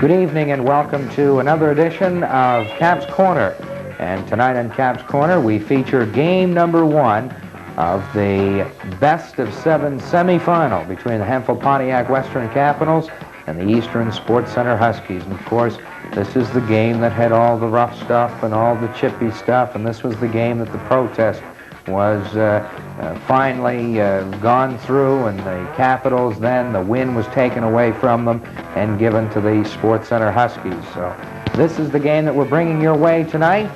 Good evening and welcome to another edition of Caps Corner. And tonight on Caps Corner we feature game number 1 of the best of 7 semifinal between the Hemphill-Pontiac Western Capitals and the Eastern Sports Center Huskies. And of course, this is the game that had all the rough stuff and all the chippy stuff, and this was the game that the protest was finally gone through, and the Capitals then, the win was taken away from them and given to the Sports Center Huskies. So this is the game that we're bringing your way tonight.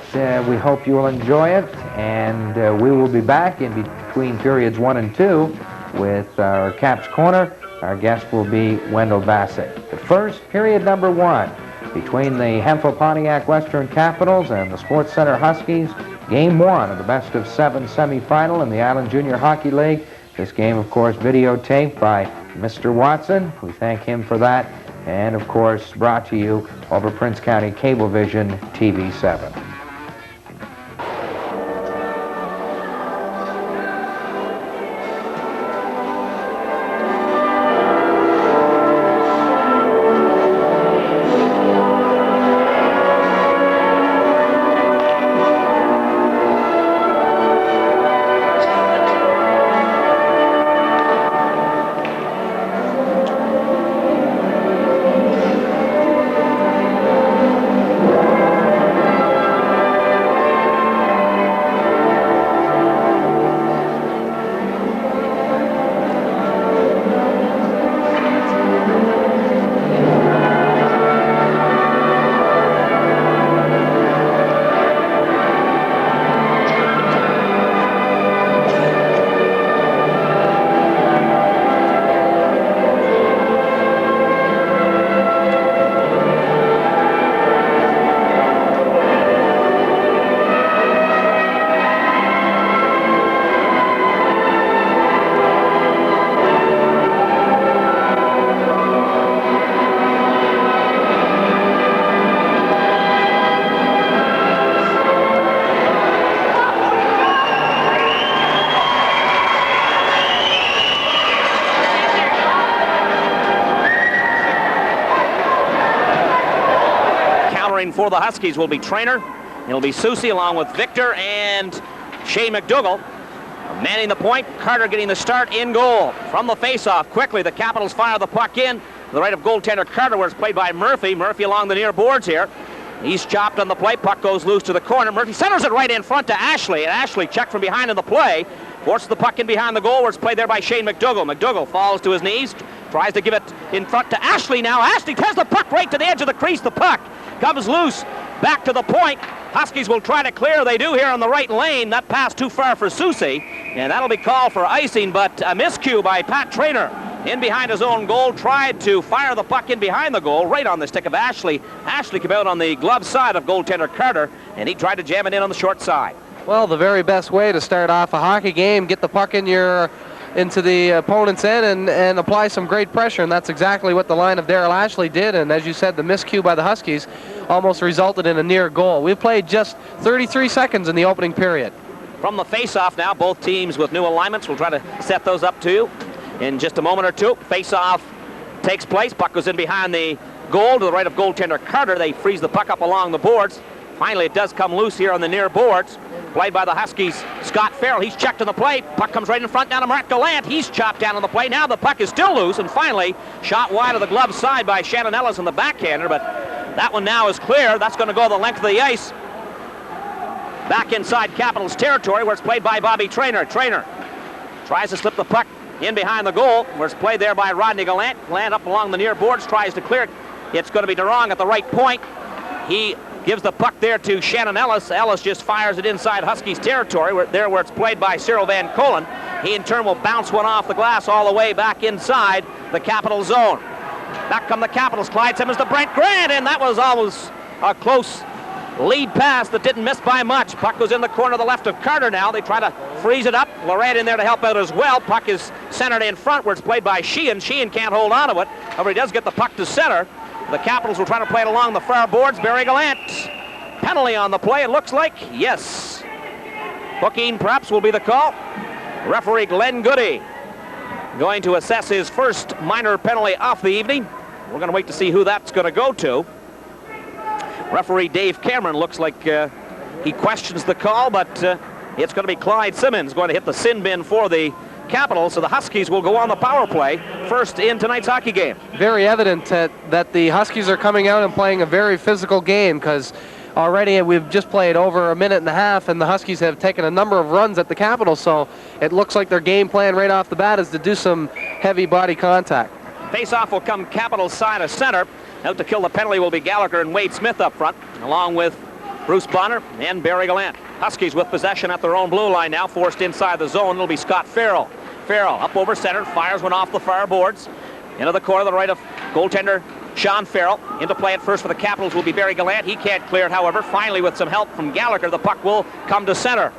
We hope you will enjoy it, and we will be back in between periods 1 and 2 with our Caps Corner. Our guest will be Wendell Bassett. But first, period number 1 between the Hemphill-Pontiac Western Capitals and the Sports Center Huskies. Game 1 of the best of 7 semifinal in the Island Junior Hockey League. This game, of course, videotaped by Mr. Watson. We thank him for that. And, of course, brought to you over Prince County Cablevision TV 7. For the Huskies will be Trainer. It'll be Susie along with Victor and Shea McDougall. Manning the point, Carter getting the start in goal. From the face-off, quickly the Capitals fire the puck in. To the right of goaltender Carter, where it's played by Murphy. Murphy along the near boards here. He's chopped on the play, puck goes loose to the corner. Murphy centers it right in front to Ashley, and Ashley checked from behind in the play. Forces the puck in behind the goal, where it's played there by Shane McDougall. McDougall falls to his knees, tries to give it in front to Ashley now. Ashley tears the puck right to the edge of the crease. The puck comes loose, back to the point. Huskies will try to clear. They do here on the right lane. That pass too far for Susie, and that'll be called for icing, but a miscue by Pat Trainer in behind his own goal. Tried to fire the puck in behind the goal, right on the stick of Ashley. Ashley came out on the glove side of goaltender Carter, and he tried to jam it in on the short side. Well, the very best way to start off a hockey game, get the puck into the opponent's end and apply some great pressure, and that's exactly what the line of Darrell Ashley did. And as you said, the miscue by the Huskies almost resulted in a near goal. We've played just 33 seconds in the opening period. From the face-off now, both teams with new alignments. We'll try to set those up to you in just a moment or two. Face-off takes place. Puck goes in behind the goal to the right of goaltender Carter. They freeze the puck up along the boards. Finally, it does come loose here on the near boards. Played by the Huskies, Scott Farrell. He's checked on the play. Puck comes right in front down to Mark Gallant. He's chopped down on the play. Now the puck is still loose, and finally shot wide of the glove side by Shannon Ellis in the backhander, but that one now is clear. That's going to go the length of the ice. Back inside Capitals territory, where it's played by Bobby Trainer. Trainer tries to slip the puck in behind the goal, where it's played there by Rodney Gallant. Gallant up along the near boards, tries to clear it. It's going to be DeRong at the right point. He gives the puck there to Shannon Ellis. Ellis just fires it inside Huskies territory, where it's played by Cyril Van Colen. He in turn will bounce one off the glass all the way back inside the Capital zone. Back come the Capitals. Clyde Simmons to Brent Grant, and that was always a close lead pass that didn't miss by much. Puck goes in the corner to the left of Carter now. They try to freeze it up. Lorette in there to help out as well. Puck is centered in front, where it's played by Sheehan. Sheehan can't hold on to it. However, he does get the puck to center. The Capitals will try to play it along the far boards. Barry Gallant. Penalty on the play, it looks like. Yes. Hooking perhaps will be the call. Referee Glenn Goody going to assess his first minor penalty off the evening. We're going to wait to see who that's going to go to. Referee Dave Cameron looks like he questions the call, but it's going to be Clyde Simmons going to hit the sin bin for the Capitals, so the Huskies will go on the power play first in tonight's hockey game. Very evident that the Huskies are coming out and playing a very physical game, because already we've just played over a minute and a half, and the Huskies have taken a number of runs at the Capitals, so it looks like their game plan right off the bat is to do some heavy body contact. Face-off will come Capitals side of center. Out to kill the penalty will be Gallagher and Wade Smith up front, along with Bruce Bonner and Barry Gallant. Huskies with possession at their own blue line now, forced inside the zone. It'll be Scott Farrell. Farrell up over center, fires one off the far boards. Into the corner, the right of goaltender Sean Farrell. Into play at first for the Capitals will be Barry Gallant. He can't clear it, however. Finally, with some help from Gallagher, the puck will come to center.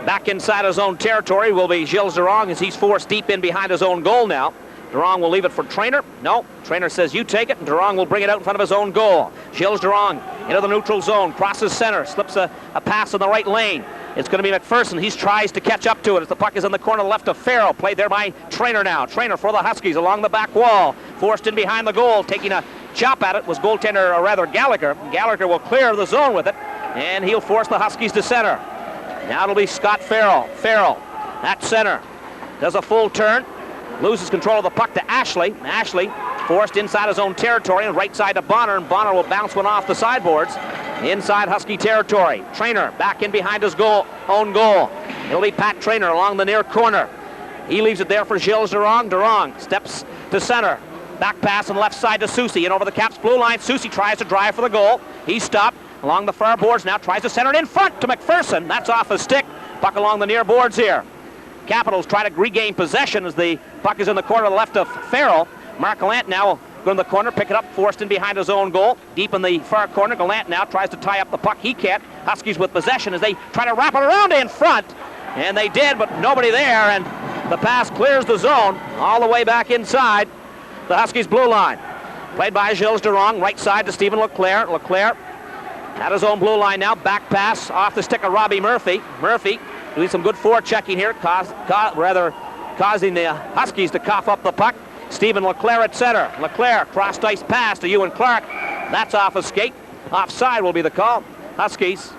Back inside his own territory will be Gilles Durand as he's forced deep in behind his own goal now. Durand will leave it for Traynor. No, Traynor says you take it, and Durand will bring it out in front of his own goal. Gilles Durand into the neutral zone, crosses center, slips a pass in the right lane. It's going to be McPherson. He tries to catch up to it as the puck is in the corner left of Farrell. Played there by Traynor now. Traynor for the Huskies along the back wall. Forced in behind the goal. Taking a chop at it was goaltender, or rather Gallagher. Gallagher will clear the zone with it, and he'll force the Huskies to center. Now it'll be Scott Farrell. Farrell at center. Does a full turn. Loses control of the puck to Ashley. Ashley forced inside his own territory and right side to Bonner, and Bonner will bounce one off the sideboards inside Husky territory. Traynor back in behind his own goal. It'll be Pat Traynor along the near corner. He leaves it there for Gilles Durand. Durand steps to center. Back pass on the left side to Soucy and over the Caps blue line. Soucy tries to drive for the goal. He's stopped along the far boards now. Tries to center it in front to McPherson. That's off a stick. Puck along the near boards here. Capitals try to regain possession as the puck is in the corner left of Farrell. Mark Gallant now go in the corner, pick it up, forced in behind his own goal. Deep in the far corner, Gallant now tries to tie up the puck. He can't. Huskies with possession as they try to wrap it around in front. And they did, but nobody there, and the pass clears the zone all the way back inside the Huskies blue line. Played by Gilles Durand, right side to Stephen Leclerc. Leclerc at his own blue line now, back pass off the stick of Robbie Murphy. Murphy doing some good forechecking here, causing the Huskies to cough up the puck. Stephen Leclerc at center. Leclerc crossed ice pass to Ewan Clark. That's off a skate. Offside will be the call. Huskies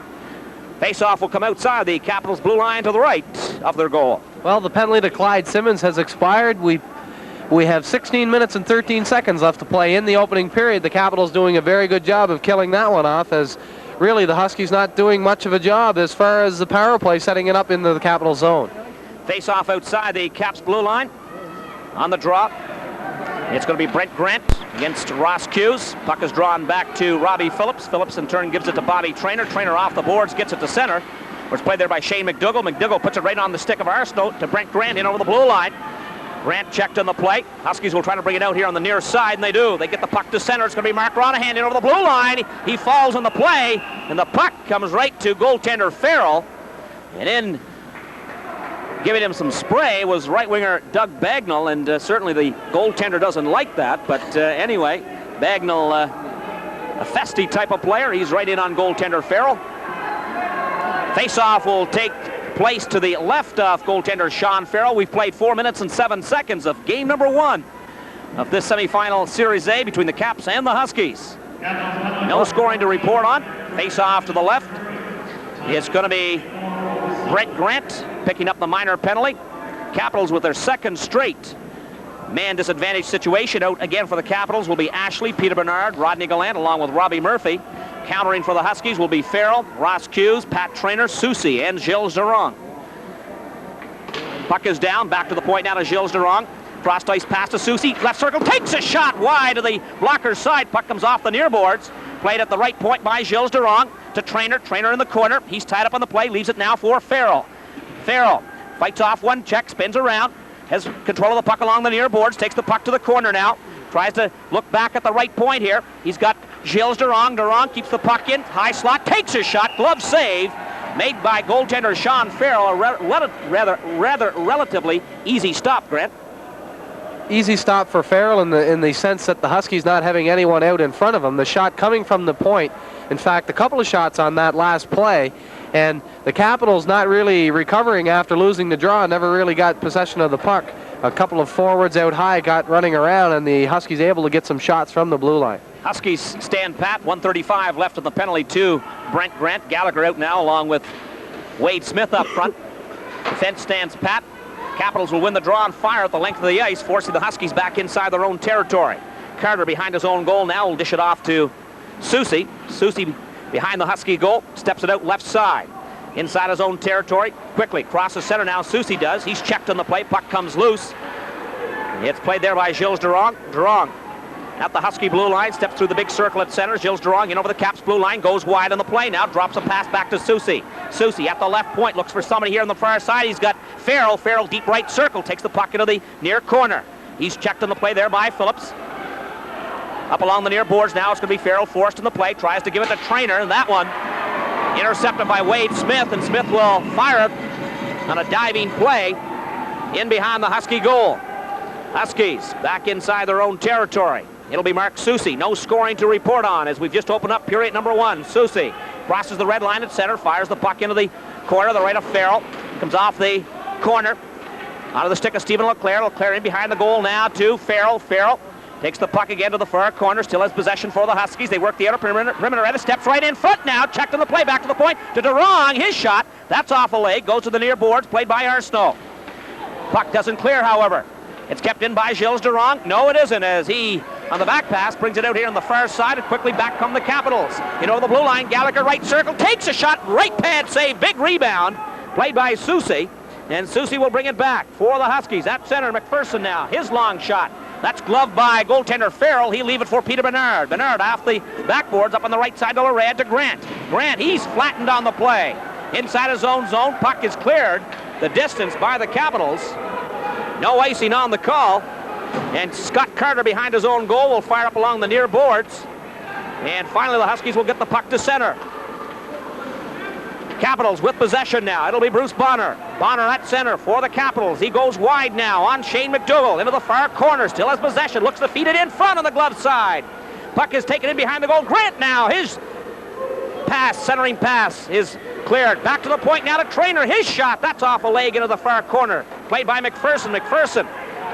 face-off will come outside the Capitals blue line to the right of their goal. Well, the penalty to Clyde Simmons has expired. We have 16 minutes and 13 seconds left to play in the opening period. The Capitals doing a very good job of killing that one off, as really the Huskies not doing much of a job as far as the power play, setting it up into the Capital zone. Face-off outside the Caps blue line. On the draw, it's going to be Brent Grant against Ross Hughes. Puck is drawn back to Robbie Phillips. Phillips in turn gives it to Bobby Traynor. Traynor off the boards, gets it to center, where it's played there by Shane McDougall. McDougall puts it right on the stick of Arsenault to Brent Grant in over the blue line. Grant checked on the play. Huskies will try to bring it out here on the near side, and they do. They get the puck to center. It's going to be Mark Ronahan in over the blue line. He falls on the play, and the puck comes right to goaltender Farrell. And in giving him some spray was right winger Doug Bagnall, and certainly the goaltender doesn't like that. But anyway, Bagnall, a festy type of player. He's right in on goaltender Farrell. Face-off will take place to the left of goaltender Sean Farrell. We've played 4 minutes and 7 seconds of game number 1 of this semifinal Series A between the Caps and the Huskies. No scoring to report on. Face-off to the left. It's going to be Brent Grant picking up the minor penalty. Capitals with their second straight man disadvantage situation. Out again for the Capitals will be Ashley, Peter Bernard, Rodney Gallant, along with Robbie Murphy. Countering for the Huskies will be Farrell, Ross Hughes, Pat Traynor, Soucy, and Gilles Durand. Puck is down, back to the point now to Gilles Durand. Cross ice pass to Soucy, left circle, takes a shot wide to the blocker's side. Puck comes off the near boards. Played at the right point by Gilles Durand to Traynor. Traynor in the corner. He's tied up on the play, leaves it now for Farrell. Farrell fights off one check, spins around, has control of the puck along the near boards, takes the puck to the corner now. Tries to look back at the right point here. He's got Gilles Durand. Durand keeps the puck in. High slot. Takes a shot. Glove save made by goaltender Sean Farrell. A rather relatively easy stop, Grant. Easy stop for Farrell in the sense that the Huskies not having anyone out in front of him. The shot coming from the point. In fact, a couple of shots on that last play. And the Capitals not really recovering after losing the draw. Never really got possession of the puck. a couple of forwards out high got running around, and the Huskies able to get some shots from the blue line. Huskies stand pat, 1:35 left in the penalty to Brent Grant. Gallagher out now along with Wade Smith up front. Defense stands pat. Capitals will win the draw and fire at the length of the ice, forcing the Huskies back inside their own territory. Carter behind his own goal now will dish it off to Soucy. Soucy behind the Husky goal, steps it out left side. Inside his own territory, quickly crosses center now. Soucy does. He's checked on the play. Puck comes loose. It's played there by Gilles Durand. Durand at the Husky blue line, steps through the big circle at center. Gilles Durand in over the Caps blue line, goes wide on the play now, drops a pass back to Soucy. Soucy at the left point, looks for somebody here on the far side. He's got Farrell. Farrell deep right circle, takes the puck into the near corner. He's checked on the play there by Phillips. Up along the near boards now, it's going to be Farrell forced in the play, tries to give it to Trainer, and that one intercepted by Wade Smith, and Smith will fire it on a diving play in behind the Husky goal. Huskies back inside their own territory. It'll be Mark Soucy. No scoring to report on as we've just opened up period number 1. Soucy crosses the red line at center, fires the puck into the corner, the right of Farrell. Comes off the corner, out of the stick of Stephen LeClaire. LeClaire in behind the goal now to Farrell. Farrell takes the puck again to the far corner, still has possession for the Huskies. They work the outer perimeter. Edis steps right in front now, checked on the play, back to the point to Durand. His shot, that's off a leg, goes to the near boards, played by Arsenault. Puck doesn't clear, however. It's kept in by Gilles Durand. No, it isn't, as he, on the back pass, brings it out here on the far side, and quickly back come the Capitals. Over the blue line, Gallagher right circle, takes a shot, right pad save, big rebound, played by Soucy, and Soucy will bring it back for the Huskies. At center, McPherson now, his long shot. That's gloved by goaltender Farrell. He'll leave it for Peter Bernard. Bernard off the backboards, up on the right side to Lorad to Grant. Grant, he's flattened on the play. Inside his own zone, puck is cleared the distance by the Capitals. No icing on the call, and Scott Carter behind his own goal will fire up along the near boards, and finally the Huskies will get the puck to center. Capitals with possession now. It'll be Bruce Bonner. Bonner at center for the Capitals. He goes wide now on Shane McDougall into the far corner. Still has possession. Looks to feed it in front on the glove side. Puck is taken in behind the goal. Grant now. His pass, centering pass, is cleared. Back to the point now to Trainer. His shot. That's off a leg into the far corner. Played by McPherson. McPherson.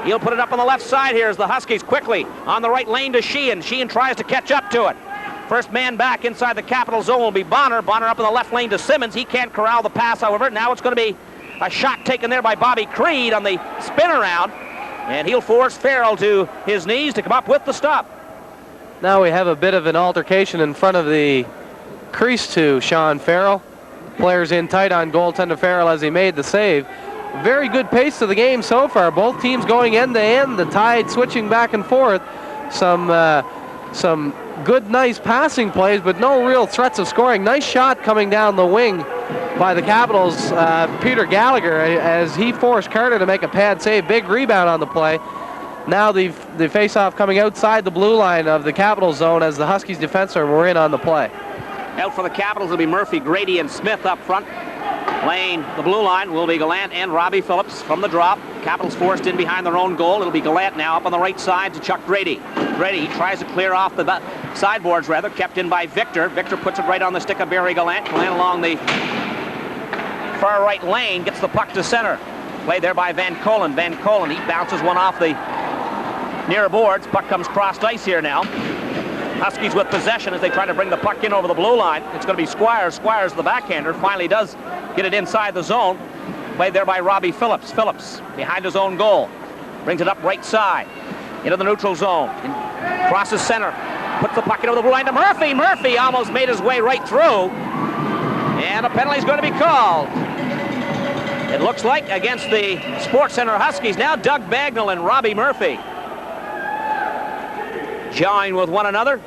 He'll put it up on the left side here as the Huskies quickly on the right lane to Sheehan. Sheehan tries to catch up to it. First man back inside the Capital zone will be Bonner. Bonner up in the left lane to Simmons. He can't corral the pass, however. Now it's going to be a shot taken there by Bobby Creed on the spin around. And he'll force Farrell to his knees to come up with the stop. Now we have a bit of an altercation in front of the crease to Sean Farrell. Players in tight on goaltender Farrell as he made the save. Very good pace to the game so far. Both teams going end to end. The Tide switching back and forth. Some good, nice passing plays, but no real threats of scoring. Nice shot coming down the wing by the Capitals, Peter Gallagher, as he forced Carter to make a pad save. Big rebound on the play. Now the face-off coming outside the blue line of the Capitals zone as the Huskies defensemen were in on the play. Out for the Capitals will be Murphy, Grady, and Smith up front. Playing the blue line will be Gallant and Robbie Phillips from the drop. Capitals forced in behind their own goal. It'll be Gallant now up on the right side to Chuck Grady. Grady, he tries to clear off the sideboards, rather, kept in by Victor. Victor puts it right on the stick of Barry Gallant. Gallant along the far right lane, gets the puck to center. Played there by Van Colen. Van Colen, he bounces one off the near boards. Puck comes crossed ice here now. Huskies with possession as they try to bring the puck in over the blue line. It's going to be Squires. Squires, the backhander, finally does get it inside the zone. Played there by Robbie Phillips. Phillips behind his own goal. Brings it up right side into the neutral zone. Crosses center. Puts the puck in over the blue line to Murphy. Murphy almost made his way right through. And a penalty is going to be called. It looks like against the Sports Center Huskies. Now Doug Bagnall and Robbie Murphy jawing with one another,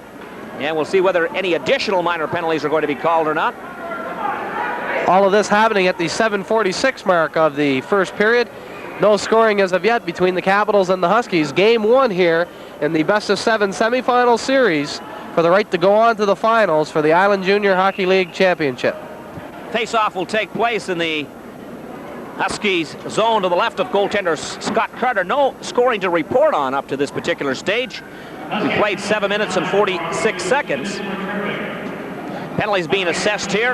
and we'll see whether any additional minor penalties are going to be called or not. All of this happening at the 7:46 mark of the first period. No scoring as of yet between the Capitals and the Huskies. Game 1 here in the best-of-7 semifinal series for the right to go on to the finals for the Island Junior Hockey League Championship. Face-off will take place in the Huskies zone to the left of goaltender Scott Carter. No scoring to report on up to this particular stage. We played 7 minutes and 46 seconds. Penalties being assessed here.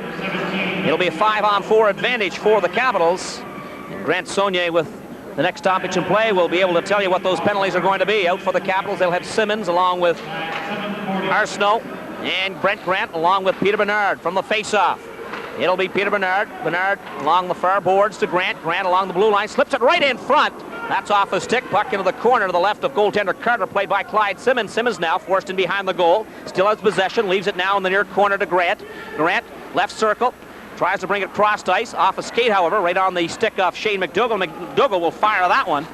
It'll be a 5-on-4 advantage for the Capitals. And Grant Saunier with the next stoppage in play, we'll be able to tell you what those penalties are going to be. Out for the Capitals, they'll have Simmons along with Arsenault and Brent Grant along with Peter Bernard from the face-off. It'll be Peter Bernard. Bernard along the far boards to Grant. Grant along the blue line, slips it right in front. That's off a stick, puck into the corner to the left of goaltender Carter, played by Clyde Simmons. Simmons now forced in behind the goal. Still has possession, leaves it now in the near corner to Grant. Grant, left circle, tries to bring it crossed ice. Off a skate, however, right on the stick of Shane McDougall. McDougall will fire that one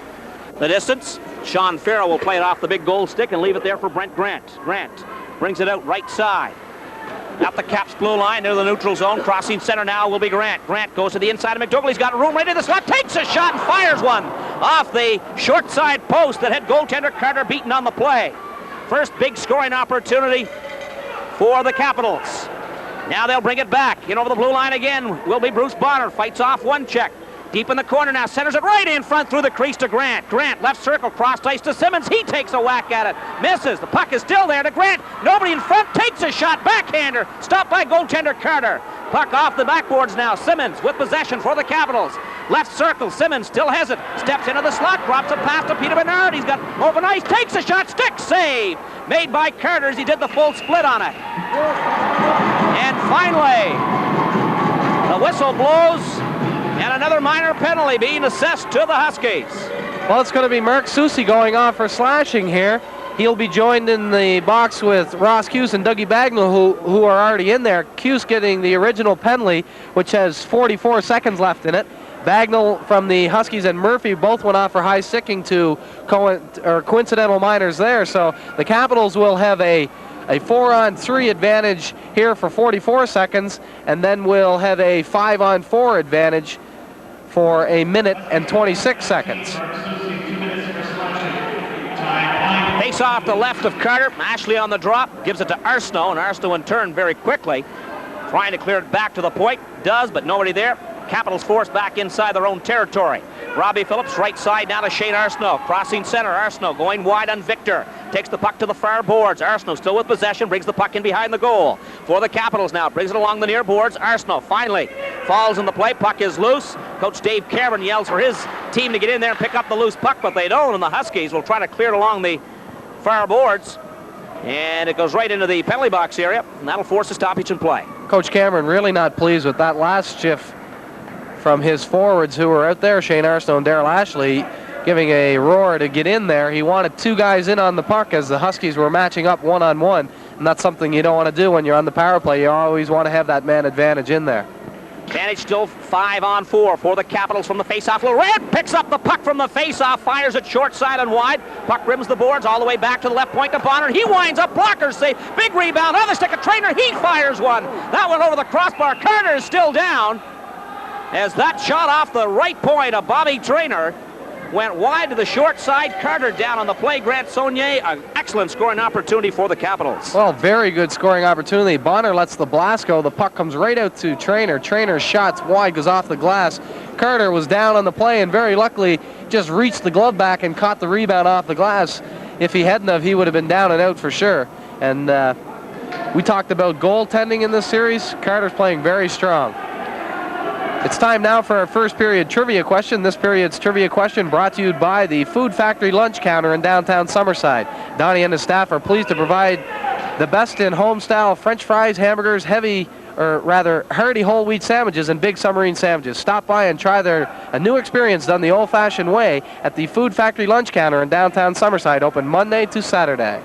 the distance. Sean Farrell will play it off the big goal stick and leave it there for Brent Grant. Grant brings it out right side. At the Caps blue line, near the neutral zone. Crossing center now will be Grant. Grant goes to the inside of McDougall. He's got room right in the slot. Takes a shot and fires one off the short side post that had goaltender Carter beaten on the play. First big scoring opportunity for the Capitals. Now they'll bring it back. In over the blue line again will be Bruce Bonner. Fights off one check. Deep in the corner now, centers it right in front through the crease to Grant. Grant, left circle, crossed ice to Simmons. He takes a whack at it. Misses. The puck is still there to Grant. Nobody in front. Takes a shot. Backhander. Stopped by goaltender Carter. Puck off the backboards now. Simmons with possession for the Capitals. Left circle. Simmons still has it. Steps into the slot. Drops a pass to Peter Bernard. He's got open ice. Takes a shot. Stick save. Made by Carter as he did the full split on it. And finally, the whistle blows. And another minor penalty being assessed to the Huskies. Well, it's going to be Mark Soucy going off for slashing here. He'll be joined in the box with Ross Cuse and Dougie Bagnall, who are already in there. Cuse getting the original penalty, which has 44 seconds left in it. Bagnall from the Huskies and Murphy both went off for high sticking to coincidental minors there. So the Capitals will have a 4-on-3 advantage here for 44 seconds, and then we'll have a 5-on-4 advantage for a minute and 26 seconds. Face off the left of Carter. Ashley on the drop, gives it to Arsenault, and Arsenault in turn very quickly trying to clear it back to the point. Does, but nobody there. Capitals forced back inside their own territory. Robbie Phillips right side now to Shane Arsenault. Crossing center, Arsenault going wide on Victor. Takes the puck to the far boards. Arsenault still with possession, brings the puck in behind the goal. For the Capitals now, brings it along the near boards. Arsenault finally falls in the play. Puck is loose. Coach Dave Cameron yells for his team to get in there and pick up the loose puck, but they don't, and the Huskies will try to clear it along the far boards. And it goes right into the penalty box area, and that'll force a stoppage in play. Coach Cameron really not pleased with that last shift from his forwards who were out there, Shane Arsenault and Darrell Ashley, giving a roar to get in there. He wanted two guys in on the puck as the Huskies were matching up one-on-one, and that's something you don't want to do when you're on the power play. You always want to have that man advantage in there. Advantage still 5-on-4 for the Capitals from the face-off. Laurent picks up the puck from the face-off, fires it short side and wide. Puck rims the boards all the way back to the left point to Bonner. He winds up, blockers save. Big rebound on the stick of Trainer. He fires one. That went over the crossbar. Carter is still down, as that shot off the right point of Bobby Trainer went wide to the short side. Carter down on the play. Grant Saunier, an excellent scoring opportunity for the Capitals. Well, very good scoring opportunity. Bonner lets the blast go. The puck comes right out to Trainer. Trainer's shot's wide, goes off the glass. Carter was down on the play and very luckily just reached the glove back and caught the rebound off the glass. If he hadn't have, he would have been down and out for sure. And we talked about goaltending in this series. Carter's playing very strong. It's time now for our first period trivia question. This period's trivia question brought to you by the Food Factory Lunch Counter in downtown Summerside. Donnie and his staff are pleased to provide the best in home-style French fries, hamburgers, hearty whole wheat sandwiches, and big submarine sandwiches. Stop by and try a new experience done the old-fashioned way at the Food Factory Lunch Counter in downtown Summerside, open Monday to Saturday.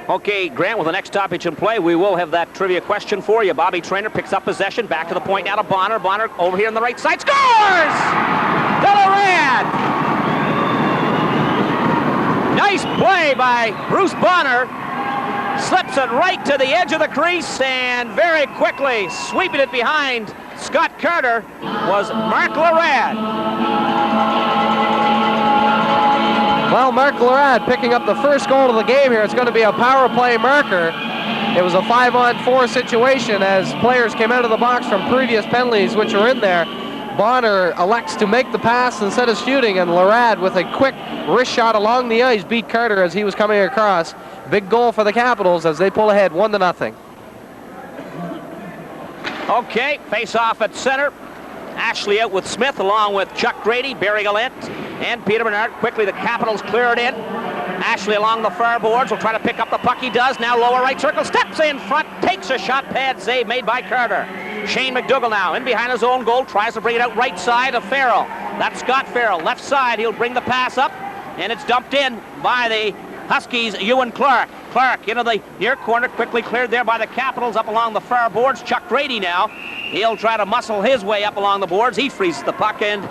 Okay, Grant, with the next stoppage in play, we will have that trivia question for you. Bobby Trainer picks up possession, back to the point now to Bonner. Bonner over here on the right side, scores! Delorad! Nice play by Bruce Bonner. Slips it right to the edge of the crease, and very quickly sweeping it behind Scott Carter was Mark Lorad. Well, Mark Lorad picking up the first goal of the game here. It's going to be a power play marker. It was a 5-on-4 situation as players came out of the box from previous penalties which were in there. Bonner elects to make the pass instead of shooting, and Lorad with a quick wrist shot along the ice beat Carter as he was coming across. Big goal for the Capitals as they pull ahead 1-0. Okay, face off at center. Ashley out with Smith, along with Chuck Grady, Barry Gallant, and Peter Bernard. Quickly, the Capitals clear it in. Ashley along the far boards will try to pick up the puck. He does. Now lower right circle, steps in front, takes a shot, pad save made by Carter. Shane McDougall now in behind his own goal, tries to bring it out right side of Farrell. That's Scott Farrell. Left side, he'll bring the pass up, and it's dumped in by the Huskies, Ewan Clark. Clark into the near corner, quickly cleared there by the Capitals up along the far boards. Chuck Grady now. He'll try to muscle his way up along the boards. He freezes the puck, and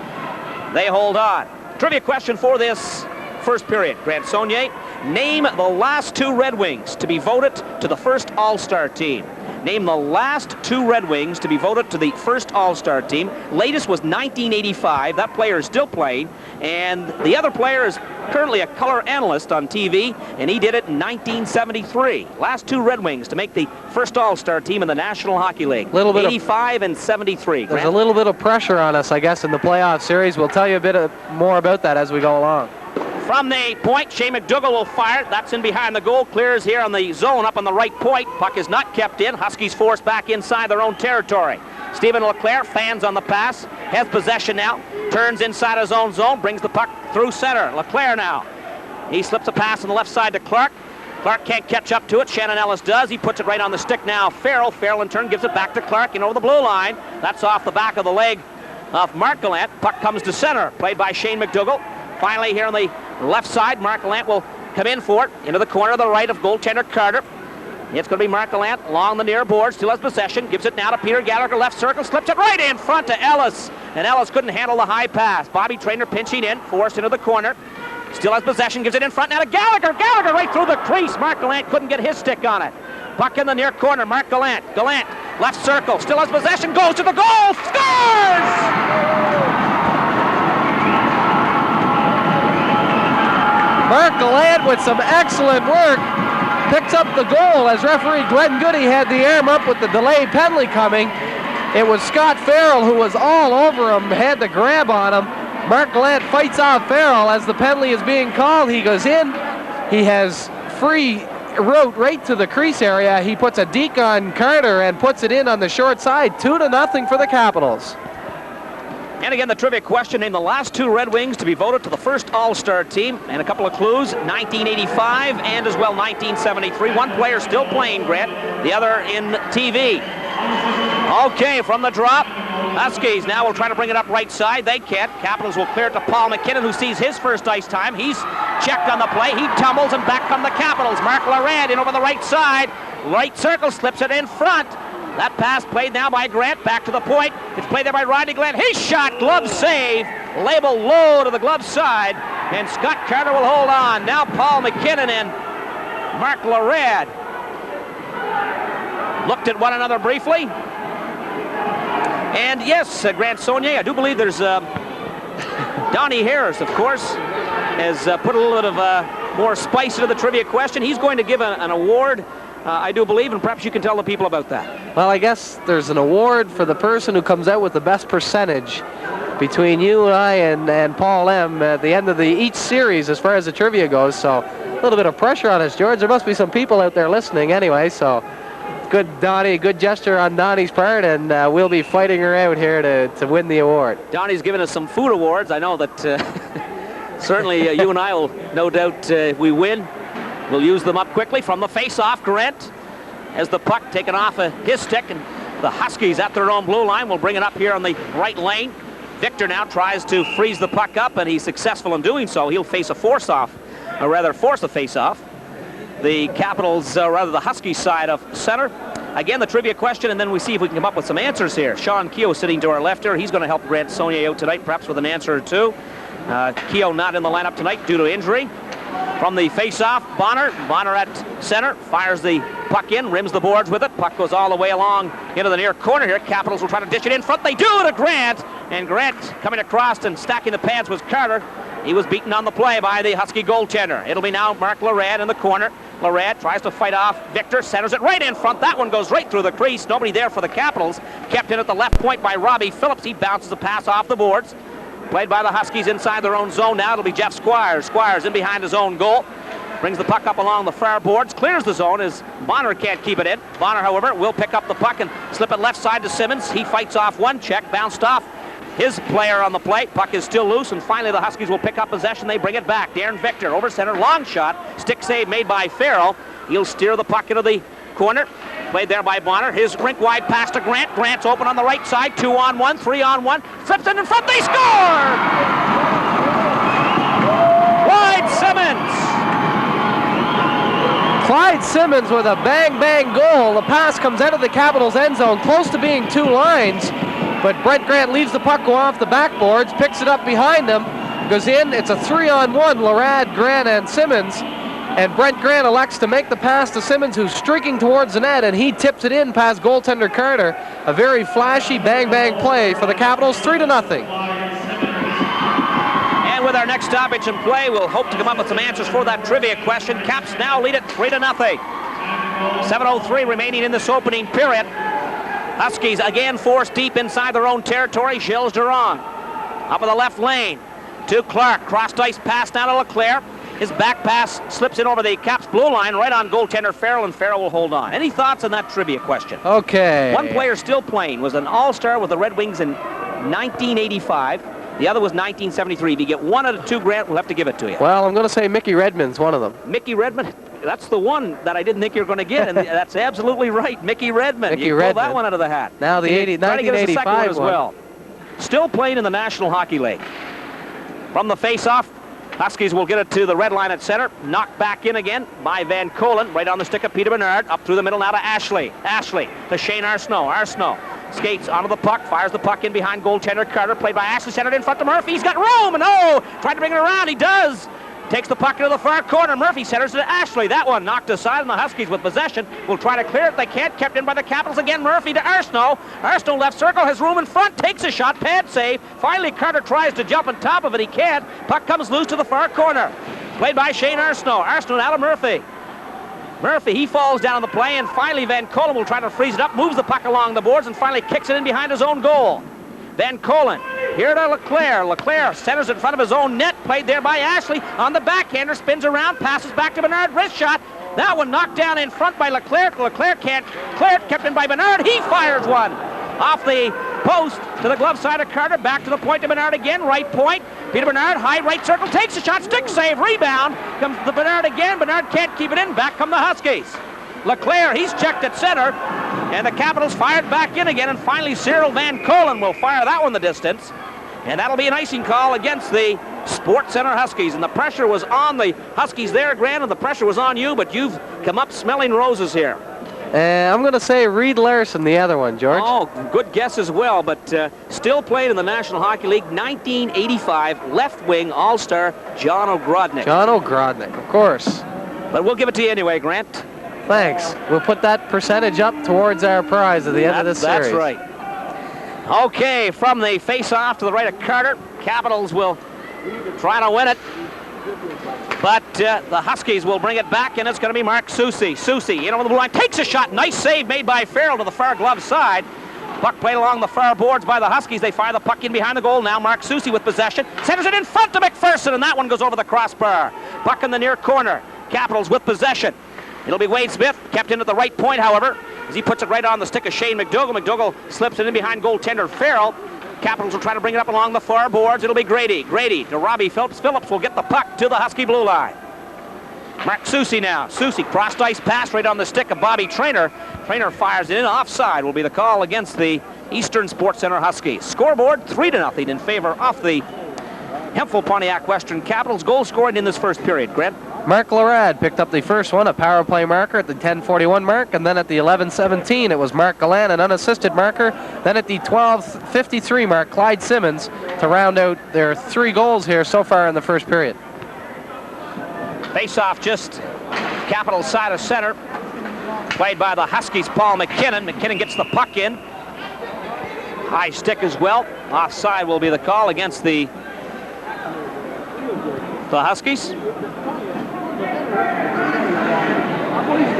they hold on. Trivia question for this first period. Grant Saunier, name the last 2 Red Wings to be voted to the first All-Star team. Name the last 2 Red Wings to be voted to the first All-Star team. Latest was 1985. That player is still playing, and the other player is currently a color analyst on TV, and he did it in 1973. Last 2 Red Wings to make the first All-Star team in the National Hockey League. 85 and 73. There's a little bit of pressure on us, I guess, in the playoff series. We'll tell you a bit more about that as we go along. From the point, Shane McDougall will fire. That's in behind the goal. Clears here on the zone up on the right point. Puck is not kept in. Huskies forced back inside their own territory. Stephen LeClaire fans on the pass. Has possession now. Turns inside his own zone. Brings the puck through center. LeClaire now. He slips a pass on the left side to Clark. Clark can't catch up to it. Shannon Ellis does. He puts it right on the stick now. Farrell in turn gives it back to Clark and over the blue line. That's off the back of the leg of Mark Gallant. Puck comes to center. Played by Shane McDougall. Finally here on the left side, Mark Gallant will come in for it. Into the corner of the right of goaltender Carter. It's going to be Mark Gallant along the near board. Still has possession. Gives it now to Peter Gallagher. Left circle. Slips it right in front to Ellis. And Ellis couldn't handle the high pass. Bobby Traynor pinching in. Forced into the corner. Still has possession. Gives it in front now to Gallagher. Gallagher right through the crease. Mark Gallant couldn't get his stick on it. Puck in the near corner. Mark Gallant. Gallant. Left circle. Still has possession. Goes to the goal. Scores! Mark Gallant with some excellent work picks up the goal as referee Glenn Goody had the arm up with the delayed penalty coming. It was Scott Farrell who was all over him, had the grab on him. Mark Gallant fights off Farrell as the penalty is being called. He goes in. He has free route right to the crease area. He puts a deke on Carter and puts it in on the short side. 2-0 for the Capitals. And again, the trivia question, name the last 2 Red Wings to be voted to the first All-Star team. And a couple of clues, 1985 and as well 1973. One player still playing, Grant, the other in TV. Okay, from the drop, Huskies now will try to bring it up right side. They can't. Capitals will clear it to Paul McKinnon, who sees his first ice time. He's checked on the play. He tumbles, and back come the Capitals. Mark Laurent in over the right side. Right circle, slips it in front. That pass played now by Grant, back to the point. It's played there by Rodney Glenn. His shot, glove save. Label low to the glove side, and Scott Carter will hold on. Now Paul McKinnon and Mark Laurent looked at one another briefly. And yes, Grant Saunier, I do believe there's Donnie Harris, of course, has put a little bit of more spice into the trivia question. He's going to give an award, I do believe, and perhaps you can tell the people about that. Well, I guess there's an award for the person who comes out with the best percentage between you and I and Paul M. at the end of each series as far as the trivia goes. So a little bit of pressure on us, George. There must be some people out there listening anyway. So good, Donnie, good gesture on Donnie's part, and we'll be fighting her out here to win the award. Donnie's given us some food awards. I know that certainly you and I will, no doubt, if we win, we'll use them up quickly. From the face-off, Grant has the puck taken off his stick, and the Huskies at their own blue line will bring it up here on the right lane. Victor now tries to freeze the puck up, and he's successful in doing so. He'll face a force-off, or rather force a face-off. The Capitals, rather the Huskies side of center. Again, the trivia question, and then we see if we can come up with some answers here. Sean Keogh sitting to our left here. He's going to help Grant Saunier out tonight, perhaps with an answer or two. Keogh not in the lineup tonight due to injury. From the face-off, Bonner at center, fires the puck in, rims the boards with it. Puck goes all the way along into the near corner here. Capitals will try to dish it in front. They do to Grant, and Grant coming across and stacking the pads was Carter. He was beaten on the play by the Husky goaltender. It'll be now Mark Laurent in the corner. Laurent tries to fight off Victor, centers it right in front. That one goes right through the crease. Nobody there for the Capitals. Kept in at the left point by Robbie Phillips. He bounces the pass off the boards. Played by the Huskies inside their own zone now. It'll be Jeff Squires. Squires in behind his own goal. Brings the puck up along the far boards. Clears the zone as Bonner can't keep it in. Bonner, however, will pick up the puck and slip it left side to Simmons. He fights off one check. Bounced off his player on the plate. Puck is still loose, and finally the Huskies will pick up possession. They bring it back. Darren Victor over center, long shot, stick save made by Farrell. He'll steer the puck into the corner. Played there by Bonner. His rink-wide pass to Grant. Grant's open on the right side. 2-on-1, 3-on-1. Flips it in front. They score! Clyde Simmons. Clyde Simmons with a bang-bang goal. The pass comes out of the Capitals' end zone, close to being 2 lines. But Brent Grant leaves the puck go off the backboards, picks it up behind him, goes in. It's a 3-on-1, Larad, Grant, and Simmons. And Brent Grant elects to make the pass to Simmons, who's streaking towards the net, and he tips it in past goaltender Carter. A very flashy bang-bang play for the Capitals, 3-0. And with our next stoppage in play, we'll hope to come up with some answers for that trivia question. Caps now lead it 3-0. 7:03 remaining in this opening period. Huskies again forced deep inside their own territory. Gilles Durand up in the left lane to Clark. Crossed ice pass now to Leclerc. His back pass slips in over the Caps blue line right on goaltender Farrell, and Farrell will hold on. Any thoughts on that trivia question? Okay. One player still playing was an all-star with the Red Wings in 1985. The other was 1973. If you get one out of 2, Grant, we'll have to give it to you. Well, I'm going to say Mickey Redmond's one of them. Mickey Redmond, that's the one that I didn't think you were going to get, and that's absolutely right. Mickey Redmond. Mickey you Redmond. pulled that one out of the hat. Now the 1985 as well. Still playing in the National Hockey League. From the face-off, Huskies will get it to the red line at center. Knocked back in again by Van Kolen. Right on the stick of Peter Bernard. Up through the middle now to Ashley. Ashley to Shane Arsenault. Arsenault skates onto the puck. Fires the puck in behind goaltender Carter. Played by Ashley. Centered in front to Murphy. He's got room. And tried to bring it around. He does. Takes the puck into the far corner. Murphy centers it to Ashley. That one knocked aside, and the Huskies with possession will try to clear it. They can't. Kept in by the Capitals again. Murphy to Arsenault. Arsenault left circle, has room in front, takes a shot, pad save. Finally, Carter tries to jump on top of it. He can't. Puck comes loose to the far corner. Played by Shane Arsenault. Arsenault now to Murphy. Murphy, he falls down on the play, and finally Van Kolen will try to freeze it up, moves the puck along the boards, and finally kicks it in behind his own goal. Van Kolen, here to Leclerc. Leclerc centers in front of his own net, played there by Ashley. On the backhander, spins around, passes back to Bernard, wrist shot. That one knocked down in front by Leclerc. Leclerc can't clear it, kept in by Bernard. He fires one off the post to the glove side of Carter, back to the point to Bernard again, right point. Peter Bernard, high right circle, takes a shot, stick save, rebound. Comes the Bernard again, Bernard can't keep it in, back come the Huskies. Leclerc, he's checked at center, and the Capitals fired back in again, and finally Cyril Van Kolen will fire that one the distance, and that'll be an icing call against the Sports Center Huskies, and the pressure was on the Huskies there, Grant, and the pressure was on you, but you've come up smelling roses here. I'm going to say Reed Larson, the other one, George. Oh, good guess as well, but still played in the National Hockey League, 1985, left wing all-star John Ogrodnik. John Ogrodnik, of course. But we'll give it to you anyway, Grant. Thanks. We'll put that percentage up towards our prize at the end of this series. That's right. Okay, from the face-off to the right of Carter, Capitals will try to win it. But the Huskies will bring it back, and it's going to be Mark Soucy. Soucy in over the blue line, takes a shot. Nice save made by Farrell to the far glove side. Puck played along the far boards by the Huskies. They fire the puck in behind the goal. Now Mark Soucy with possession. Centers it in front to McPherson, and that one goes over the crossbar. Puck in the near corner. Capitals with possession. It'll be Wade Smith, kept in at the right point, however, as he puts it right on the stick of Shane McDougall. McDougall slips it in behind goaltender Farrell. Capitals will try to bring it up along the far boards. It'll be Grady. Grady to Robbie Phillips. Phillips will get the puck to the Husky blue line. Mark Soucy now. Soucy crossed ice pass right on the stick of Bobby Traynor. Traynor fires it in. Offside will be the call against the Eastern Sports Center Huskies. Scoreboard 3-0 in favor of the Hemphill Pontiac Western Capitals. Goal scoring in this first period. Grant? Mark Larad picked up the first one, a power play marker at the 10:41 mark, and then at the 11:17 it was Mark Gallant, an unassisted marker. Then at the 12:53 mark, Clyde Simmons to round out their 3 goals here so far in the first period. Face-off just Capitals side of center. Played by the Huskies, Paul McKinnon. McKinnon gets the puck in. High stick as well. Offside will be the call against the Huskies.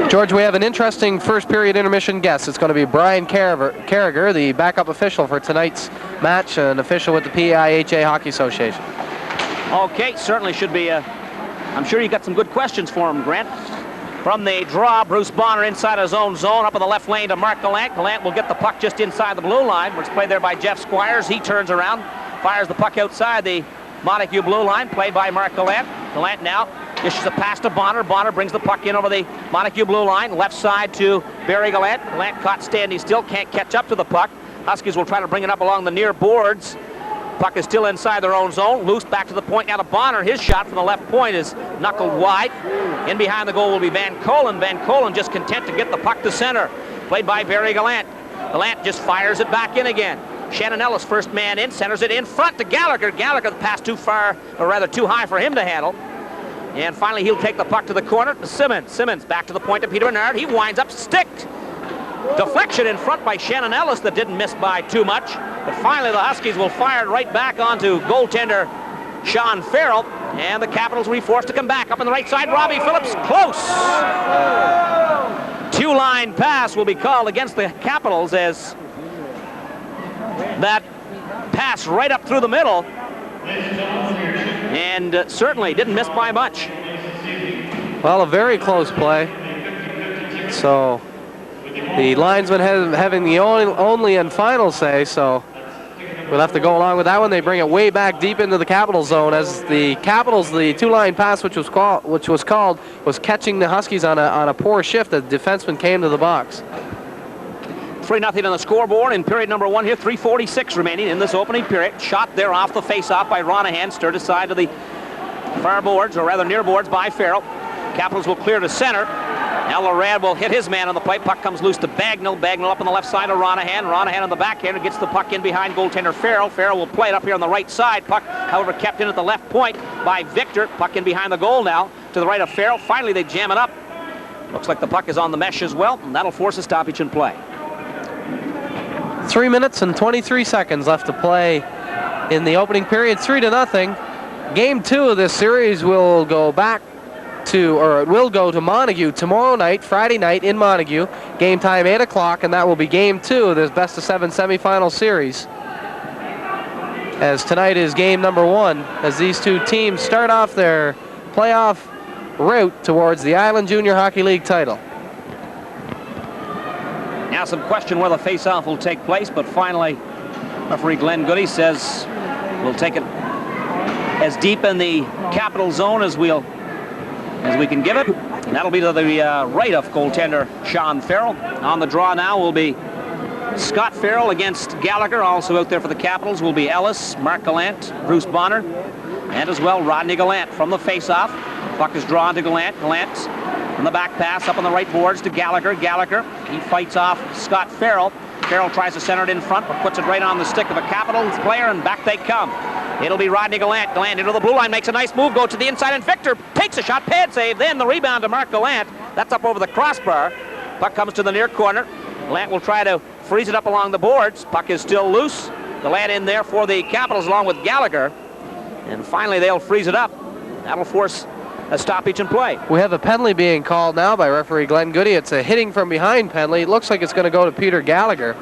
George, we have an interesting first period intermission guest. It's going to be Brian Carragher, the backup official for tonight's match, an official with the PIHA Hockey Association. Okay, certainly should be I'm sure you got some good questions for him, Grant. From the draw, Bruce Bonner inside his own zone, up in the left lane to Mark Gallant. Gallant will get the puck just inside the blue line, which is played there by Jeff Squires. He turns around, fires the puck outside the Montague blue line, played by Mark Gallant. Gallant now dishes a pass to Bonner. Bonner brings the puck in over the Montague blue line, left side to Barry Gallant. Gallant caught standing still, can't catch up to the puck. Huskies will try to bring it up along the near boards. Puck is still inside their own zone. Loose back to the point now to Bonner. His shot from the left point is knuckled wide. In behind the goal will be Van Colen. Van Colen just content to get the puck to center. Played by Barry Gallant. Gallant just fires it back in again. Shannon Ellis, first man in, centers it in front to Gallagher. Gallagher, the pass too far, or rather too high for him to handle. And finally he'll take the puck to the corner to Simmons. Simmons back to the point to Peter Bernard. He winds up sticked. Deflection in front by Shannon Ellis that didn't miss by too much. But finally the Huskies will fire it right back onto goaltender Sean Farrell. And the Capitals will be forced to come back. Up on the right side, Robbie Phillips, close. Two-line pass will be called against the Capitals as that pass right up through the middle. And certainly didn't miss by much. Well, a very close play. So the linesman having the only and final say, so we'll have to go along with that one. They bring it way back deep into the Capital zone as the Capitals, the two-line pass which was called was catching the Huskies on a poor shift. The defenseman came to the box. 3-0 on the scoreboard in period number 1 here. 3:46 remaining in this opening period. Shot there off the face-off by Ronahan, stirred aside to the far boards, or rather near boards, by Farrell. Capitals will clear to center. Now Larad will hit his man on the plate. Puck comes loose to Bagnall. Bagnall up on the left side of Ronahan. Ronahan on the backhander gets the puck in behind goaltender Farrell. Farrell will play it up here on the right side. Puck, however, kept in at the left point by Victor. Puck in behind the goal now to the right of Farrell. Finally, they jam it up. Looks like the puck is on the mesh as well, and that'll force a stoppage in play. 3 minutes and 23 seconds left to play in the opening period. 3-0. Game 2 of this series will go back to, or it will go to Montague tomorrow night, Friday night in Montague. Game time 8 o'clock, and that will be game 2 of this best-of-7 semifinal series. As tonight is game number 1, as these two teams start off their playoff route towards the Island Junior Hockey League title. Now some question where the face-off will take place, but finally referee Glenn Goody says we'll take it as deep in the Capital zone as we can give it. And that'll be to the right of goaltender Sean Farrell. On the draw now will be Scott Farrell against Gallagher. Also out there for the Capitals will be Ellis, Mark Gallant, Bruce Bonner, and as well Rodney Gallant from the face-off. Puck is drawn to Gallant. Gallant on the back pass up on the right boards to Gallagher. Gallagher, he fights off Scott Farrell. Farrell tries to center it in front, but puts it right on the stick of a Capitals player, and back they come. It'll be Rodney Gallant. Gallant into the blue line, makes a nice move, goes to the inside, and Victor takes a shot, pad save, then the rebound to Mark Gallant. That's up over the crossbar. Puck comes to the near corner. Gallant will try to freeze it up along the boards. Puck is still loose. Gallant in there for the Capitals along with Gallagher. And finally they'll freeze it up. That'll force a stoppage in play. We have a penalty being called now by referee Glenn Goody. It's a hitting from behind penalty. It looks like it's going to go to Peter Gallagher.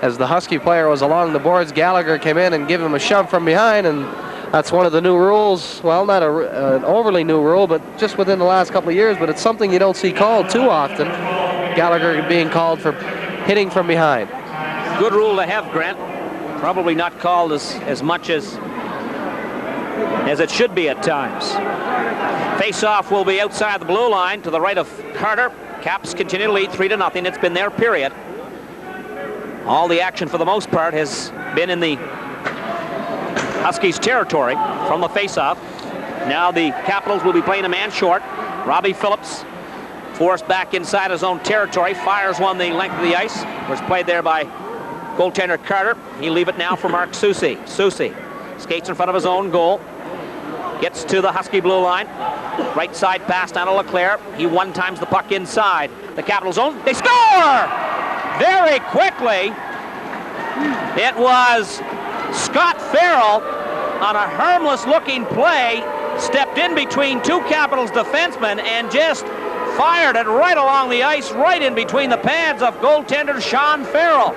As the Husky player was along the boards, Gallagher came in and gave him a shove from behind, and that's one of the new rules. Well, not an overly new rule, but just within the last couple of years, but it's something you don't see called too often. Gallagher being called for hitting from behind. Good rule to have, Grant. Probably not called as much as it should be at times. Face-off will be outside the blue line to the right of Carter. Caps continue to lead 3-0. It's been their period. All the action for the most part has been in the Huskies territory from the face-off. Now the Capitals will be playing a man short. Robbie Phillips forced back inside his own territory, fires one the length of the ice. Was played there by goaltender Carter. He'll leave it now for Mark Soucy. Soucy skates in front of his own goal. Gets to the Husky blue line. Right side pass down to LeClaire. He one-times the puck inside the Capital zone. They score! Very quickly. It was Scott Farrell on a harmless-looking play. Stepped in between two Capitals defensemen and just fired it right along the ice, right in between the pads of goaltender Sean Farrell.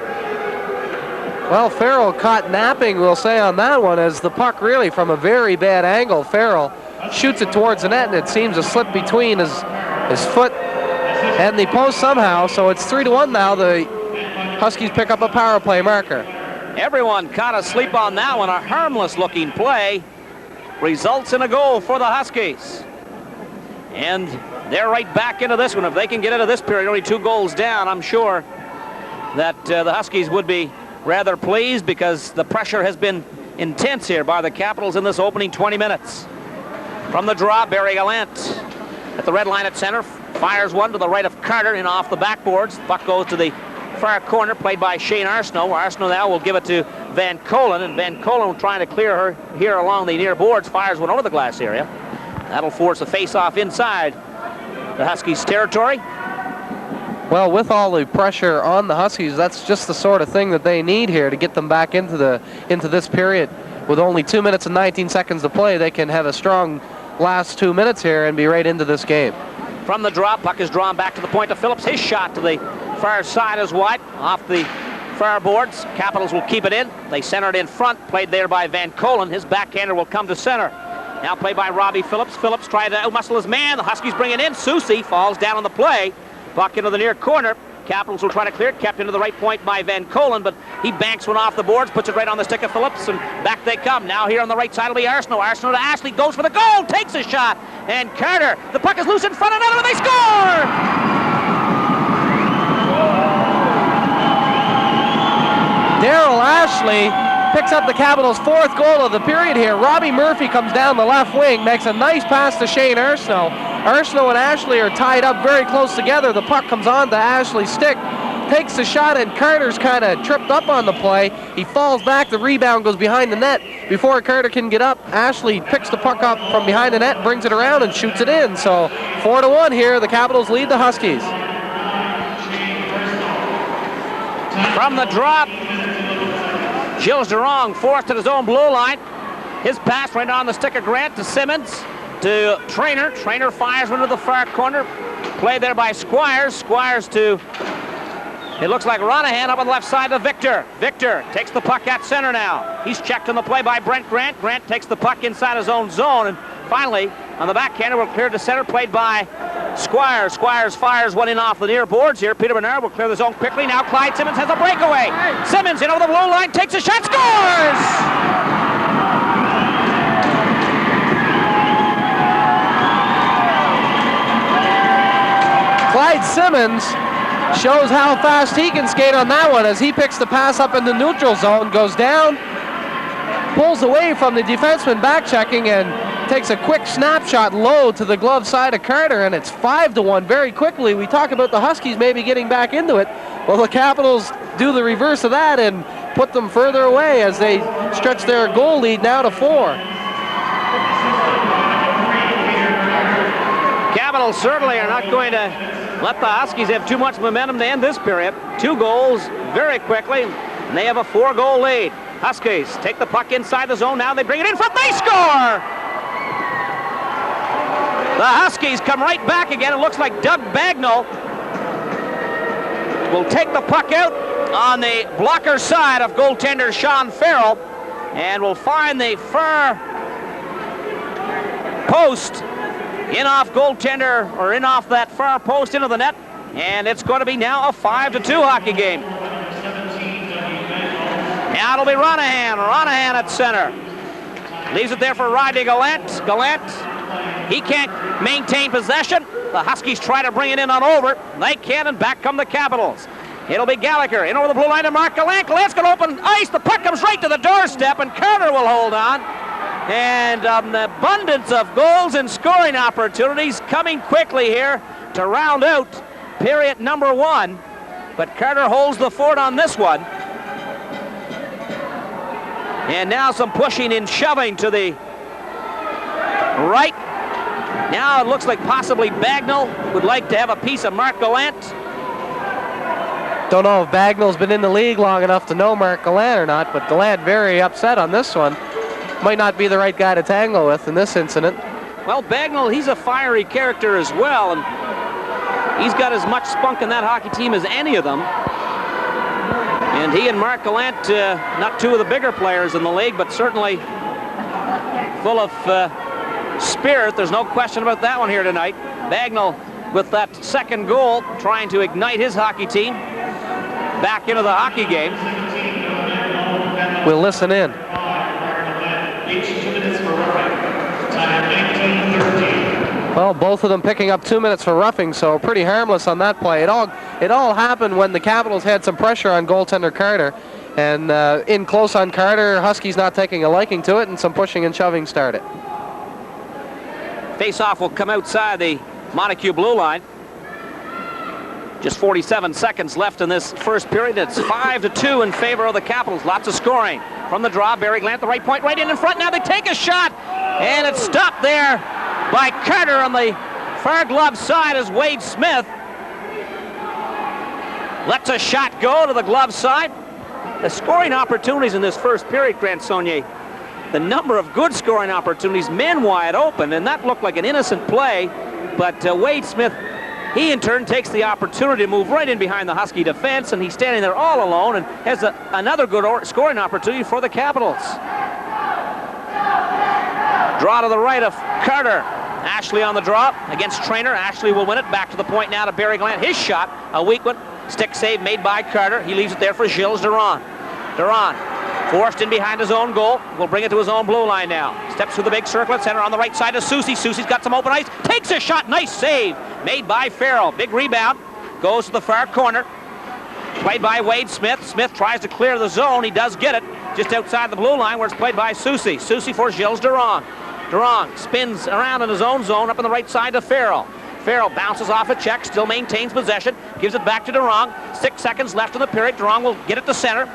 Well, Farrell caught napping, we'll say, on that one, as the puck really from a very bad angle. Farrell shoots it towards the net, and it seems to slip between his foot and the post somehow, so it's 3-1 now. The Huskies pick up a power play marker. Everyone caught asleep on that one. A harmless-looking play results in a goal for the Huskies. And they're right back into this one. If they can get into this period, only 2 goals down, I'm sure that the Huskies would be rather pleased, because the pressure has been intense here by the Capitals in this opening 20 minutes. From the draw, Barry Gallant at the red line at center, fires one to the right of Carter and off the backboards. The puck goes to the far corner, played by Shane Arsenault. Arsenault now will give it to Van Colen, and Van Colen, trying to clear her here along the near boards, fires one over the glass area. That'll force a face-off inside the Huskies' territory. Well, with all the pressure on the Huskies, that's just the sort of thing that they need here to get them back into this period. With only 2 minutes and 19 seconds to play, they can have a strong last 2 minutes here and be right into this game. From the drop, puck is drawn back to the point of Phillips. His shot to the far side is wide, off the far boards. Capitals will keep it in. They center it in front, played there by Van Colen. His backhander will come to center. Now played by Robbie Phillips. Phillips tried to outmuscle his man. The Huskies bring it in. Soucy falls down on the play. Puck into the near corner. Capitals will try to clear it. Kept into the right point by Van Colen, but he banks one off the boards, puts it right on the stick of Phillips, and back they come. Now here on the right side will be Arsenault. Arsenault to Ashley, goes for the goal, takes a shot, and Carter, the puck is loose in front of net, and they score! Daryl Ashley picks up the Capitals' 4th goal of the period here. Robbie Murphy comes down the left wing, makes a nice pass to Shane Arsenault. Arsenault and Ashley are tied up very close together. The puck comes on to Ashley's stick, takes the shot, and Carter's kind of tripped up on the play. He falls back, the rebound goes behind the net. Before Carter can get up, Ashley picks the puck up from behind the net, brings it around, and shoots it in. So 4-1 here, the Capitals lead the Huskies. From the drop, Gilles Durong forced at his own blue line. His pass right on the stick of Grant to Simmons, to Trainer. Trainer fires one to the far corner. Played there by Squires. Squires to, it looks like Ronahan up on the left side to Victor. Victor takes the puck at center now. He's checked on the play by Brent Grant. Grant takes the puck inside his own zone, and finally on the backhander will clear to center, played by Squires. Squires fires one in off the near boards here. Peter Bernard will clear the zone quickly. Now Clyde Simmons has a breakaway. Simmons in over the blue line, takes a shot, scores! Clyde Simmons shows how fast he can skate on that one as he picks the pass up in the neutral zone, goes down, pulls away from the defenseman back checking, and takes a quick snapshot low to the glove side of Carter, and it's 5-1 very quickly. We talk about the Huskies maybe getting back into it. Well, the Capitals do the reverse of that and put them further away as they stretch their goal lead now to 4. Capitals certainly are not going to let the Huskies have too much momentum to end this period. 2 goals very quickly, and they have a 4-goal lead. Huskies take the puck inside the zone. Now they bring it in front. They score! The Huskies come right back again. It looks like Doug Bagnall will take the puck out on the blocker side of goaltender Sean Farrell, and will find the far post in off goaltender, or in off that far post into the net, and it's going to be now a 5-2 hockey game. Now it'll be Ronahan. Ronahan at center. Leaves it there for Rodney Gallant. Gallant, he can't maintain possession. The Huskies try to bring it in on over. They can, and back come the Capitals. It'll be Gallagher in over the blue line to Mark Gallant. Gallant's going to open ice. The puck comes right to the doorstep, and Carter will hold on. And an abundance of goals and scoring opportunities coming quickly here to round out period number 1. But Carter holds the fort on this one. And now some pushing and shoving to the right. Now it looks like possibly Bagnall would like to have a piece of Mark Gallant. Don't know if Bagnall's been in the league long enough to know Mark Gallant or not, but Gallant very upset on this one. Might not be the right guy to tangle with in this incident. Well, Bagnall, he's a fiery character as well, and he's got as much spunk in that hockey team as any of them. And he and Mark Gallant, not two of the bigger players in the league, but certainly full of spirit. There's no question about that one here tonight. Bagnall with that second goal, trying to ignite his hockey team back into the hockey game. We'll listen in. Well, both of them picking up 2 minutes for roughing, so pretty harmless on that play. It all happened when the Capitals had some pressure on goaltender Carter, and in close on Carter, Huskies not taking a liking to it, and some pushing and shoving started. Face-off will come outside the Montague blue line. Just 47 seconds left in this first period. It's 5-2 in favor of the Capitals. Lots of scoring from the draw. Barry Glant, the right point, right in front. Now they take a shot, and it's stopped there by Carter on the far glove side as Wade Smith lets a shot go to the glove side. The scoring opportunities in this first period, Grant Saunier, the number of good scoring opportunities, men wide open, and that looked like an innocent play, but Wade Smith, he in turn takes the opportunity to move right in behind the Husky defense, and he's standing there all alone and has another good scoring opportunity for the Capitals. Draw to the right of Carter. Ashley on the draw against Trainer. Ashley will win it. Back to the point now to Barry Glant. His shot, a weak one. Stick save made by Carter. He leaves it there for Gilles Durand. Durand forced in behind his own goal. Will bring it to his own blue line now. Steps through the big circle at center on the right side to Soucy. Soucy's got some open ice. Takes a shot. Nice save made by Farrell. Big rebound. Goes to the far corner. Played by Wade Smith. Smith tries to clear the zone. He does get it just outside the blue line where it's played by Soucy. Soucy for Gilles Durand. Durand spins around in his own zone up on the right side to Farrell. Farrell bounces off a check, still maintains possession, gives it back to Durand. 6 seconds left in the period. Durand will get it to center.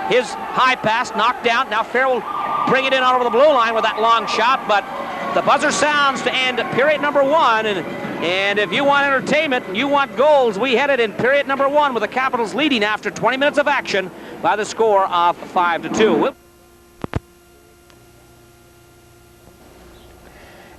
His high pass knocked down. Now Farrell will bring it in over the blue line with that long shot, but the buzzer sounds to end period number 1. And if you want entertainment and you want goals, we headed in period number 1 with the Capitals leading after 20 minutes of action by the score of 5-2.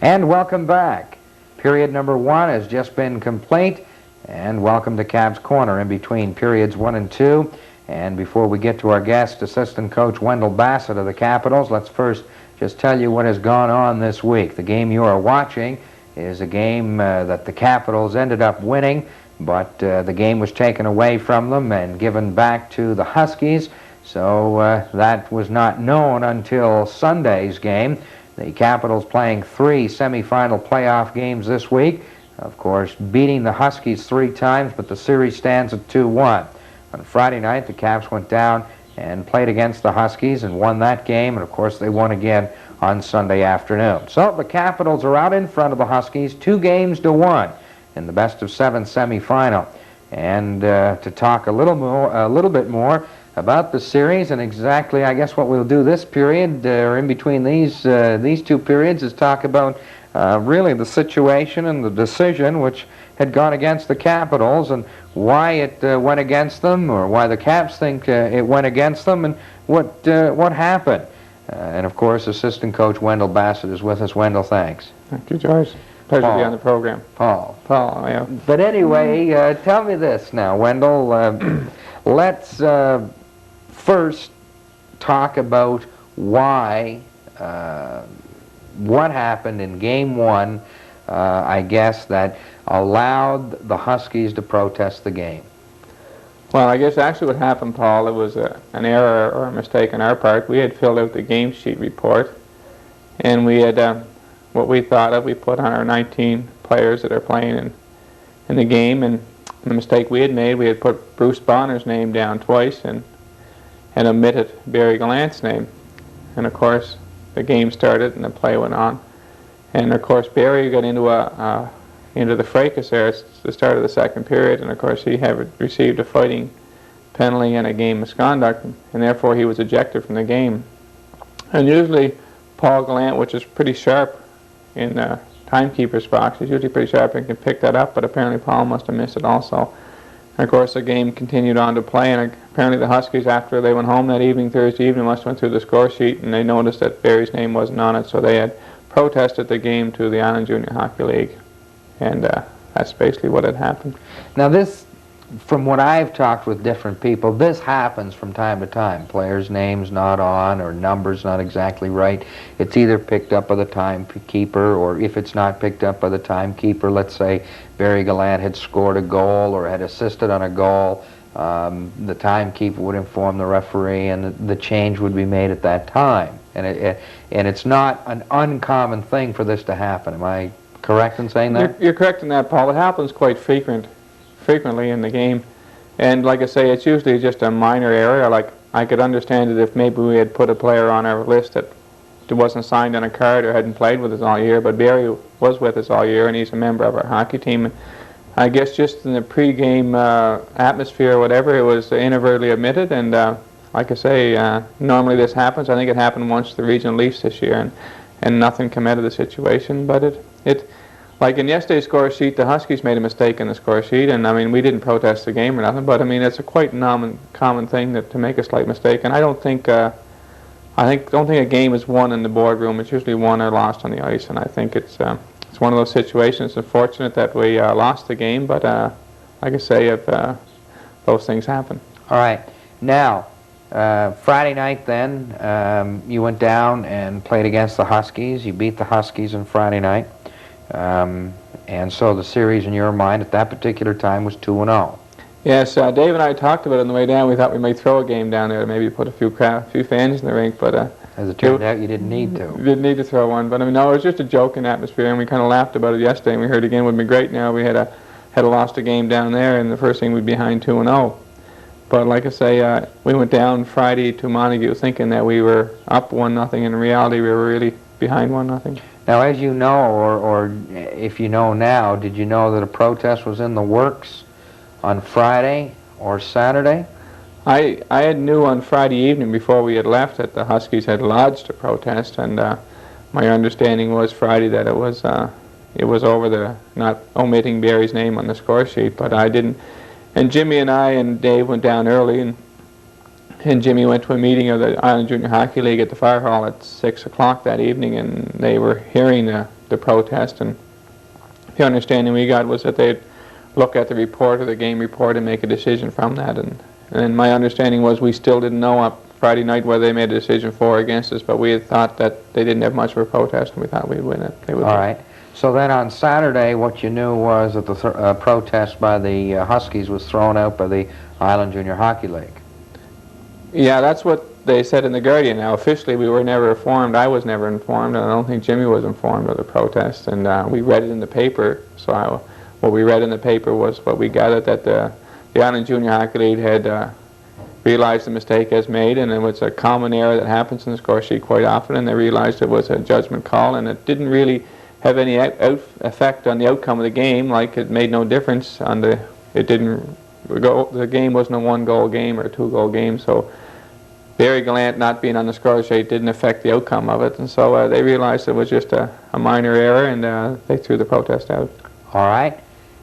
And welcome back. Period number 1 has just been complete, and welcome to Caps Corner in between periods 1 and 2. And before we get to our guest, assistant coach Wendell Bassett of the Capitals, let's first just tell you what has gone on this week. The game you are watching is a game that the Capitals ended up winning, but the game was taken away from them and given back to the Huskies, so that was not known until Sunday's game. The Capitals playing 3 semifinal playoff games this week. Of course, beating the Huskies 3 times, but the series stands at 2-1. On Friday night, the Caps went down and played against the Huskies and won that game, and of course they won again on Sunday afternoon. So the Capitals are out in front of the Huskies 2-1 in the best-of-7 semifinal. And to talk a little bit more about the series and exactly, I guess, what we'll do this period, or in between these 2 periods, is talk about really the situation and the decision which had gone against the Capitals and why it went against them, or why the Caps think it went against them, and what happened. And of course, assistant coach Wendell Bassett is with us. Wendell, thanks. Thank you, George. Pleasure to be on the program. Paul, yeah. But anyway, tell me this now, Wendell. Let's first talk about why, what happened in Game 1, I guess, that allowed the Huskies to protest the game. Well, I guess actually what happened, Paul, it was an error or a mistake on our part. We had filled out the game sheet report, and we had what we thought of. We put on our 19 players that are playing in the game, and the mistake we had made, we had put Bruce Bonner's name down twice and omitted Barry Gallant's name. And of course, the game started and the play went on. And of course, Barry got into the fracas there at the start of the second period, and of course he had received a fighting penalty and a game misconduct, and therefore he was ejected from the game. And usually Paul Gallant, which is pretty sharp in the timekeeper's box, he's usually pretty sharp and can pick that up, but apparently Paul must have missed it also. And of course the game continued on to play, and apparently the Huskies, after they went home that evening, Thursday evening, must have went through the score sheet and they noticed that Barry's name wasn't on it, so they had protested the game to the Island Junior Hockey League. And that's basically what had happened. Now this from what I've talked with different people, this happens from time to time. Players' names not on or numbers not exactly right. It's either picked up by the timekeeper, or if it's not picked up by the timekeeper, let's say Barry Gallant had scored a goal or had assisted on a goal, the timekeeper would inform the referee and the change would be made at that time. And it's not an uncommon thing for this to happen. Am I correct in saying that? You're correct in that, Paul. It happens quite frequently in the game, and like I say, it's usually just a minor error. Like, I could understand it if maybe we had put a player on our list that wasn't signed on a card or hadn't played with us all year, but Barry was with us all year and he's a member of our hockey team. I guess just in the pre-game atmosphere or whatever, it was inadvertently omitted, and like I say, normally this happens. I think it happened once to the Regional Leafs this year, and nothing came out of the situation. But like in yesterday's score sheet, the Huskies made a mistake in the score sheet, and I mean, we didn't protest the game or nothing, but I mean, it's a quite common thing to make a slight mistake, and I don't think a game is won in the boardroom. It's usually won or lost on the ice, and I think it's one of those situations. It's unfortunate that we lost the game, but like I say, if those things happen. All right. Now, Friday night then, you went down and played against the Huskies. You beat the Huskies on Friday night. And so the series in your mind at that particular time was 2-0. Yes, Dave and I talked about it on the way down. We thought we might throw a game down there, maybe put a few fans in the rink, but as it turned out, you didn't need to. We didn't need to throw one, but I mean, no, it was just a joking atmosphere, and we kind of laughed about it yesterday, and we heard again would be great. Now we had lost a game down there, and the first thing we'd be behind 2-0. But like I say, we went down Friday to Montague thinking that we were up 1-0. In reality, we were really behind 1-0. Now, as you know, or if you know now, did you know that a protest was in the works on Friday or Saturday? I had knew on Friday evening before we had left that the Huskies had lodged a protest, and my understanding was Friday that it was over the not omitting Barry's name on the score sheet, but I didn't. And Jimmy and I and Dave went down early, and Jimmy went to a meeting of the Island Junior Hockey League at the Fire Hall at 6 o'clock that evening, and they were hearing the protest, and the understanding we got was that they'd look at the report, or the game report, and make a decision from that. And my understanding was we still didn't know up Friday night whether they made a decision for or against us, but we had thought that they didn't have much of a protest, and we thought we'd win it. They would. All right. So then on Saturday, what you knew was that the protest by the Huskies was thrown out by the Island Junior Hockey League. Yeah, that's what they said in the Guardian. Now, officially, we were never informed. I was never informed, and I don't think Jimmy was informed of the protest. And we read it in the paper. So what we read in the paper was what we gathered, that the Island Junior Hockey League had realized the mistake as made, and it was a common error that happens in the score sheet quite often, and they realized it was a judgment call, and it didn't really have any effect on the outcome of the game. Like, it made no difference on the game wasn't a 1-goal game or a 2-goal game, so Barry Gallant not being on the score sheet didn't affect the outcome of it, and so they realized it was just a minor error, and they threw the protest out. All right.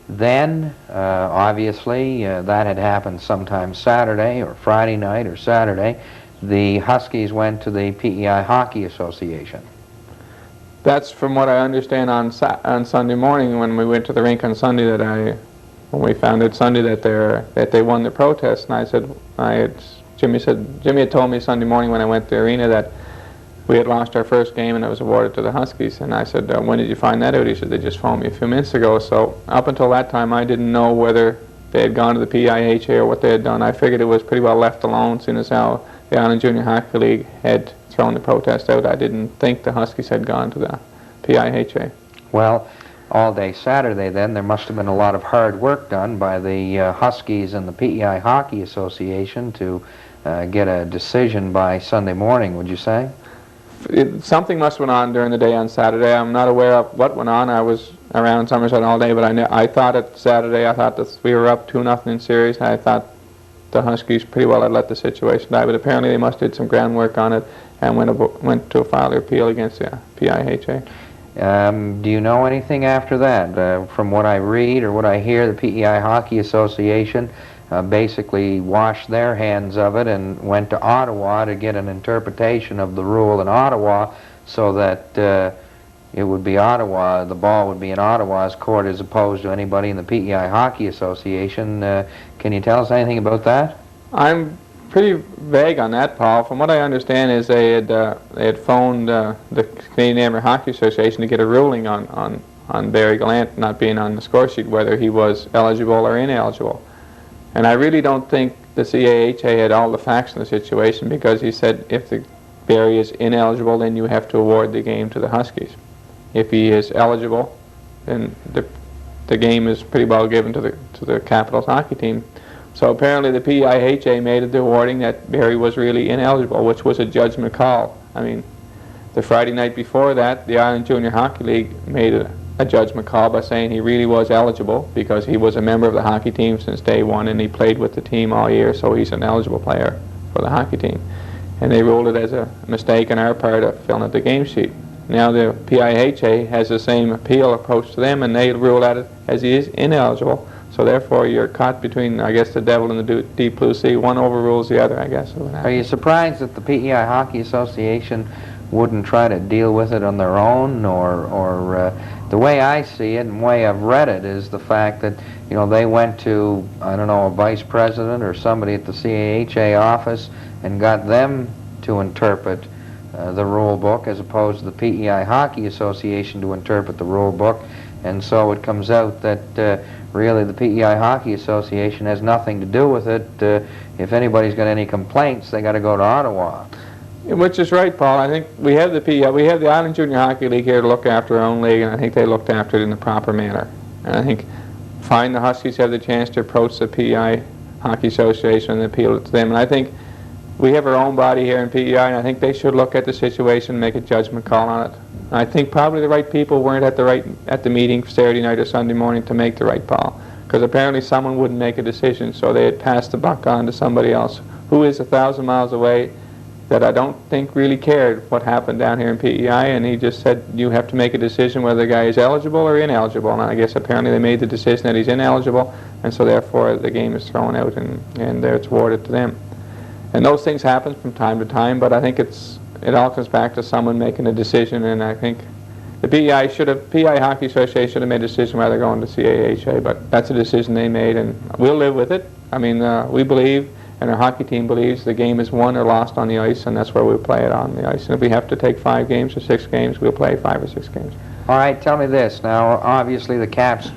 Then, obviously, that had happened sometime Saturday or Friday night or Saturday. The Huskies went to the PEI Hockey Association. That's from what I understand on Sunday morning when we went to the rink on Sunday, when we found out Sunday that they won the protest, and Jimmy had told me Sunday morning when I went to the arena that we had lost our first game and it was awarded to the Huskies, and I said, when did you find that out? He said, they just phoned me a few minutes ago. So up until that time, I didn't know whether they had gone to the PIHA or what they had done. I figured it was pretty well left alone, seeing as how the Island Junior Hockey League had thrown the protest out. I didn't think the Huskies had gone to the PIHA. Well, all day Saturday then, there must have been a lot of hard work done by the Huskies and the PEI Hockey Association to get a decision by Sunday morning, would you say? Something must have went on during the day on Saturday. I'm not aware of what went on. I was around Summerside all day, but I thought at Saturday, I thought that we were up 2-0 in series. I thought the Huskies pretty well had let the situation die, but apparently they must have did some groundwork on it and went to file their appeal against the PIHA. Do you know anything after that? From what I read or what I hear, the PEI Hockey Association basically washed their hands of it and went to Ottawa to get an interpretation of the rule in Ottawa so that it would be Ottawa, the ball would be in Ottawa's court as opposed to anybody in the PEI Hockey Association. Can you tell us anything about that? I'm pretty vague on that, Paul. From what I understand is they had phoned the Canadian Amateur Hockey Association to get a ruling on Barry Gallant not being on the score sheet, whether he was eligible or ineligible. And I really don't think the CAHA had all the facts in the situation, because he said if Barry is ineligible, then you have to award the game to the Huskies. If he is eligible, then the game is pretty well given to the Capitals hockey team. So apparently the PIHA made the awarding that Barry was really ineligible, which was a judgment call. I mean, the Friday night before that, the Island Junior Hockey League made a judgment call by saying he really was eligible because he was a member of the hockey team since day one and he played with the team all year, so he's an eligible player for the hockey team. And they ruled it as a mistake on our part of filling out the game sheet. Now the PIHA has the same appeal approach to them, and they rule at it as he is ineligible. So therefore you're caught between, I guess, the devil and the deep blue sea. One overrules the other, I guess. Are you surprised that the PEI Hockey Association wouldn't try to deal with it on their own, or the way I see it and the way I've read it is the fact that, you know, they went to, I don't know, a vice president or somebody at the CAHA office and got them to interpret the rule book as opposed to the PEI Hockey Association to interpret the rule book, and so it comes out that really the PEI Hockey Association has nothing to do with it. If anybody's got any complaints, they got to go to Ottawa. Which is right, Paul. I think we have the PEI, we have the Island Junior Hockey League here to look after our own league, and I think they looked after it in the proper manner. And I think fine, the Huskies have the chance to approach the PEI Hockey Association and appeal it to them. And I think we have our own body here in PEI, and I think they should look at the situation and make a judgment call on it. And I think probably the right people weren't at the meeting Saturday night or Sunday morning to make the right call, because apparently someone wouldn't make a decision, so they had passed the buck on to somebody else who is 1,000 miles away, that I don't think really cared what happened down here in PEI, and he just said you have to make a decision whether the guy is eligible or ineligible, and I guess apparently they made the decision that he's ineligible, and so therefore the game is thrown out and it's awarded to them. And those things happen from time to time, but I think it all comes back to someone making a decision, and I think the PEI Hockey Association should have made a decision whether they're going to CAHA, but that's a decision they made, and we'll live with it. I mean, we believe, and our hockey team believes, the game is won or lost on the ice, and that's where we'll play it on the ice. And if we have to take 5 games or 6 games, we'll play 5 or 6 games. All right, tell me this. Now, obviously the Caps,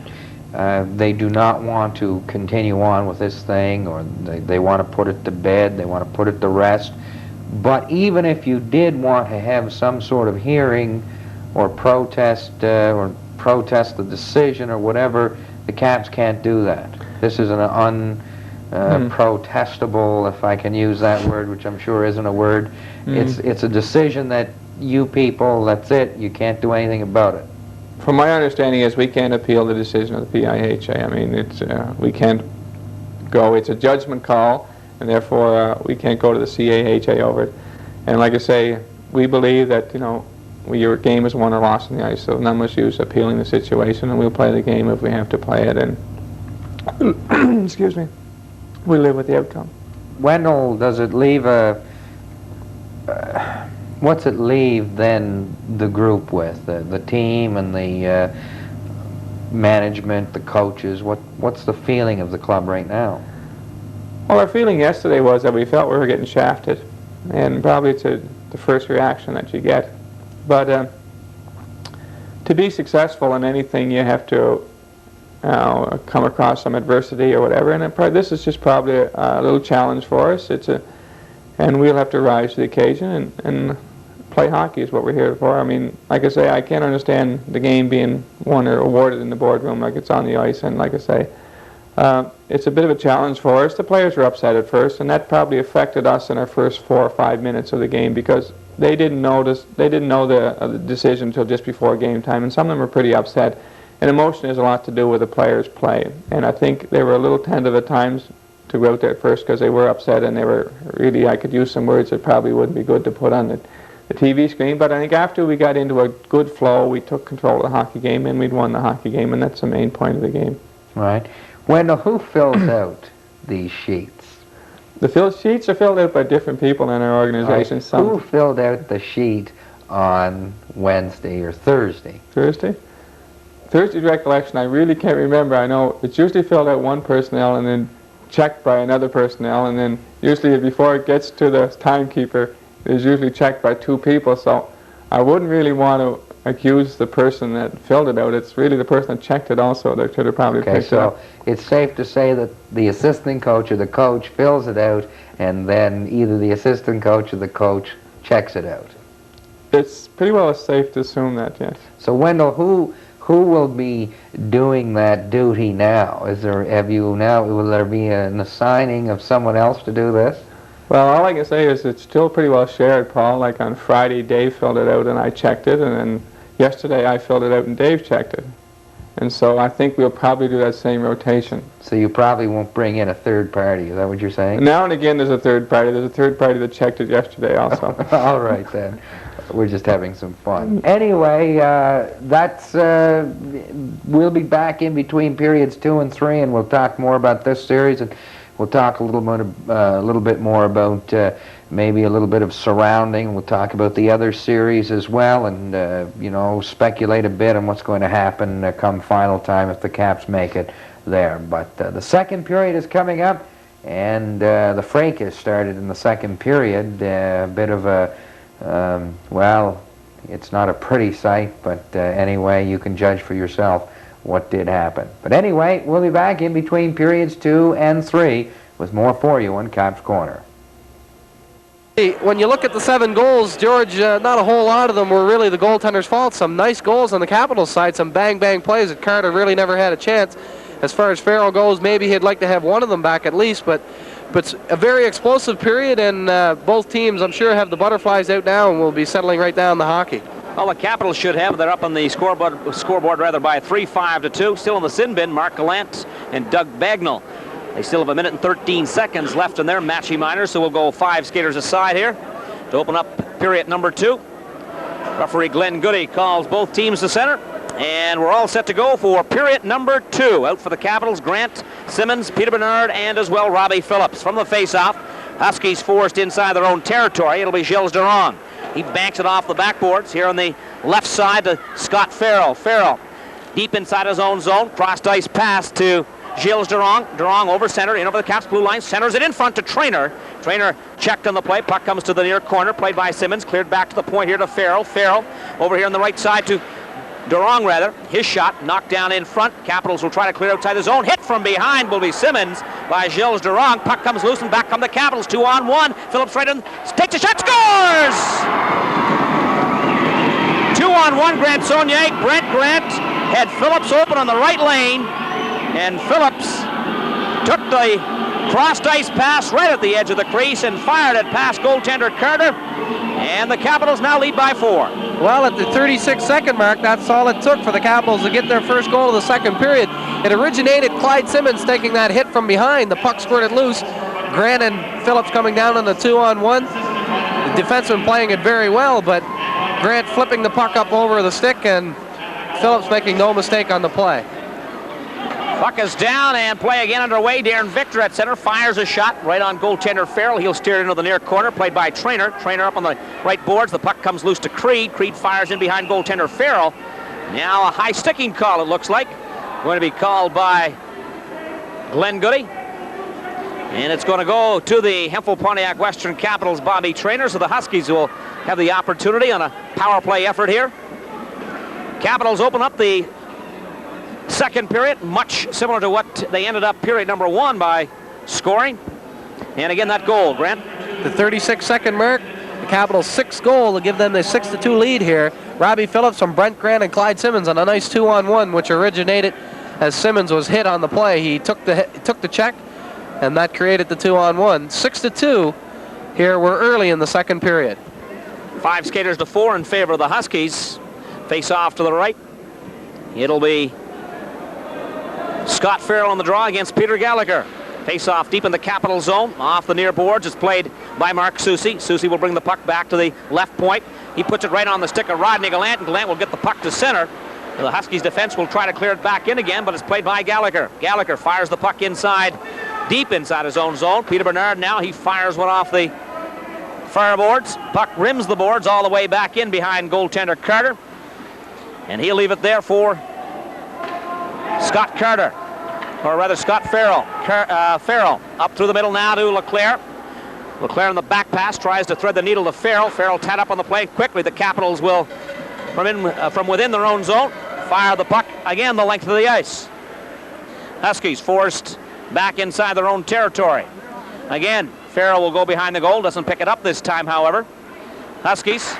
they do not want to continue on with this thing, or they want to put it to bed, they want to put it to rest. But even if you did want to have some sort of hearing or protest the decision or whatever, the Caps can't do that. This is an protestable, if I can use that word, which I'm sure isn't a word. It's a decision that you people, that's it, you can't do anything about it. From my understanding is we can't appeal the decision of the PIHA. I mean, we can't go, it's a judgment call, and therefore we can't go to the CAHA over it. And like I say, we believe that, you know, your game is won or lost on the ice, so none much use appealing the situation, and we'll play the game if we have to play it, and excuse me, we live with the outcome. Wendell, does it leave what's it leave then the group with, the team and the management, the coaches? What's the feeling of the club right now? Well, our feeling yesterday was that we felt we were getting shafted, and probably it's the first reaction that you get. But to be successful in anything, you have to come across some adversity or whatever, and this is just probably a little challenge for us. And we'll have to rise to the occasion and play hockey is what we're here for. I mean, like I say, I can't understand the game being won or awarded in the boardroom like it's on the ice, and like I say, it's a bit of a challenge for us. The players were upset at first, and that probably affected us in our first 4 or 5 minutes of the game, because they didn't know the decision until just before game time, and some of them were pretty upset. And emotion has a lot to do with the players' play, and I think they were a little tentative at times to go out there first because they were upset, and they were really, I could use some words that probably wouldn't be good to put on the TV screen, but I think after we got into a good flow, we took control of the hockey game, and we'd won the hockey game, and that's the main point of the game. Right. Wendell, who fills out these sheets? The sheets are filled out by different people in our organization. Right. Who filled out the sheet on Wednesday or Thursday? Thursday? Thursday's recollection, I really can't remember. I know it's usually filled out one personnel and then checked by another personnel, and then usually before it gets to the timekeeper, it's usually checked by 2 people. So I wouldn't really want to accuse the person that filled it out. It's really the person that checked it also that should have probably picked it up. So it's safe to say that the assistant coach or the coach fills it out, and then either the assistant coach or the coach checks it out. It's pretty well safe to assume that, yes. So Wendell, who will be doing that duty now? Will there be an assigning of someone else to do this? Well, all I can say is it's still pretty well shared, Paul. Like on Friday, Dave filled it out and I checked it, and then yesterday I filled it out and Dave checked it. And so I think we'll probably do that same rotation. So you probably won't bring in a third party, is that what you're saying? Now and again there's a third party. There's a third party that checked it yesterday also. All right then. We're just having some fun. Anyway, we'll be back in between periods 2 and 3, and we'll talk more about this series, and we'll talk a little bit more about maybe a little bit of surrounding. We'll talk about the other series as well, and speculate a bit on what's going to happen come final time if the Caps make it there. But the second period is coming up, and the fracas started in the second period. A bit of a well, it's not a pretty sight, but anyway, you can judge for yourself what did happen. But anyway, we'll be back in between periods 2 and 3 with more for you on Caps Corner. When you look at the 7 goals, George, not a whole lot of them were really the goaltender's fault. Some nice goals on the Capitals side, some bang-bang plays that Carter really never had a chance. As far as Farrell goes, maybe he'd like to have one of them back at least, but a very explosive period, and both teams, I'm sure, have the butterflies out now and will be settling right down the hockey. Well, the Capitals should have. They're up on the scoreboard by 3-5-2. Still in the sin bin, Mark Gallant and Doug Bagnall. They still have 1 minute and 13 seconds left in their matchy minors, so we'll go 5 skaters aside here to open up period number 2. Referee Glenn Goody calls both teams to center, and we're all set to go for period number 2. Out for the Capitals, Grant, Simmons, Peter Bernard, and as well Robbie Phillips. From the face-off, Huskies forced inside their own territory. It'll be Gilles Durand. He banks it off the backboards here on the left side to Scott Farrell. Farrell deep inside his own zone. Crossed ice pass to Gilles Durand. Durand over center, in over the Caps blue line. Centers it in front to Traynor. Traynor checked on the play. Puck comes to the near corner. Played by Simmons. Cleared back to the point here to Farrell. Farrell over here on the right side to Durand, rather. His shot knocked down in front. Capitals will try to clear outside the zone. Hit from behind will be Simmons by Gilles Durand. Puck comes loose and back come the Capitals. 2-on-1. Phillips right in. Takes a shot. Scores! 2-on-1. Grant Saunier. Brent Grant had Phillips open on the right lane. And Phillips took the crossed ice pass right at the edge of the crease and fired it past goaltender Carter. And the Capitals now lead by 4. Well, at the 36-second mark, that's all it took for the Capitals to get their first goal of the second period. It originated Clyde Simmons taking that hit from behind. The puck squirted loose. Grant and Phillips coming down on the 2-on-1. The defenseman playing it very well, but Grant flipping the puck up over the stick and Phillips making no mistake on the play. Puck is down and play again underway. Darren Victor at center fires a shot right on goaltender Farrell. He'll steer it into the near corner, played by Traynor. Traynor up on the right boards. The puck comes loose to Creed. Creed fires in behind goaltender Farrell. Now a high sticking call, it looks like. Going to be called by Glenn Goody. And it's going to go to the Hemphill Pontiac Western Capitals' Bobby Traynor. So the Huskies will have the opportunity on a power play effort here. Capitals open up the second period, much similar to what they ended up period number 1 by scoring. And again, that goal, Grant. The 36-second mark, the Capitals' 6th goal to give them the 6-2 lead here. Robbie Phillips from Brent Grant and Clyde Simmons on a nice 2-on-1, which originated as Simmons was hit on the play. He took the check, and that created the 2-on-1. 6-2 here. We're early in the second period. 5 skaters to 4 in favor of the Huskies. Face off to the right. It'll be Scott Farrell on the draw against Peter Gallagher. Face off deep in the Capital zone. Off the near boards. It's played by Mark Soucy. Soucy will bring the puck back to the left point. He puts it right on the stick of Rodney Gallant, and Gallant will get the puck to center. The Huskies defense will try to clear it back in again, but it's played by Gallagher. Gallagher fires the puck inside, deep inside his own zone. Peter Bernard now, he fires one off the far boards. Puck rims the boards all the way back in behind goaltender Carter. And he'll leave it there for Scott Carter, or rather Scott Farrell. Farrell up through the middle now to LeClaire. LeClaire in the back pass tries to thread the needle to Farrell. Farrell tied up on the play quickly. The Capitals will, from within their own zone, fire the puck again the length of the ice. Huskies forced back inside their own territory. Again, Farrell will go behind the goal. Doesn't pick it up this time, however. Huskies.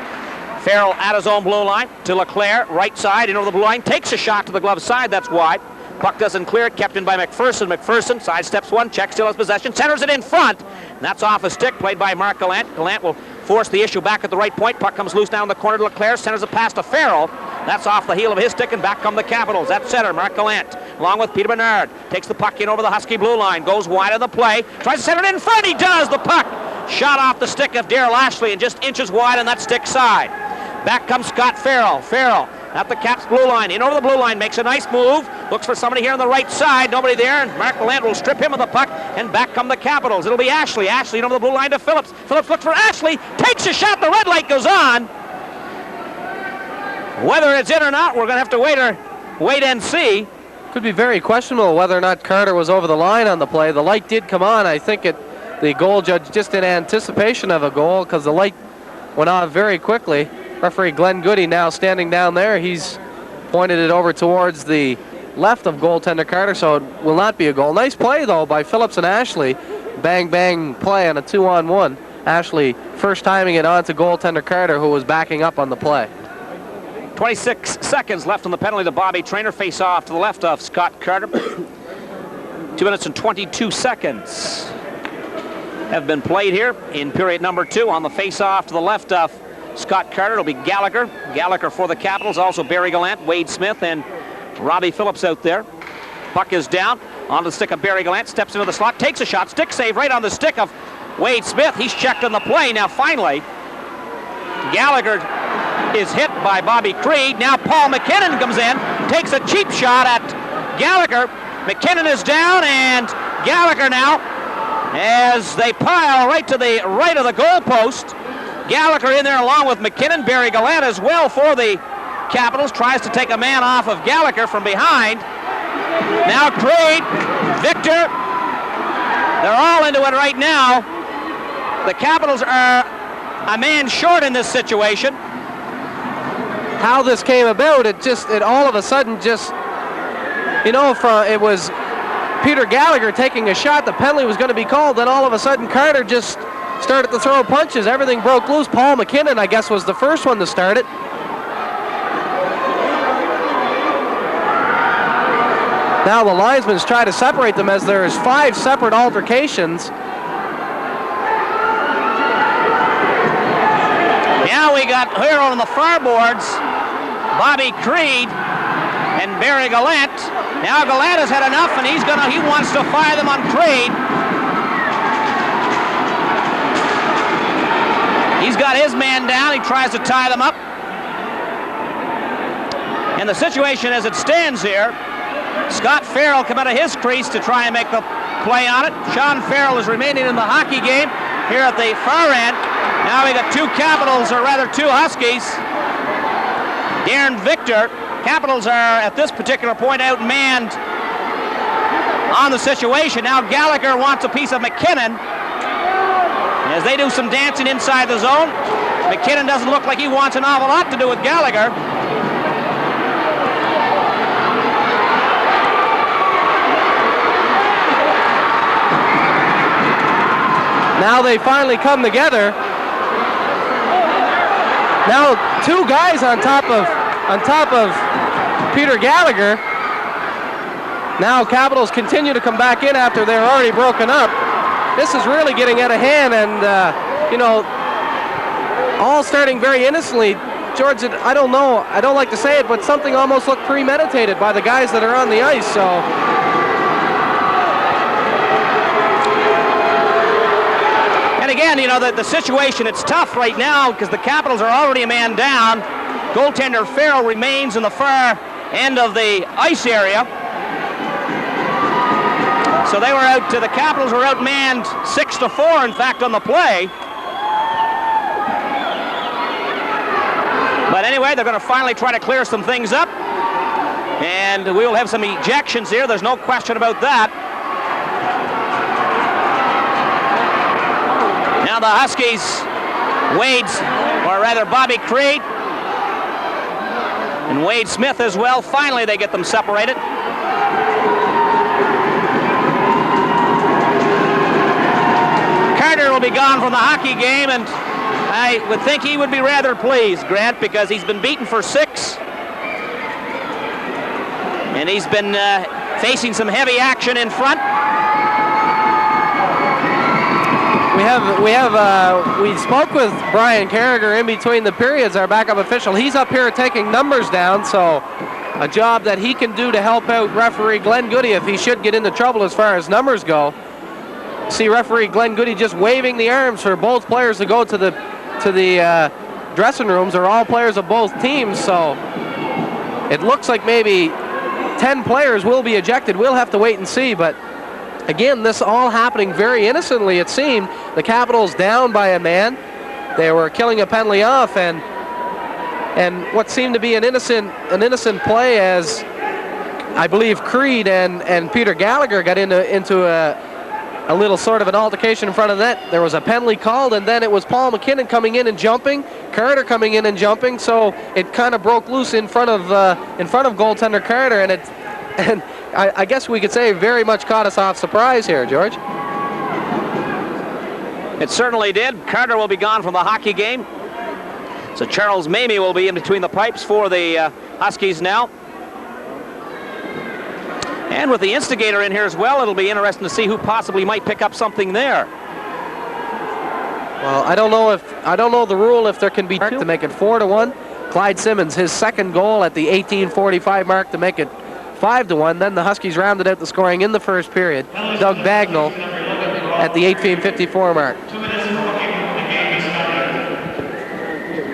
Farrell at his own blue line to LeClaire, right side, in over the blue line, takes a shot to the glove side, that's wide. Puck doesn't clear, kept in by McPherson. McPherson sidesteps one, checks still his possession, centers it in front. And that's off a stick, played by Mark Gallant. Gallant will force the issue back at the right point. Puck comes loose down the corner to LeClaire, centers a pass to Farrell. That's off the heel of his stick, and back come the Capitals. At center, Mark Gallant, along with Peter Bernard. Takes the puck in over the Husky blue line, goes wide on the play, tries to center it in front, he does! The puck shot off the stick of Darrell Ashley and just inches wide on that stick side. Back comes Scott Farrell. Farrell at the Caps blue line, in over the blue line, makes a nice move, looks for somebody here on the right side, nobody there, and Mark Gallant will strip him of the puck, and back come the Capitals. It'll be Ashley. Ashley in over the blue line to Phillips. Phillips looks for Ashley, takes a shot, the red light goes on. Whether it's in or not, we're going to have to wait and see. Could be very questionable whether or not Carter was over the line on the play. The light did come on. I think the goal judge just in anticipation of a goal, because the light went on very quickly. Referee Glenn Goody now standing down there. He's pointed it over towards the left of goaltender Carter, so it will not be a goal. Nice play, though, by Phillips and Ashley. Bang, bang play on a 2-on-1. Ashley first timing it onto goaltender Carter, who was backing up on the play. 26 seconds left on the penalty to Bobby Traynor. Face off to the left of Scott Carter. 2 minutes and 22 seconds have been played here in period number 2. On the face off to the left of Scott Carter, it'll be Gallagher. Gallagher for the Capitals, also Barry Gallant, Wade Smith, and Robbie Phillips out there. Puck is down, onto the stick of Barry Gallant, steps into the slot, takes a shot, stick save right on the stick of Wade Smith. He's checked on the play. Now finally, Gallagher is hit by Bobby Creed. Now Paul McKinnon comes in, takes a cheap shot at Gallagher. McKinnon is down, and Gallagher now, as they pile right to the right of the goalpost. Gallagher in there along with McKinnon. Barry Gallant as well for the Capitals. Tries to take a man off of Gallagher from behind. Now Creed, Victor. They're all into it right now. The Capitals are a man short in this situation. How this came about, it all of a sudden just, it was Peter Gallagher taking a shot. The penalty was going to be called. Then all of a sudden Carter just started to throw punches. Everything broke loose. Paul McKinnon, I guess, was the first one to start it. Now the linesmen's try to separate them as there's 5 separate altercations. Now we got here on the far boards, Bobby Creed and Barry Gallant. Now Gallant has had enough, and he wants to fire them on Creed. He's got his man down. He tries to tie them up. And the situation as it stands here, Scott Farrell come out of his crease to try and make the play on it. Sean Farrell is remaining in the hockey game here at the far end. Now we got 2 Capitals, or rather 2 Huskies. Darren Victor. Capitals are at this particular point outmanned on the situation. Now Gallagher wants a piece of McKinnon. As they do some dancing inside the zone, McKinnon doesn't look like he wants an awful lot to do with Gallagher. Now they finally come together. Now 2 guys on top of Peter Gallagher. Now Capitals continue to come back in after they're already broken up. This is really getting out of hand, and all starting very innocently. George, I don't know, I don't like to say it, but something almost looked premeditated by the guys that are on the ice. So again, the situation, it's tough right now because the Capitals are already a man down. Goaltender Farrell remains in the far end of the ice area. So the Capitals were outmanned 6-4, in fact, on the play. anyway, they're going to finally try to clear some things up. And we will have some ejections here. There's no question about that. Now the Huskies, Bobby Creed and Wade Smith as well. Finally, they get them separated. Carter will be gone from the hockey game, and I would think he would be rather pleased, Grant, because he's been beaten for 6. And he's been facing some heavy action in front. We spoke with Brian Carragher in between the periods, our backup official. He's up here taking numbers down, so a job that he can do to help out referee Glenn Goody if he should get into trouble as far as numbers go. See referee Glenn Goody just waving the arms for both players to go to the dressing rooms, or all players of both teams, so it looks like maybe 10 players will be ejected. We'll have to wait and see, but again, this all happening very innocently, it seemed. The Capitals down by a man. They were killing a penalty off, and what seemed to be an innocent play, as I believe Creed and Peter Gallagher got into a little sort of an altercation in front of that. There was a penalty called, and then it was Paul McKinnon coming in and jumping, Carter coming in and jumping, so it kind of broke loose in front of goaltender Carter, and I guess we could say very much caught us off surprise here, George. It certainly did. Carter will be gone from the hockey game. So Charles Mamie will be in between the pipes for the Huskies now. And with the instigator in here as well, it'll be interesting to see who possibly might pick up something there. Well, I don't know the rule if there can be two to make it 4-1. Clyde Simmons, his second goal at the 18:45 mark to make it 5-1. Then the Huskies rounded out the scoring in the first period. Doug Bagnall at the 18:54 mark.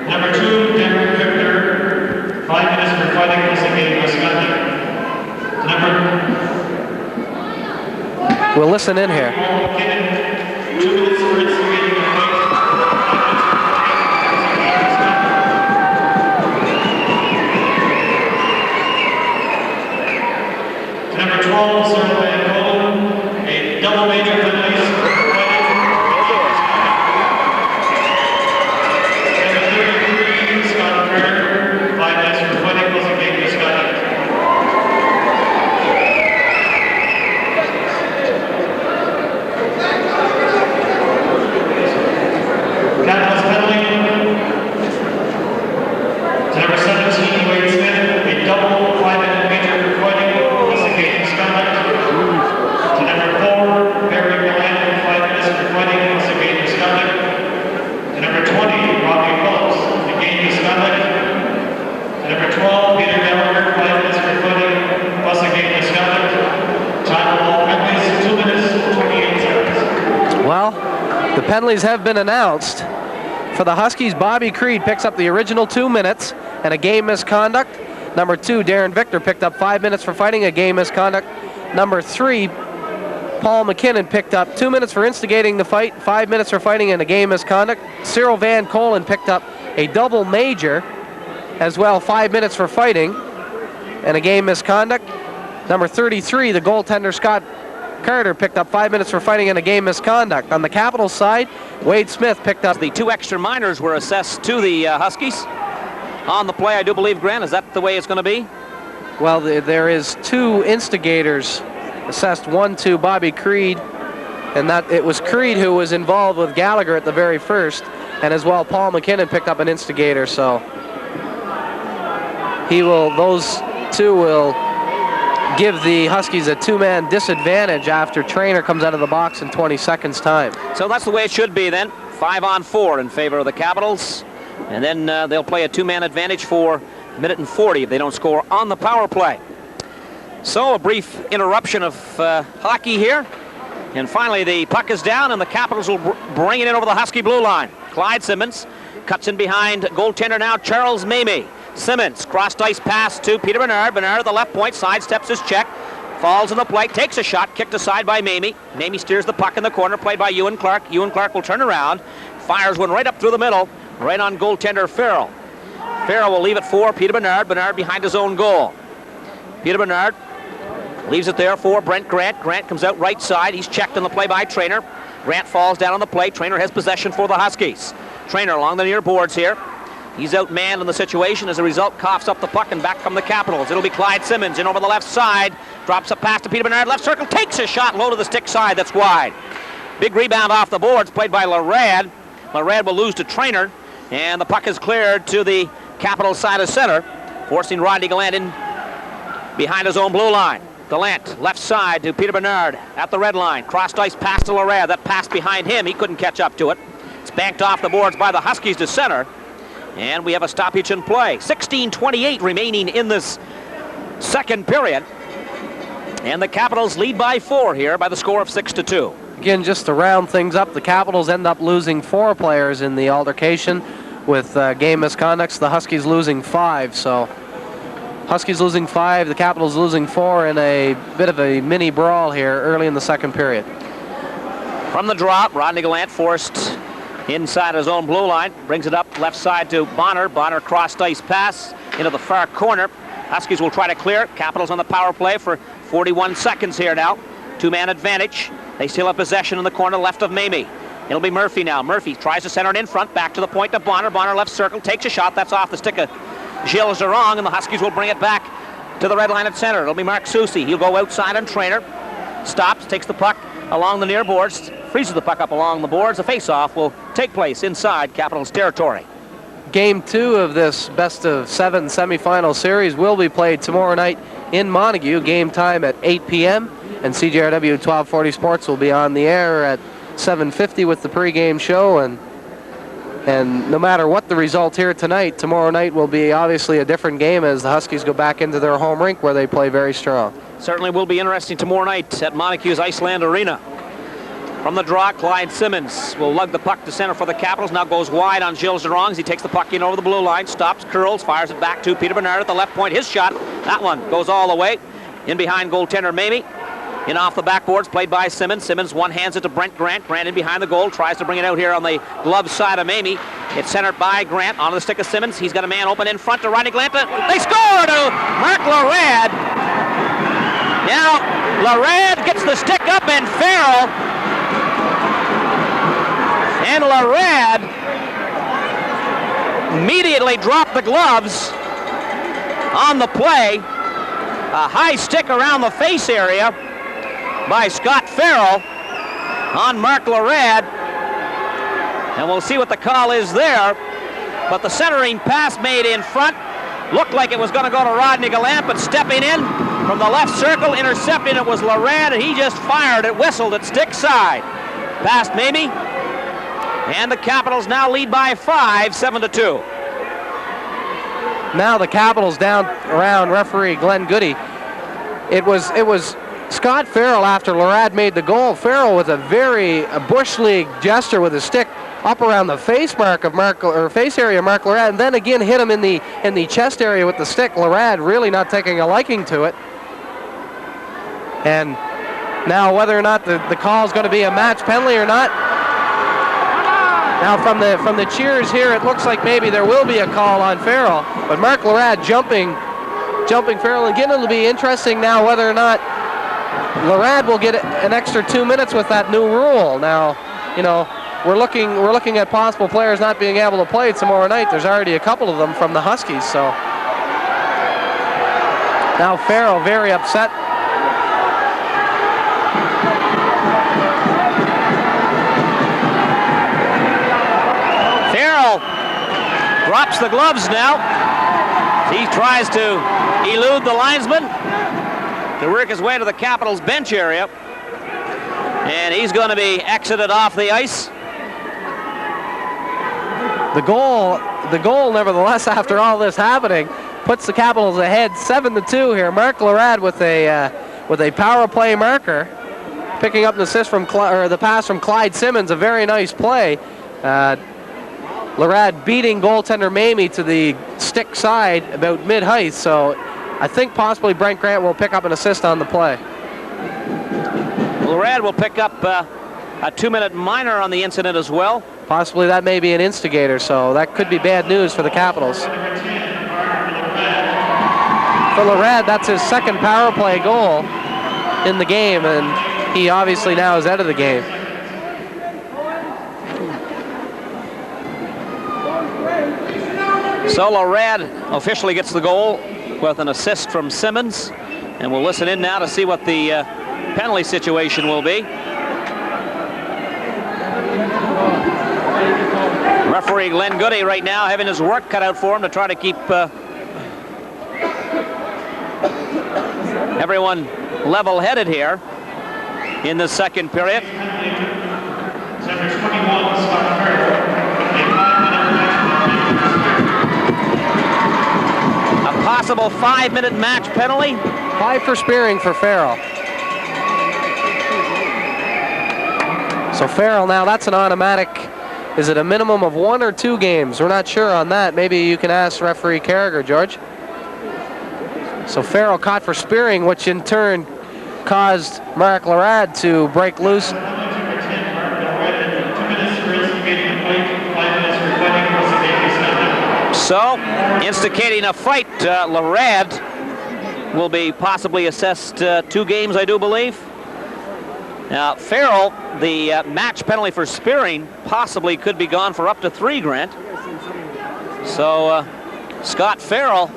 Number 2, Derek Victor, 5 minutes for fighting Wisconsin, Wisconsin. We'll listen in here. 2 minutes for instigating the fight. Number 12, Sir Van Colin, a double major penalties for fighting. Number 33, Scott Carter, 5 minutes for fighting was against Wisconsin. Capitals penalty to number 17, Wade Smith, a double 5-minute major for fighting was against misconduct. To number 4, Barry Millen, 5 minutes for fighting was against misconduct. To number 20, Robbie Phillips, against misconduct. To number 12, Peter Gallagher, 5 minutes for fighting was against misconduct. Time of all penalties, 2 minutes, 28 seconds. Well, the penalties have been announced. For the Huskies, Bobby Creed picks up the original 2 minutes and a game misconduct. Number 2, Darren Victor picked up 5 minutes for fighting, a game misconduct. Number 3, Paul McKinnon picked up 2 minutes for instigating the fight, 5 minutes for fighting, and a game misconduct. Cyril Van Colin picked up a double major as well, 5 minutes for fighting and a game misconduct. Number 33, the goaltender Scott Carter picked up 5 minutes for fighting and a game misconduct. On the Capitals side, Wade Smith picked up. The 2 extra minors were assessed to the Huskies on the play, I do believe, Grant. Is that the way it's going to be? Well, there is 2 instigators assessed, 1 to Bobby Creed, and that it was Creed who was involved with Gallagher at the very first, and as well Paul McKinnon picked up an instigator, so those 2 will give the Huskies a 2-man disadvantage after Traynor comes out of the box in 20 seconds time. So that's the way it should be then. 5-on-4 in favor of the Capitals. And then they'll play a 2-man advantage for 1:40 if they don't score on the power play. So a brief interruption of hockey here. And finally the puck is down and the Capitals will bring it in over the Husky blue line. Clyde Simmons cuts in behind goaltender now Charles Mamie. Simmons, crossed ice pass to Peter Bernard. Bernard at the left point, sidesteps his check, falls in the plate, takes a shot, kicked aside by Mamie. Mamie steers the puck in the corner, played by Ewan Clark. Ewan Clark will turn around, fires one right up through the middle, right on goaltender Farrell. Farrell will leave it for Peter Bernard. Bernard behind his own goal. Peter Bernard leaves it there for Brent Grant. Grant comes out right side. He's checked on the play by Trainer. Grant falls down on the play. Trainer has possession for the Huskies. Trainer along the near boards here. He's outmanned in the situation. As a result, coughs up the puck and back from the Capitals. It'll be Clyde Simmons in over the left side. Drops a pass to Peter Bernard. Left circle. Takes a shot low to the stick side. That's wide. Big rebound off the boards played by Larad. Larad will lose to Trainer. And the puck is cleared to the Capitals side of center, forcing Rodney Gallant in behind his own blue line. Gallant, left side to Peter Bernard at the red line. Crossed ice pass to Larad. That pass behind him. He couldn't catch up to it. It's banked off the boards by the Huskies to center. And we have a stoppage in play. 16:28 remaining in this second period. And the Capitals lead by 4 here by the score of 6-2. Again, just to round things up, the Capitals end up losing 4 players in the altercation with game misconducts. The Huskies losing 5. So Huskies losing 5, the Capitals losing 4 in a bit of a mini brawl here early in the second period. From the drop, Rodney Gallant forced inside his own blue line, brings it up left side to Bonner. Bonner crossed ice pass into the far corner. Huskies will try to clear. Capitals on the power play for 41 seconds here now. 2-man advantage. They still have possession in the corner left of Mamie. It'll be Murphy now. Murphy tries to center it in front, back to the point to Bonner. Bonner left circle, takes a shot. That's off the stick of Gilles Zerong, and the Huskies will bring it back to the red line at center. It'll be Mark Soucy. He'll go outside on Trainer. Stops, takes the puck along the near boards, freezes the puck up along the boards. The face-off will take place inside Capitals territory. Game 2 of this best-of-7 semifinal series will be played tomorrow night in Montague. Game time at 8 p.m. and CJRW 1240 Sports will be on the air at 7:50 with the pregame show. And no matter what the result here tonight, tomorrow night will be obviously a different game as the Huskies go back into their home rink where they play very strong. Certainly will be interesting tomorrow night at Montague's Iceland Arena. From the draw, Clyde Simmons will lug the puck to center for the Capitals. Now goes wide on Gilles Zerong as he takes the puck in over the blue line, stops, curls, fires it back to Peter Bernard at the left point. His shot, that one goes all the way. In behind goaltender Mamie. In off the backboards, played by Simmons. Simmons one-hands it to Brent Grant. Grant in behind the goal, tries to bring it out here on the glove side of Mamie. It's centered by Grant onto the stick of Simmons. He's got a man open in front to Rodney Gallant. They score to Mark Larad. Now, Larad gets the stick up and Farrell. And Larad immediately dropped the gloves on the play. A high stick around the face area by Scott Farrell on Mark Larad. And we'll see what the call is there. But the centering pass made in front looked like it was going to go to Rodney Gallant, but stepping in from the left circle, intercepting it was Larad, and he just fired it, whistled at stick side. Past Mamie. And the Capitals now lead by 5, 7-2. Now the Capitals down around referee Glenn Goody. It was Scott Farrell after Larad made the goal. Farrell with a Bush League gesture with his stick up around the face mark of face area of Mark Larad, and then again hit him in the chest area with the stick. Larad really not taking a liking to it. And now whether or not the call is going to be a match penalty or not. Now from the cheers here, it looks like maybe there will be a call on Farrell, but Mark Larad jumping Farrell. Again, it'll be interesting now whether or not Larad will get an extra 2 minutes with that new rule. Now, you know, we're looking at possible players not being able to play tomorrow night. There's already a couple of them from the Huskies, so now Farrell very upset. Farrell drops the gloves now. He tries to elude the linesman to work his way to the Capitals bench area. And he's going to be exited off the ice. The goal, nevertheless, after all this happening, puts the Capitals ahead 7-2 here. Mark Larad with a power play marker, picking up an assist from the pass from Clyde Simmons. A very nice play. Larad beating goaltender Mamie to the stick side about mid-height. So I think possibly Brent Grant will pick up an assist on the play. Larad will pick up a 2-minute minor on the incident as well. Possibly that may be an instigator, so that could be bad news for the Capitals. for Lorad. That's his second power play goal in the game, and he obviously now is out of the game. So Lorad officially gets the goal with an assist from Simmons, and we'll listen in now to see what the penalty situation will be. Referee Glenn Goody right now having his work cut out for him to try to keep everyone level-headed here in the second period. Number 21, Scott Farrell. A possible 5-minute match penalty. 5 for Spearing for Farrell. So Farrell now, that's an automatic. Is it a minimum of 1 or 2 games? We're not sure on that. Maybe you can ask referee Carragher, George. So Farrell caught for Spearing, which in turn caused Mark Lorad to break loose. So, instigating a fight, Lorad will be possibly assessed 2 games, I do believe. Now, Farrell, the match penalty for Spearing possibly could be gone for up to 3, Grant. So, Scott Farrell.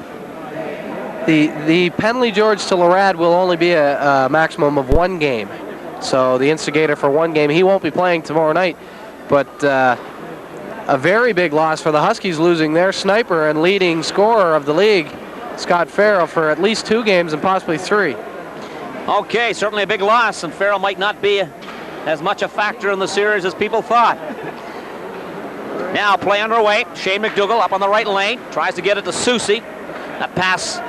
The penalty, George, to Lorad will only be a maximum of 1 game. So the instigator for 1 game, he won't be playing tomorrow night. But a very big loss for the Huskies, losing their sniper and leading scorer of the league, Scott Farrell, for at least 2 games and possibly 3. Okay, certainly a big loss, and Farrell might not be as much a factor in the series as people thought. Now play underway. Shane McDougall up on the right lane, tries to get it to Susie. That pass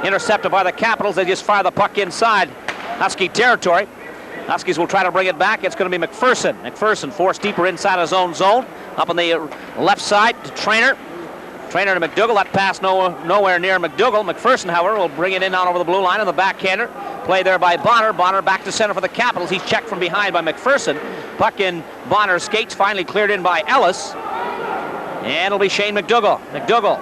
intercepted by the Capitals. They just fire the puck inside Husky territory. Huskies will try to bring it back. It's going to be McPherson. McPherson forced deeper inside his own zone. Up on the left side to Trainer. Trainer to McDougall. That pass nowhere near McDougall. McPherson, however, will bring it in down over the blue line on the backhander. Play there by Bonner. Bonner back to center for the Capitals. He's checked from behind by McPherson. Puck in Bonner's skates. Finally cleared in by Ellis. And it'll be Shane McDougall. McDougall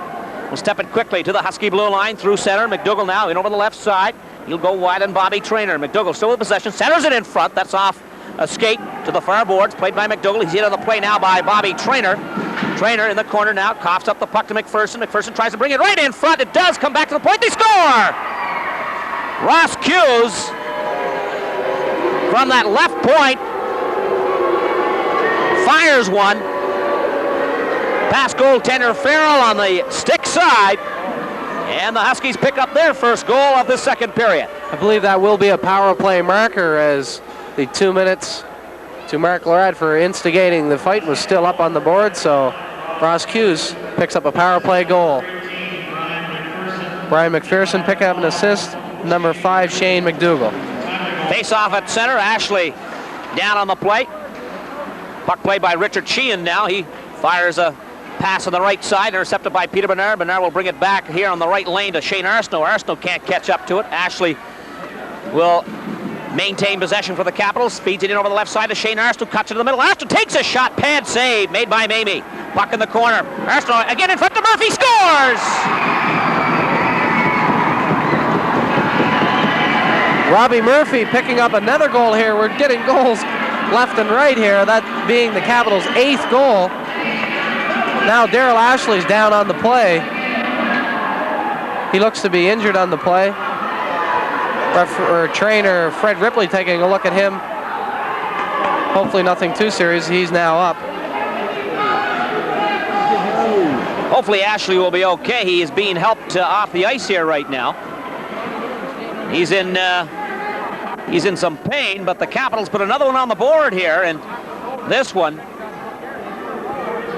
will step it quickly to the Husky blue line through center. McDougall now in over the left side. He'll go wide on Bobby Trainer. McDougall still with possession. Centers it in front. That's off a skate to the far boards. Played by McDougall. He's in on the play now by Bobby Trainer. Trainer in the corner now. Coughs up the puck to McPherson. McPherson tries to bring it right in front. It does come back to the point. They score! Ross Hughes from that left point fires one. Past goaltender Farrell on the stick side. And the Huskies pick up their first goal of the second period. I believe that will be a power play marker, as the 2 minutes to Mark Lorad for instigating the fight was still up on the board. So Ross Hughes picks up a power play goal. Brian McPherson pick up an assist. Number 5, Shane McDougall. Face off at center. Ashley down on the plate. Puck played by Richard Sheehan now. He fires a pass on the right side, intercepted by Peter Bernard. Bernard will bring it back here on the right lane to Shane Arsenault. Arsenault can't catch up to it. Ashley will maintain possession for the Capitals. Feeds it in over the left side to Shane Arsenault. Cuts it in the middle. Arsenault takes a shot. Pad save made by Mamie. Puck in the corner. Arsenault again in front to Murphy. Scores! Robbie Murphy picking up another goal here. We're getting goals left and right here, that being the Capitals' 8th goal. Now Daryl Ashley's down on the play. He looks to be injured on the play. Trainer Fred Ripley taking a look at him. Hopefully nothing too serious. He's now up. Hopefully Ashley will be okay. He is being helped off the ice here right now. He's in some pain, but the Capitals put another one on the board here, and this one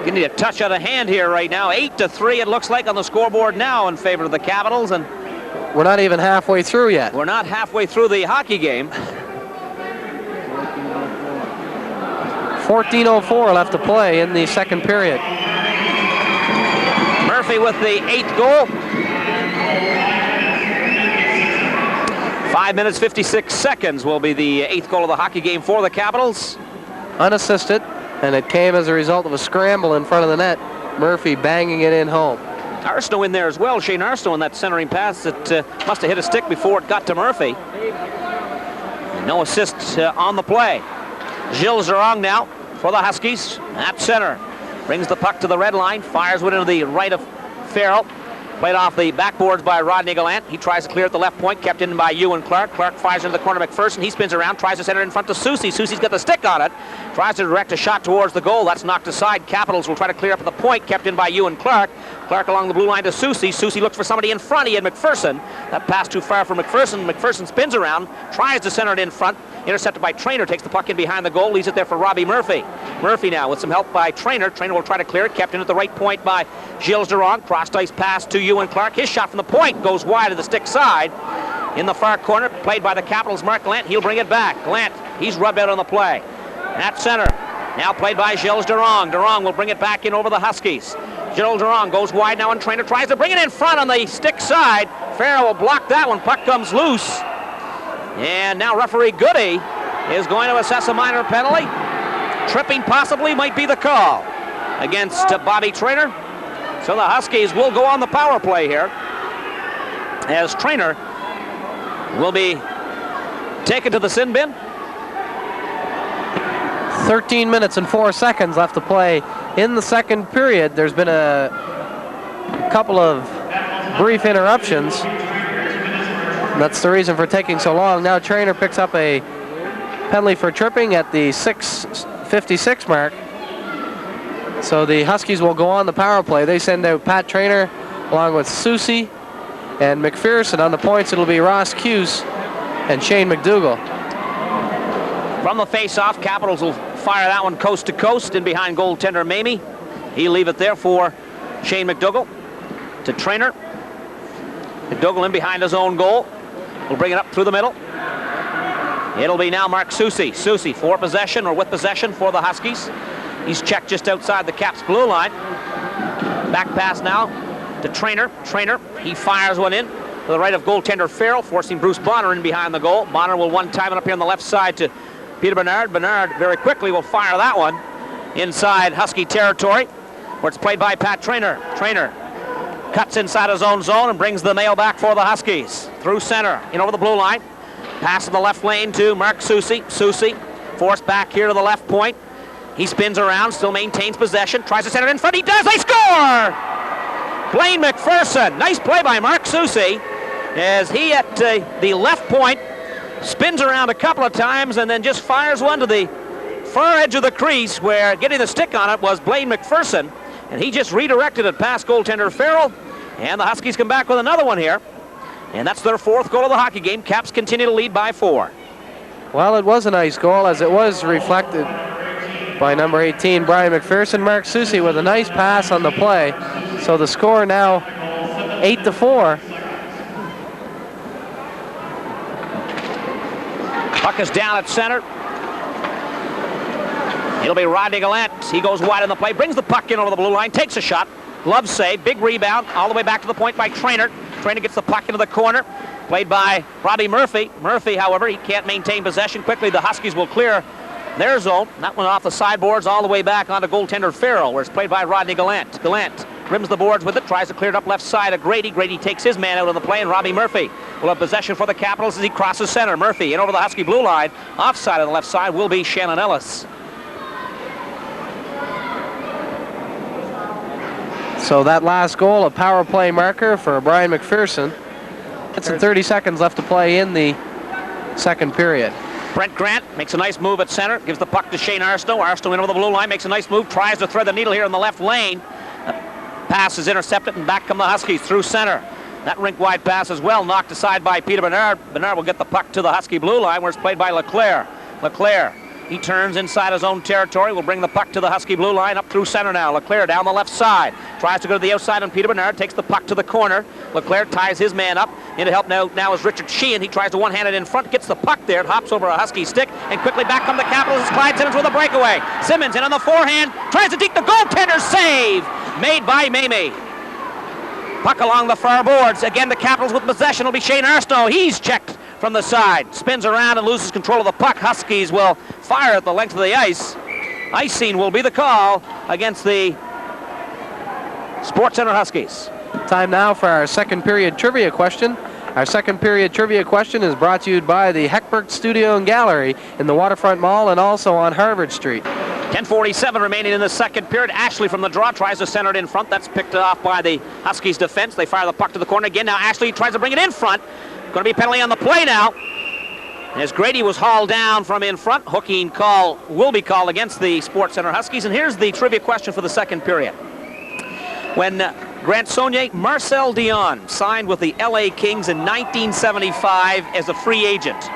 getting a touch out of hand here right now. 8-3 it looks like on the scoreboard now in favor of the Capitals, and we're not even halfway through yet. We're not halfway through the hockey game. 14:04 left to play in the second period. Murphy with the 8th goal. 5 minutes, 56 seconds will be the 8th goal of the hockey game for the Capitals. Unassisted, and it came as a result of a scramble in front of the net. Murphy banging it in home. Arsenault in there as well. Shane Arsenault in that centering pass that must have hit a stick before it got to Murphy. No assist on the play. Gilles Durand now for the Huskies at center. Brings the puck to the red line, fires one into the right of Farrell. Played off the backboards by Rodney Gallant. He tries to clear at the left point, kept in by Ewan Clark. Clark fires into the corner of McPherson. He spins around, tries to center in front to Soucy. Soucy's got the stick on it. Tries to direct a shot towards the goal. That's knocked aside. Capitals will try to clear up at the point, kept in by Ewan Clark. Clark along the blue line to Soucy. Soucy looks for somebody in front. He had McPherson. That pass too far for McPherson. McPherson spins around, tries to center it in front. Intercepted by Trainer, takes the puck in behind the goal, leaves it there for Robbie Murphy. Murphy now with some help by Trainer. Trainer will try to clear it, kept in at the right point by Gilles Durand. Cross-ice pass to Ewan Clark. His shot from the point goes wide to the stick side. In the far corner, played by the Capitals' Mark Gallant. He'll bring it back. Gallant, he's rubbed out on the play. At center, now played by Gilles Durand. Durand will bring it back in over the Huskies. Gilles Durand goes wide now, and Trainer tries to bring it in front on the stick side. Farrell will block that one. Puck comes loose. And now referee Goody is going to assess a minor penalty. Tripping possibly might be the call against Bobby Trainer. So the Huskies will go on the power play here, as Trainer will be taken to the sin bin. 13 minutes and 4 seconds left to play in the second period. There's been a couple of brief interruptions. That's the reason for taking so long. Now Trainer picks up a penalty for tripping at the 6:56 mark. So the Huskies will go on the power play. They send out Pat Trainer along with Soucy and McPherson. On the points, it'll be Ross Cuse and Shane McDougall. From the face-off, Capitals will fire that one coast to coast in behind goaltender Mamie. He'll leave it there for Shane McDougall to Trainer. McDougall in behind his own goal. We'll bring it up through the middle. It'll be now Mark Soucy. Soucy for possession or with possession for the Huskies. He's checked just outside the Caps blue line. Back pass now to Trainer. Trainer, he fires one in to the right of goaltender Farrell, forcing Bruce Bonner in behind the goal. Bonner will one-time it up here on the left side to Peter Bernard. Bernard very quickly will fire that one inside Husky territory, where it's played by Pat Trainer. Trainer cuts inside his own zone and brings the mail back for the Huskies. Through center, in over the blue line. Pass in the left lane to Mark Soucy. Soucy forced back here to the left point. He spins around, still maintains possession, tries to center it in front. He does, they score! Blaine McPherson. Nice play by Mark Soucy as he at the left point spins around a couple of times and then just fires one to the far edge of the crease, where getting the stick on it was Blaine McPherson, and he just redirected it past goaltender Farrell, and the Huskies come back with another one here, and that's their fourth goal of the hockey game. Caps continue to lead by 4. Well, it was a nice goal, as it was reflected by number 18, Brian McPherson. Mark Soucy with a nice pass on the play. So the score now 8-4. Puck is down at center. It'll be Rodney Gallant. He goes wide on the play, brings the puck in over the blue line, takes a shot. Glove save, big rebound, all the way back to the point by Trainer. Trainer gets the puck into the corner, played by Robbie Murphy. Murphy, however, he can't maintain possession. Quickly, the Huskies will clear their zone. That one off the sideboards all the way back onto goaltender Farrell, where it's played by Rodney Gallant. Gallant rims the boards with it, tries to clear it up left side of Grady. Grady takes his man out of the play, and Robbie Murphy will have possession for the Capitals as he crosses center. Murphy in over the Husky blue line. Offside on the left side will be Shannon Ellis. So that last goal, a power play marker for Brian McPherson. It's 30 seconds left to play in the second period. Brent Grant makes a nice move at center, gives the puck to Shane Arsenault. Arsenault in over the blue line, makes a nice move, tries to thread the needle here in the left lane. The pass is intercepted, and back come the Huskies through center. That rink-wide pass as well, knocked aside by Peter Bernard. Bernard will get the puck to the Husky blue line, where it's played by Leclerc. Leclerc, he turns inside his own territory, will bring the puck to the Husky blue line, up through center now. Leclerc down the left side, tries to go to the outside on Peter Bernard, takes the puck to the corner. Leclerc ties his man up. In to help now is Richard Sheehan. He tries to one-hand it in front, gets the puck there, it hops over a Husky stick, and quickly back come the Capitals as Clyde Simmons with a breakaway. Simmons in on the forehand, tries to deke the goaltender, save made by Mamie. Puck along the far boards. Again, the Capitals with possession will be Shane Arsenault. He's checked from the side, spins around and loses control of the puck. Huskies will fire at the length of the ice. Icing will be the call against the Sports Center Huskies. Time now for our second period trivia question. Our second period trivia question is brought to you by the Heckberg Studio and Gallery in the Waterfront Mall and also on Harvard Street. 10:47 remaining in the second period. Ashley from the draw tries to center it in front. That's picked off by the Huskies defense. They fire the puck to the corner again. Now Ashley tries to bring it in front. Going to be a penalty on the play now. As Grady was hauled down from in front, hooking call will be called against the Sports Center Huskies. And here's the trivia question for the second period. When Grant Saunier, Marcel Dion signed with the LA Kings in 1975 as a free agent.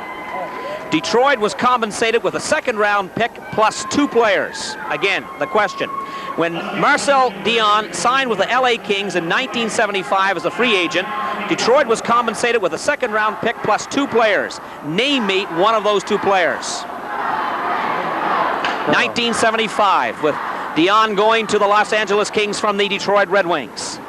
Detroit was compensated with a second-round pick plus 2 players. Again, the question. When Marcel Dion signed with the LA Kings in 1975 as a free agent, Detroit was compensated with a second-round pick plus 2 players. Name me one of those 2 players. 1975 with Dion going to the Los Angeles Kings from the Detroit Red Wings.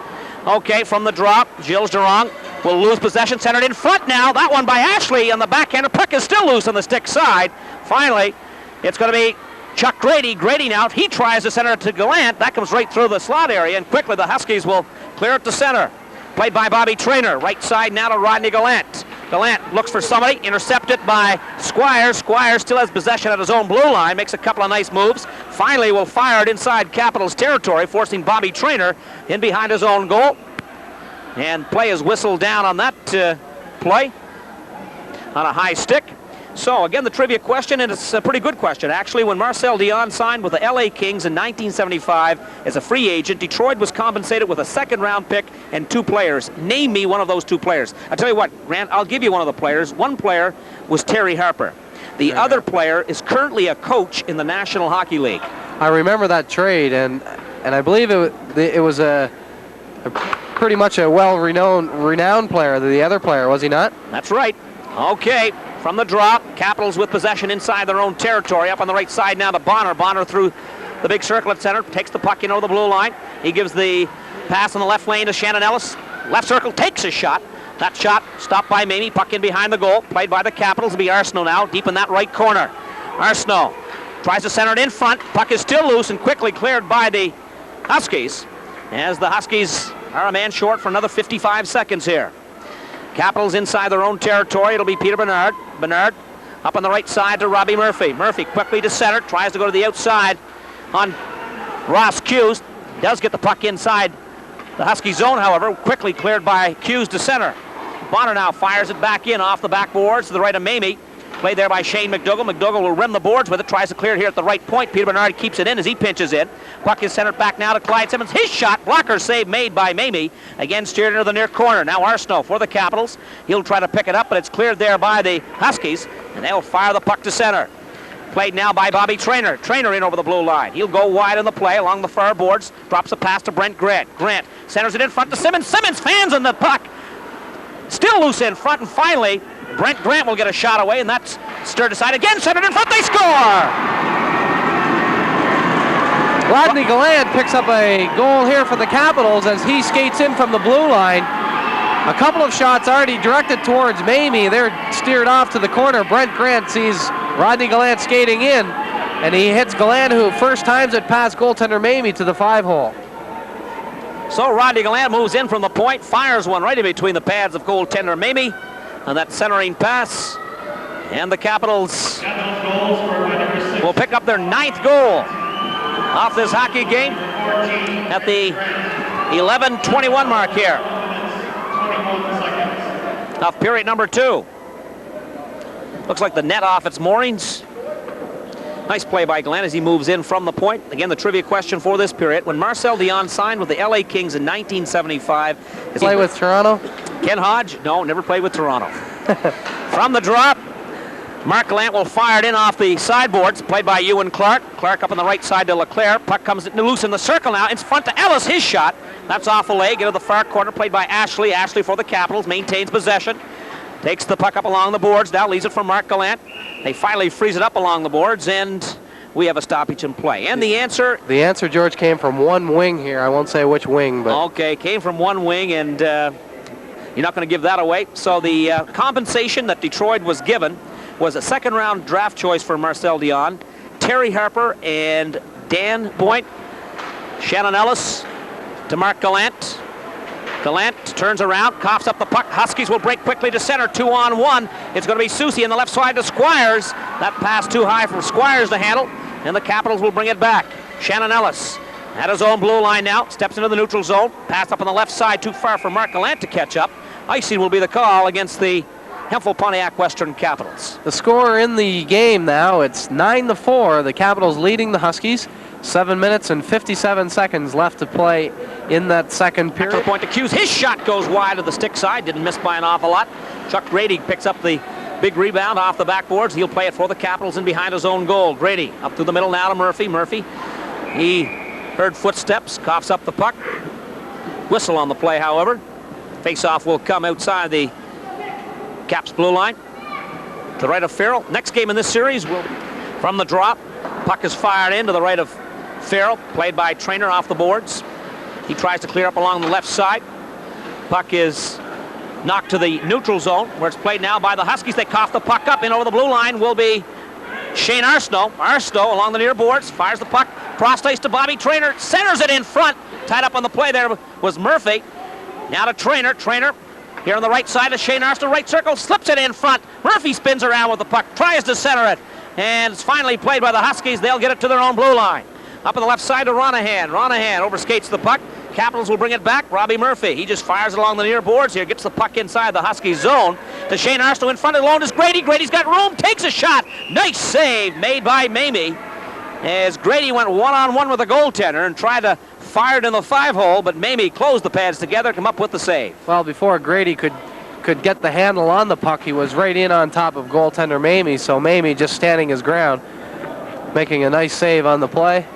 Okay, from the drop, Gilles Durand will lose possession, centered in front now. That one by Ashley on the backhander. Puck is still loose on the stick side. Finally, it's going to be Chuck Grady. Grady now, he tries to center it to Gallant. That comes right through the slot area, and quickly the Huskies will clear it to center. Played by Bobby Traynor. Right side now to Rodney Gallant. Gallant looks for somebody, intercepted by Squires. Squires still has possession at his own blue line, makes a couple of nice moves. Finally will fire it inside Capitals territory, forcing Bobby Traynor in behind his own goal. And play is whistled down on that play on a high stick. So again, the trivia question, and it's a pretty good question actually. When Marcel Dion signed with the LA Kings in 1975 as a free agent, Detroit was compensated with a second-round pick and 2 players. Name me one of those 2 players. I'll tell you what, Grant, I'll give you one of the players. One player was Terry Harper. The other player is currently a coach in the National Hockey League. I remember that trade, and I believe it was a pretty much a renowned player. The other player, was he not? That's right. Okay. From the drop, Capitals with possession inside their own territory. Up on the right side now to Bonner. Bonner through the big circle at center, takes the puck in over the blue line. He gives the pass on the left lane to Shannon Ellis. Left circle, takes a shot. That shot stopped by Mamie. Puck in behind the goal. Played by the Capitals. It'll be Arsenault now, deep in that right corner. Arsenault tries to center it in front. Puck is still loose and quickly cleared by the Huskies, as the Huskies are a man short for another 55 seconds here. Capitals inside their own territory. It'll be Peter Bernard. Bernard up on the right side to Robbie Murphy. Murphy quickly to center, tries to go to the outside on Ross Hughes. Does get the puck inside the Husky zone, however, quickly cleared by Hughes to center. Bonner now fires it back in off the backboards to the right of Mamie. Played there by Shane McDougall. McDougall will rim the boards with it, tries to clear it here at the right point. Peter Bernard keeps it in as he pinches in. Puck is centered back now to Clyde Simmons. His shot, blocker save made by Mamie. Again steered into the near corner. Now Arsenault for the Capitals. He'll try to pick it up, but it's cleared there by the Huskies, and they'll fire the puck to center. Played now by Bobby Traynor. Traynor in over the blue line. He'll go wide on the play along the far boards. Drops a pass to Brent Grant. Grant centers it in front to Simmons. Simmons fans on the puck. Still loose in front, and finally Brent Grant will get a shot away, and that's stirred aside again. Centered in front. They score! Rodney Gallant picks up a goal here for the Capitals as he skates in from the blue line. A couple of shots already directed towards Mamie. They're steered off to the corner. Brent Grant sees Rodney Gallant skating in, and he hits Gallant, who first times it past goaltender Mamie to the 5-hole. So Rodney Gallant moves in from the point, fires one right in between the pads of goaltender Mamie on that centering pass. And the Capitals will pick up their 9th goal off this hockey game at the 11:21 mark here of period number 2. Looks like the net off its moorings. Nice play by Glenn as he moves in from the point. Again, the trivia question for this period. When Marcel Dion signed with the LA Kings in 1975... Play with Toronto? Ken Hodge? No, never played with Toronto. From the drop, Mark Gallant will fire it in off the sideboards, played by Ewan Clark. Clark up on the right side to Leclerc. Puck comes loose in the circle now. In front to Ellis, his shot. That's off the leg into the far corner, played by Ashley. Ashley for the Capitals, maintains possession. Takes the puck up along the boards, now leaves it for Mark Gallant. They finally freeze it up along the boards, and we have a stoppage in play. And the answer... The answer, George, came from one wing here. I won't say which wing, but... Okay, came from one wing, and you're not going to give that away. So the compensation that Detroit was given was a second-round draft choice for Marcel Dion, Terry Harper and Dan Boynt, Shannon Ellis to Mark Gallant. Gallant turns around, coughs up the puck. Huskies will break quickly to center, 2-on-1. It's going to be Soucy on the left side to Squires. That pass too high for Squires to handle, and the Capitals will bring it back. Shannon Ellis at his own blue line now, steps into the neutral zone. Pass up on the left side, too far for Mark Gallant to catch up. Icing will be the call against the Hemphill-Pontiac Western Capitals. The score in the game now, it's 9-4. The Capitals leading the Huskies. 7 minutes and 57 seconds left to play in that second period. Back to the point to Hughes. His shot goes wide of the stick side. Didn't miss by an awful lot. Chuck Grady picks up the big rebound off the backboards. He'll play it for the Capitals and behind his own goal. Grady up through the middle now to Murphy. Murphy, he heard footsteps, coughs up the puck. Whistle on the play, however. Face-off will come outside the Caps blue line. To the right of Farrell. Next game in this series will from the drop. Puck is fired in to the right of Farrell, played by Trainer off the boards. He tries to clear up along the left side. Puck is knocked to the neutral zone, where it's played now by the Huskies. They cough the puck up. In over the blue line will be Shane Arsenault. Arsenault along the near boards, fires the puck. Cross-face to Bobby Trainer, centers it in front. Tied up on the play there was Murphy. Now to Trainer. Trainer here on the right side of Shane Arsenault, right circle, slips it in front. Murphy spins around with the puck, tries to center it, and it's finally played by the Huskies. They'll get it to their own blue line. Up on the left side to Ronahan. Ronahan overskates the puck. Capitals will bring it back. Robbie Murphy. He just fires it along the near boards here. Gets the puck inside the Huskies zone. To Shane Arsenault in front. Alone is Grady. Grady's got room. Takes a shot. Nice save made by Mamie. As Grady went one-on-one with the goaltender and tried to fire it in the 5-hole, but Mamie closed the pads together, come up with the save. Well, before Grady could get the handle on the puck, he was right in on top of goaltender Mamie, so Mamie just standing his ground, making a nice save on the play,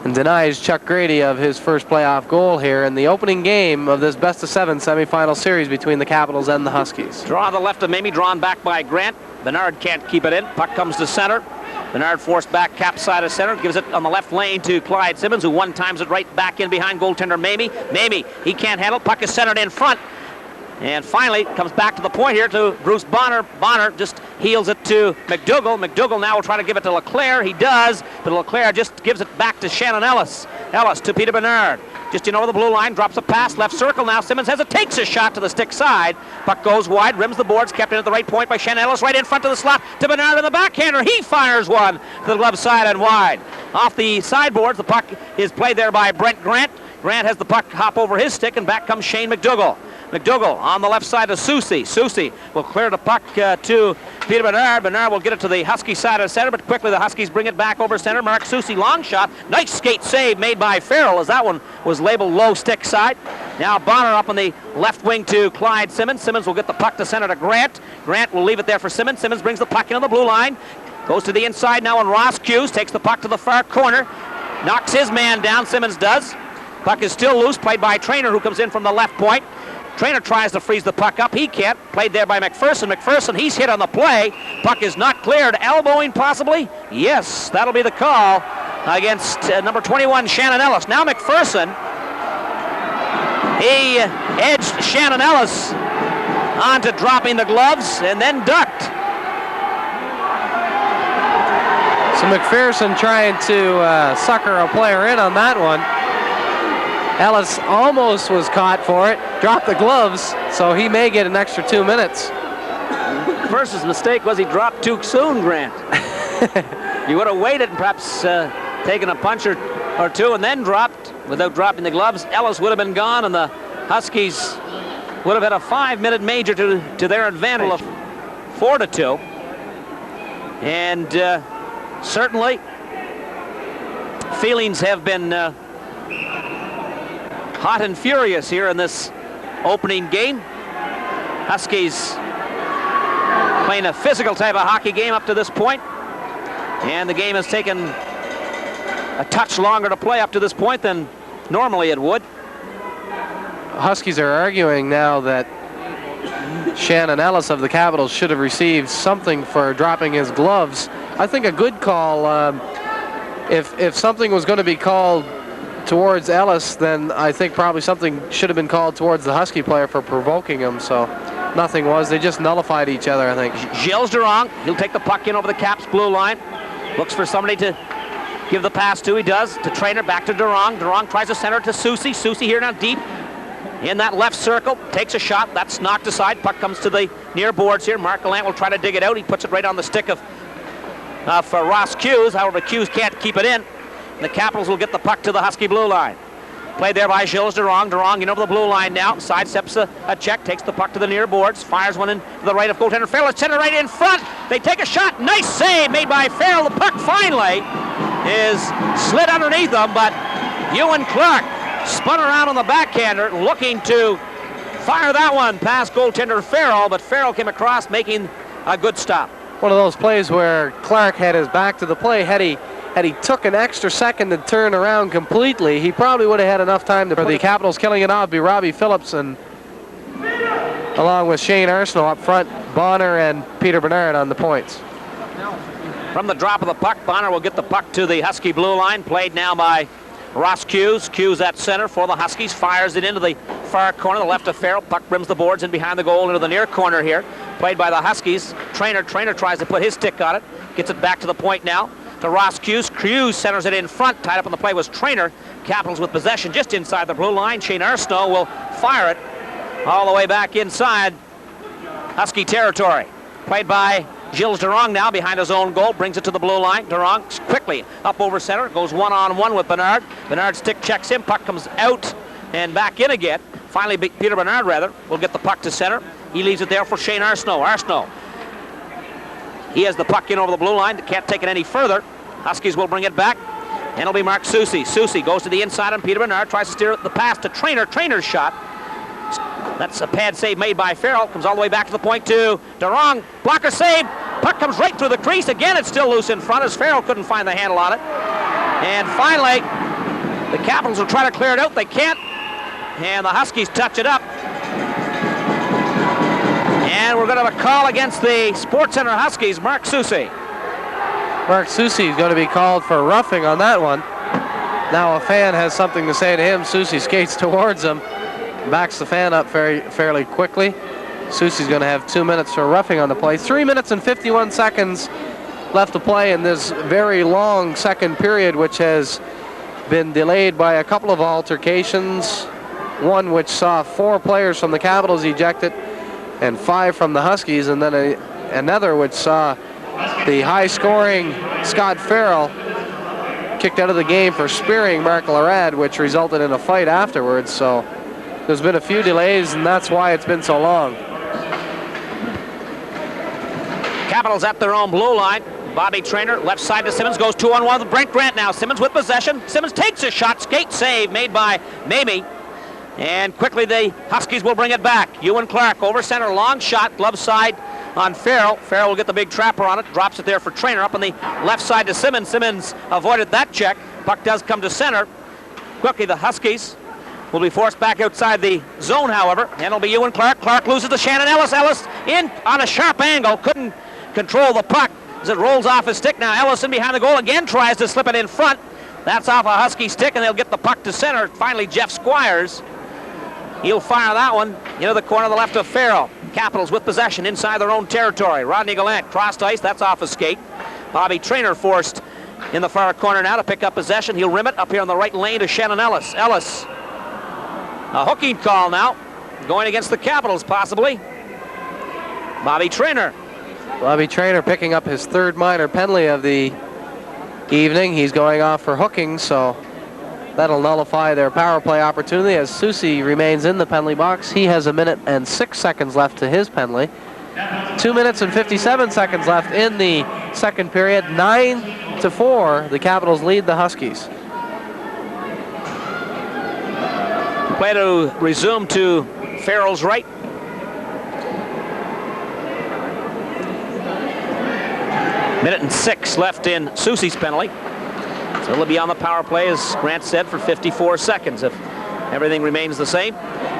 and denies Chuck Grady of his first playoff goal here in the opening game of this best-of-7 semifinal series between the Capitals and the Huskies. Draw to the left of Mamie, drawn back by Grant. Bernard can't keep it in. Puck comes to center. Bernard forced back, Cap side of center, gives it on the left lane to Clyde Simmons, who one times it right back in behind goaltender Mamie. Mamie, he can't handle. Puck is centered in front. And finally, comes back to the point here to Bruce Bonner. Bonner just heels it to McDougall. McDougall now will try to give it to LeClaire. He does, but LeClaire just gives it back to Shannon Ellis. Ellis to Peter Bernard. Just in over the blue line, drops a pass, left circle now. Simmons has it, takes a shot to the stick side. Puck goes wide, rims the boards, kept in at the right point by Shannon Ellis, right in front of the slot to Bernard in the backhander. He fires one to the glove side and wide. Off the sideboards, the puck is played there by Brent Grant. Grant has the puck hop over his stick, and back comes Shane McDougall. McDougall on the left side of Soucy. Soucy will clear the puck to Peter Bernard. Bernard will get it to the Husky side of center, but quickly the Huskies bring it back over center. Mark Soucy, long shot. Nice skate save made by Farrell, as that one was labeled low stick side. Now Bonner up on the left wing to Clyde Simmons. Simmons will get the puck to center to Grant. Grant will leave it there for Simmons. Simmons brings the puck in on the blue line. Goes to the inside now, and Ross Hughes takes the puck to the far corner. Knocks his man down, Simmons does. Puck is still loose, played by Trainer, who comes in from the left point. Trainer tries to freeze the puck up. He can't. Played there by McPherson. McPherson, he's hit on the play. Puck is not cleared. Elbowing possibly? Yes, that'll be the call against number 21, Shannon Ellis. Now McPherson, he edged Shannon Ellis onto dropping the gloves and then ducked. So McPherson trying to sucker a player in on that one. Ellis almost was caught for it, dropped the gloves, so he may get an extra 2 minutes. Versus mistake was he dropped too soon, Grant. You would have waited and perhaps taken a punch or two and then dropped without dropping the gloves. Ellis would have been gone, and the Huskies would have had a 5-minute major to their advantage of 4-2. And certainly feelings have been hot and furious here in this opening game. Huskies playing a physical type of hockey game up to this point, and the game has taken a touch longer to play up to this point than normally it would. Huskies are arguing now that Shannon Ellis of the Capitals should have received something for dropping his gloves. I think a good call, if something was going to be called towards Ellis, then I think probably something should have been called towards the Husky player for provoking him, so nothing was. They just nullified each other, I think. Gilles Durand, he'll take the puck in over the Caps blue line. Looks for somebody to give the pass to. He does. To Trainer, back to Durand. Durand tries to center to Soucy. Soucy here now deep. in that left circle, takes a shot. That's knocked aside. Puck comes to the near boards here. Mark Gallant will try to dig it out. He puts it right on the stick of Ross Hughes. However, Hughes can't keep it in. The Capitals will get the puck to the Husky blue line. Played there by Gilles Durand. Durand in over the blue line now. Sidesteps a check, takes the puck to the near boards, fires one in to the right of goaltender Farrell. It's centered right in front. They take a shot. Nice save made by Farrell. The puck finally is slid underneath them, but Ewan Clark spun around on the backhander, looking to fire that one past goaltender Farrell, but Farrell came across, making a good stop. One of those plays where Clark had his back to the play. Had he took an extra second to turn around completely, he probably would have had enough time for the Capitals killing it off. Be Robbie Phillips, and along with Shane Arsenault up front, Bonner and Peter Bernard on the points. From the drop of the puck, Bonner will get the puck to the Husky blue line. Played now by Ross Hughes. Hughes at center for the Huskies. Fires it into the far corner, the left of Farrell. Puck brims the boards in behind the goal into the near corner here. Played by the Huskies. Trainer tries to put his stick on it. Gets it back to the point now to Ross Hughes. Hughes centers it in front. Tied up on the play was Trainer. Capitals with possession just inside the blue line. Shane Arsenault will fire it all the way back inside Husky territory. Played by Gilles Durand now behind his own goal. Brings it to the blue line. Durand quickly up over center. Goes one-on-one with Bernard. Bernard's stick checks him. Puck comes out and back in again. Finally, Peter Bernard, will get the puck to center. He leaves it there for Shane Arsenault. Arsenault. He has the puck in over the blue line. Can't take it any further. Huskies will bring it back. And it'll be Mark Soucy. Soucy goes to the inside on Peter Bernard. Tries to steer the pass to Trainer. Trainer's shot. That's a pad save made by Farrell. Comes all the way back to the point to Durand. Blocker save. Puck comes right through the crease. Again, it's still loose in front as Farrell couldn't find the handle on it. And finally, the Capitals will try to clear it out. They can't. And the Huskies touch it up. And we're going to have a call against the Sports Center Huskies. Mark Soucy. Mark Soucy is going to be called for roughing on that one. Now a fan has something to say to him. Soucy skates towards him, backs the fan up fairly quickly. Soucy's going to have 2 minutes for roughing on the play. 3 minutes and 51 seconds left to play in this very long second period, which has been delayed by a couple of altercations. One which saw 4 players from the Capitals ejected and 5 from the Huskies, and then another which saw the high-scoring Scott Farrell kicked out of the game for spearing Mark Larad, which resulted in a fight afterwards. So there's been a few delays, and that's why it's been so long. Capitals at their own blue line. Bobby Trainer, left side to Simmons, goes 2-on-1 with Brent Grant now. Simmons with possession. Simmons takes a shot. Skate save made by Mamie. And quickly the Huskies will bring it back. Ewan Clark over center, long shot, glove side on Farrell. Farrell will get the big trapper on it, drops it there for Trainer. Up on the left side to Simmons. Simmons avoided that check. Puck does come to center. Quickly the Huskies will be forced back outside the zone, however. And it'll be Ewan Clark. Clark loses to Shannon Ellis. Ellis in on a sharp angle. Couldn't control the puck as it rolls off his stick. Now Ellison behind the goal again tries to slip it in front. That's off a Husky stick, and they'll get the puck to center. Finally, Jeff Squires. He'll fire that one into the corner of the left of Farrell. Capitals with possession inside their own territory. Rodney Gallant crossed ice. That's off a skate. Bobby Trainer forced in the far corner now to pick up possession. He'll rim it up here on the right lane to Shannon Ellis. Ellis, a hooking call now, going against the Capitals possibly. Bobby Trainer. Bobby Trainer picking up his 3rd minor penalty of the evening. He's going off for hooking, so that'll nullify their power play opportunity as Soucy remains in the penalty box. He has 1 minute and 6 seconds left to his penalty. 2 minutes and 57 seconds left in the second period. 9-4, the Capitals lead the Huskies. Play to resume to Farrell's right. Minute and 6 left in Soucy's penalty. So it'll be on the power play, as Grant said, for 54 seconds if everything remains the same.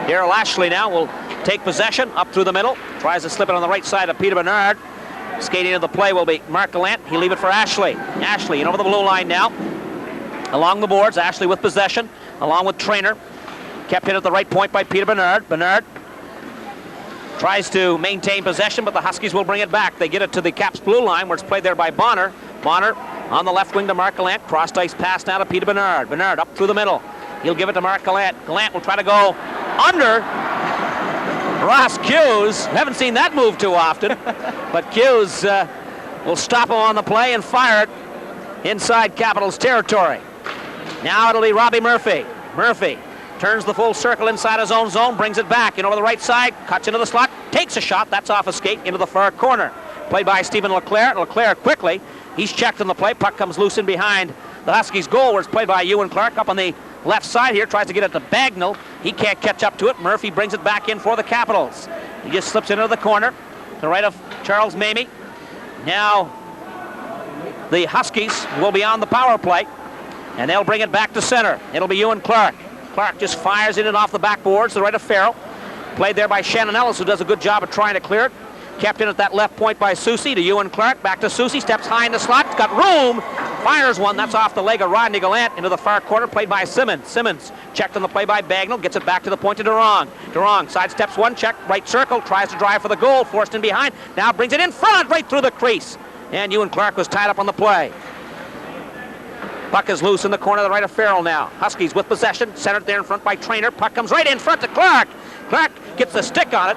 Darrell Ashley now will take possession up through the middle. Tries to slip it on the right side of Peter Bernard. Skating into the play will be Mark Gallant. He'll leave it for Ashley. Ashley in over the blue line now. Along the boards, Ashley with possession, along with Trainer. Kept in at the right point by Peter Bernard. Bernard tries to maintain possession, but the Huskies will bring it back. They get it to the Caps blue line, where it's played there by Bonner. Bonner on the left wing to Mark Gallant. Crossed ice pass now to Peter Bernard. Bernard up through the middle. He'll give it to Mark Gallant. Gallant will try to go under Ross Hughes. Haven't seen that move too often, but Hughes will stop him on the play and fire it inside Capitals territory. Now it'll be Robbie Murphy. Murphy turns the full circle inside his own zone, brings it back in over the right side, cuts into the slot, takes a shot. That's off a skate into the far corner. Played by Stephen Leclerc. Leclerc quickly. He's checked on the play. Puck comes loose in behind the Huskies' goal, where it's played by Ewan Clark up on the left side here. Tries to get it to Bagnall. He can't catch up to it. Murphy brings it back in for the Capitals. He just slips into the corner to the right of Charles Mamie. Now the Huskies will be on the power play, and they'll bring it back to center. It'll be Ewan Clark. Clark just fires in and off the backboards to the right of Farrell. Played there by Shannon Ellis, who does a good job of trying to clear it. Kept in at that left point by Soucy to Ewan Clark. Back to Soucy, steps high in the slot, got room, fires one. That's off the leg of Rodney Gallant into the far corner, played by Simmons. Simmons checked on the play by Bagnall, gets it back to the point to Durong. Durong sidesteps one, check, right circle, tries to drive for the goal, forced in behind, now brings it in front, right through the crease. And Ewan Clark was tied up on the play. Puck is loose in the corner to the right of Farrell now. Huskies with possession, centered there in front by Traynor. Puck comes right in front to Clark. Clark gets the stick on it,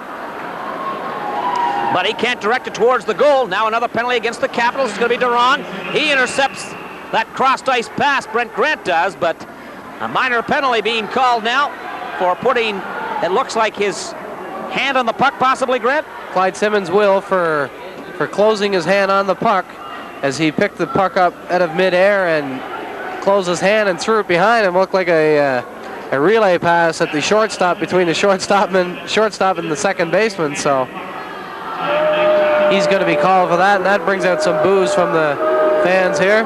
but he can't direct it towards the goal. Now another penalty against the Capitals. It's going to be Durong. He intercepts that crossed ice pass, Brent Grant does, but a minor penalty being called now for putting, it looks like, his hand on the puck, possibly, Grant? Clyde Simmons will for closing his hand on the puck as he picked the puck up out of midair and closed his hand and threw it behind him. Looked like a relay pass at the shortstop, between the shortstop and the second baseman. So he's going to be called for that, and that brings out some boos from the fans here.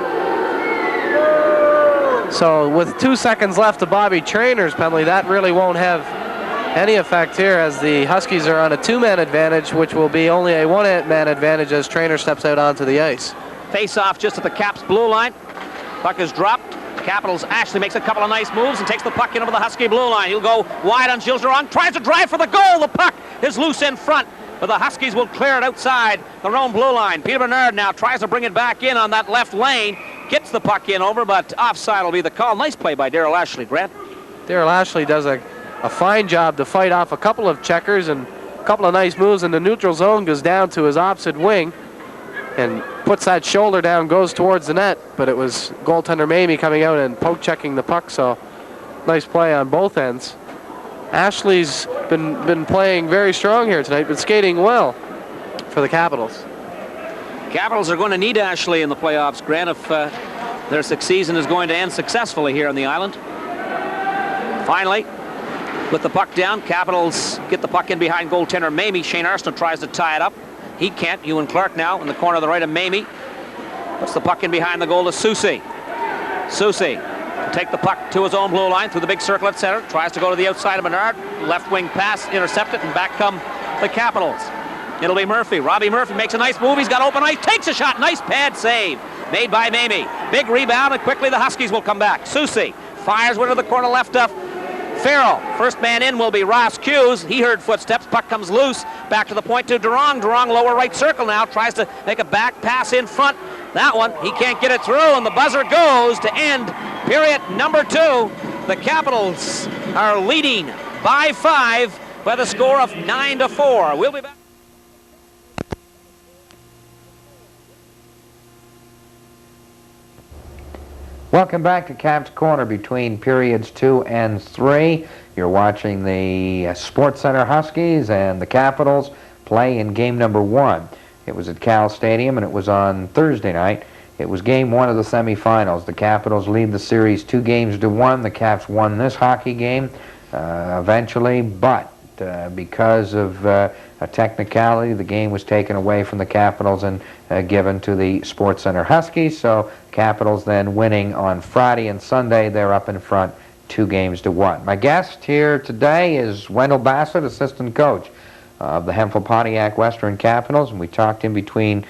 So with 2 seconds left to Bobby Traynor's penalty, that really won't have any effect here, as the Huskies are on a 2-man advantage, which will be only a 1-man advantage as Traynor steps out onto the ice. Face-off just at the Caps blue line. Puck is dropped. Capitals, Ashley makes a couple of nice moves and takes the puck in over the Husky blue line. He'll go wide on Gilles Durong, tries to drive for the goal. The puck is loose in front, but the Huskies will clear it outside their own blue line. Peter Bernard now tries to bring it back in on that left lane. Gets the puck in over, but offside will be the call. Nice play by Darrell Ashley, Grant. Darrell Ashley does a fine job to fight off a couple of checkers and a couple of nice moves in the neutral zone. Goes down to his opposite wing and puts that shoulder down, goes towards the net, but it was goaltender Mamie coming out and poke checking the puck, so nice play on both ends. Ashley's been playing very strong here tonight, been skating well for the Capitals. Capitals are going to need Ashley in the playoffs, Grant, if their season is going to end successfully here on the island. Finally, with the puck down, Capitals get the puck in behind goaltender Mamie. Shane Arsenault tries to tie it up. He can't. Ewan Clark now in the corner of the right of Mamie. Puts the puck in behind the goal to Soucy. Soucy will take the puck to his own blue line through the big circle at center. Tries to go to the outside of Bernard. Left wing pass, intercepted, and back come the Capitals. It'll be Murphy. Robbie Murphy makes a nice move. He's got open ice. Takes a shot. Nice pad save made by Mamie. Big rebound, and quickly the Huskies will come back. Soucy fires one to the corner left of Farrell. First man in will be Ross Hughes. He heard footsteps. Puck comes loose. Back to the point to Durong. Durong lower right circle now. Tries to make a back pass in front. That one, he can't get it through, and the buzzer goes to end period number 2. The Capitals are leading by 5 by the score of 9-4. We'll be back. Welcome back to Caps Corner between periods 2 and 3. You're watching the Sports Center Huskies and the Capitals play in game number 1. It was at Cal Stadium, and it was on Thursday night. It was game 1 of the semifinals. The Capitals lead the series 2-1. The Caps won this hockey game eventually, but because of a technicality, the game was taken away from the Capitals and given to the Sports Center Huskies. So Capitals then winning on Friday and Sunday. They're up in front 2-1. My guest here today is Wendell Bassett, assistant coach of the Hemphill Pontiac Western Capitals, and we talked in between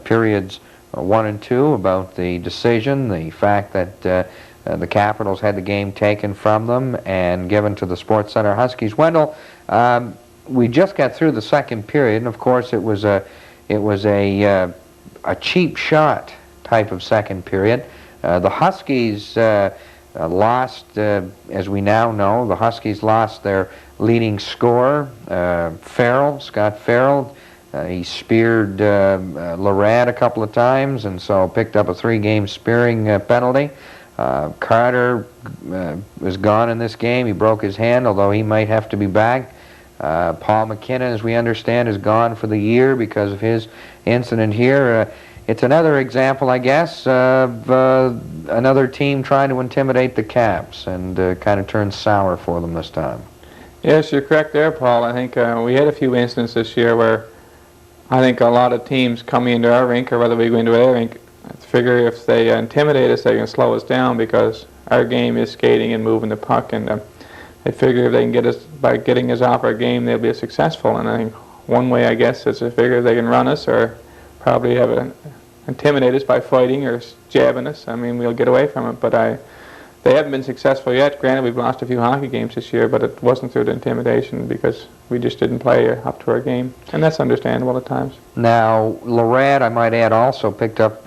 periods 1 and 2 about the decision, the fact that the Capitals had the game taken from them and given to the Sports Center Huskies. Wendell, we just got through the second period, and of course it was a cheap shot type of second period. The Huskies lost, as we now know, the Huskies lost their leading scorer, Scott Farrell. He speared Lorad a couple of times, and so picked up a 3-game spearing penalty. Carter was gone in this game. He broke his hand, although he might have to be back. Paul McKinnon, as we understand, is gone for the year because of his incident here. It's another example, I guess, of another team trying to intimidate the Caps, and kind of turned sour for them this time. Yes, you're correct there, Paul. I think we had a few incidents this year where I think a lot of teams coming into our rink, or whether we go into their rink, figure if they intimidate us, they can slow us down, because our game is skating and moving the puck, and they figure if they can get us, by getting us off our game, they'll be successful. And I think one way, I guess, is to figure if they can run us, or probably intimidate us by fighting or jabbing us. I mean, we'll get away from it, but they haven't been successful yet. Granted, we've lost a few hockey games this year, but it wasn't through the intimidation, because we just didn't play up to our game, and that's understandable at times. Now, Lorad, I might add, also picked up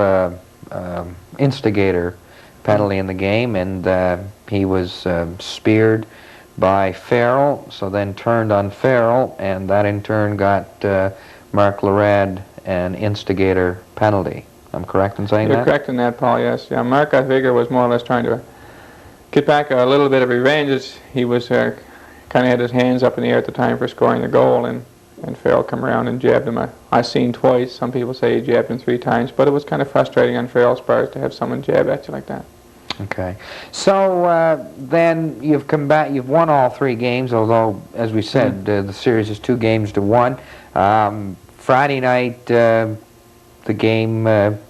instigator penalty in the game, and he was speared by Farrell, so then turned on Farrell, and that in turn got Mark Lorad an instigator penalty. I'm correct in saying that? You're correct in that, Paul, yes. Yeah, Mark, I figure, was more or less trying to get back a little bit of revenge. He was kind of had his hands up in the air at the time for scoring the goal, and Farrell come around and jabbed him. I've seen twice. Some people say he jabbed him 3 times, but it was kind of frustrating on Farrell's part to have someone jab at you like that. Okay. So then you've come back, you've won all 3 games, although, as we said, the series is 2 games to 1. Friday night, the game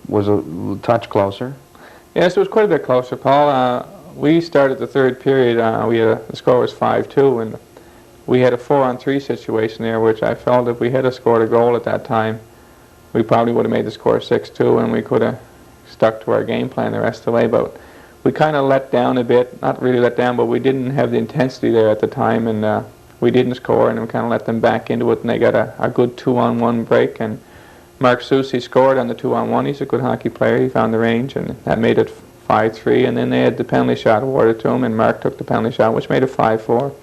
was a touch closer. Yes, it was quite a bit closer, Paul. We started the 3rd period, the score was 5-2, and we had a 4-on-3 situation there, which I felt if we had scored a goal at that time, we probably would have made the score 6-2, and we could have stuck to our game plan the rest of the way. But we kind of let down a bit, not really let down, but we didn't have the intensity there at the time, and we didn't score, and we kind of let them back into it, and they got a good 2-on-1 break, and Mark Soucy scored on the 2-on-1. He's a good hockey player. He found the range, and that made it 5-3, and then they had the penalty shot awarded to him, and Mark took the penalty shot, which made it 5-4.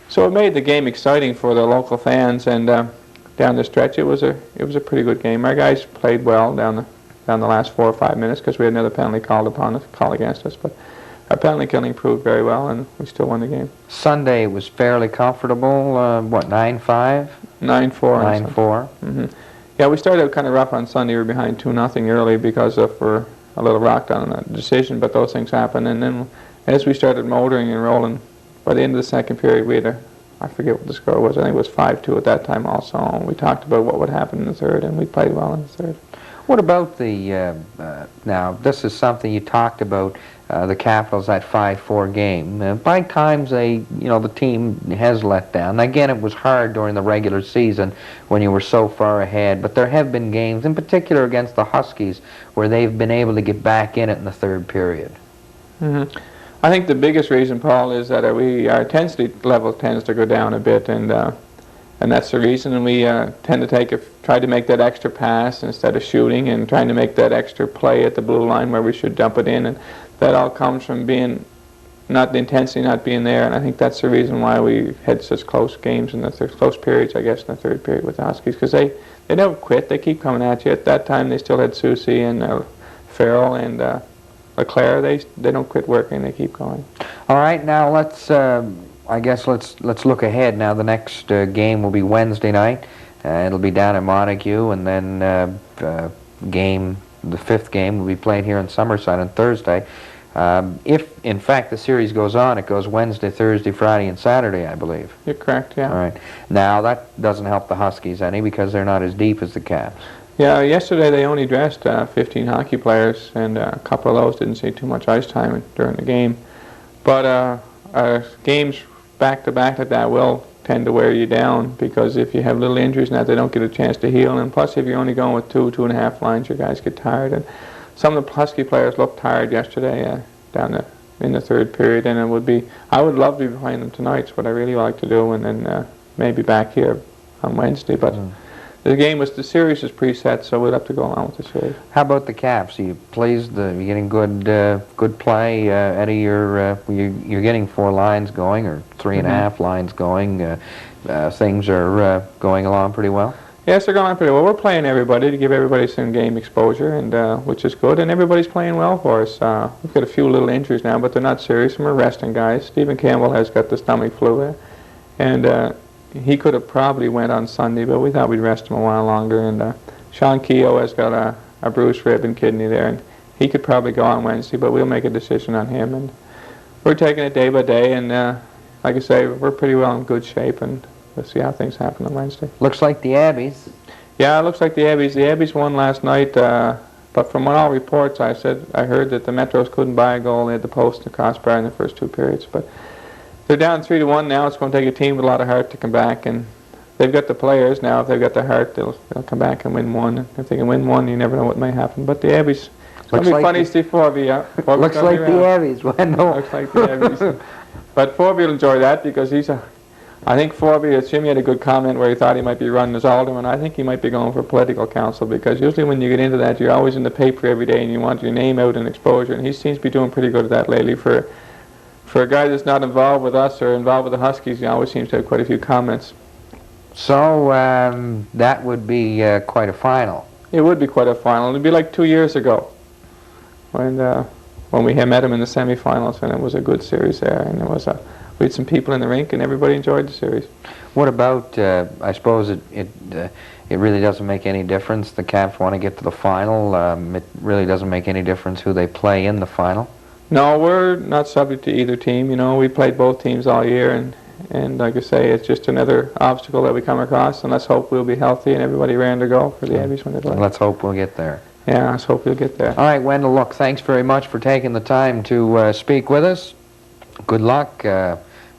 So it made the game exciting for the local fans, and down the stretch it was a pretty good game. Our guys played well down the last 4 or 5 minutes, because we had another penalty called against us, but our penalty killing proved very well, and we still won the game. Sunday was fairly comfortable. What, 9-5? 9-4. 9-4. Yeah, we started out kind of rough on Sunday. We were behind 2-0 early because we're a little rocked on that decision, but those things happen. And then as we started motoring and rolling, by the end of the 2nd period, we had I forget what the score was. I think it was 5-2 at that time also. And we talked about what would happen in the 3rd, and we played well in the 3rd. What about the, now this is something you talked about, the Capitals, that 5-4 game. By times the team has let down. Again, it was hard during the regular season when you were so far ahead, but there have been games, in particular against the Huskies, where they've been able to get back in it in the 3rd period. I think the biggest reason, Paul, is that our intensity level tends to go down a bit, and that's the reason. And we tend to try to make that extra pass instead of shooting, and trying to make that extra play at the blue line where we should dump it in, and that all comes from the intensity not being there. And I think that's the reason why we had such close games in close periods, I guess, in the 3rd period with the Huskies, because they never quit. They keep coming at you. At that time, they still had Soucy and Farrell and LeClaire. They don't quit working. They keep going. All right, now let's let's look ahead. Now the next game will be Wednesday night. It'll be down in Montague, and then the 5th game will be played here in Summerside on Thursday. If, in fact, the series goes on, it goes Wednesday, Thursday, Friday, and Saturday, I believe. You're correct, yeah. All right. Now, that doesn't help the Huskies any, because they're not as deep as the Caps. Yeah, yesterday they only dressed 15 hockey players, and a couple of those didn't see too much ice time during the game. But games back-to-back like that will tend to wear you down, because if you have little injuries and that, they don't get a chance to heal. And plus, if you're only going with 2.5 lines, your guys get tired. And some of the Husky players looked tired yesterday in the 3rd period, and I would love to be playing them tonight. It's what I really like to do, and then maybe back here on Wednesday. But the series is preset, so we'll have to go along with the series. How about the Caps? Are you pleased? You getting good play out of your? You're getting 4 lines going, or 3.5 lines going. Things are going along pretty well. Yes, they're going pretty well. We're playing everybody to give everybody some game exposure, and which is good, and everybody's playing well for us. We've got a few little injuries now, but they're not serious, and we're resting guys. Stephen Campbell has got the stomach flu there, and he could have probably went on Sunday, but we thought we'd rest him a while longer. And Sean Keogh has got a bruised rib and kidney there, and he could probably go on Wednesday, but we'll make a decision on him. And we're taking it day by day, and like I say, we're pretty well in good shape, and we'll see how things happen on Wednesday. Looks like the Abbies. Yeah, it looks like the Abbies. The Abbies won last night, but from all reports, I heard that the Metros couldn't buy a goal. They had the post and crossbar in the first 2 periods, but they're down 3-1 now. It's going to take a team with a lot of heart to come back, and they've got the players now. If they've got the heart, they'll come back and win one. And if they can win one, you never know what may happen. But the Abbies, it's going to be funny to see Forby. Looks like the Abbies. Looks like the Abbies. But Forby will enjoy that because I think Forby, Jimmy had a good comment where he thought he might be running as alderman. I think he might be going for political council, because usually when you get into that, you're always in the paper every day and you want your name out and exposure, and he seems to be doing pretty good at that lately. For a guy that's not involved with us or involved with the Huskies, he always seems to have quite a few comments. So that would be quite a final. It would be quite a final. It would be like 2 years ago when we had met him in the semifinals, and it was a good series there, and we had some people in the rink, and everybody enjoyed the series. What about, I suppose it really doesn't make any difference. The Caps want to get to the final. It really doesn't make any difference who they play in the final. No, we're not subject to either team. You know, we played both teams all year, and like I say, it's just another obstacle that we come across, and let's hope we'll be healthy and everybody ready to go for the Abbies when they play. Let's hope we'll get there. Yeah, let's hope we'll get there. All right, Wendell, look, thanks very much for taking the time to speak with us. Good luck.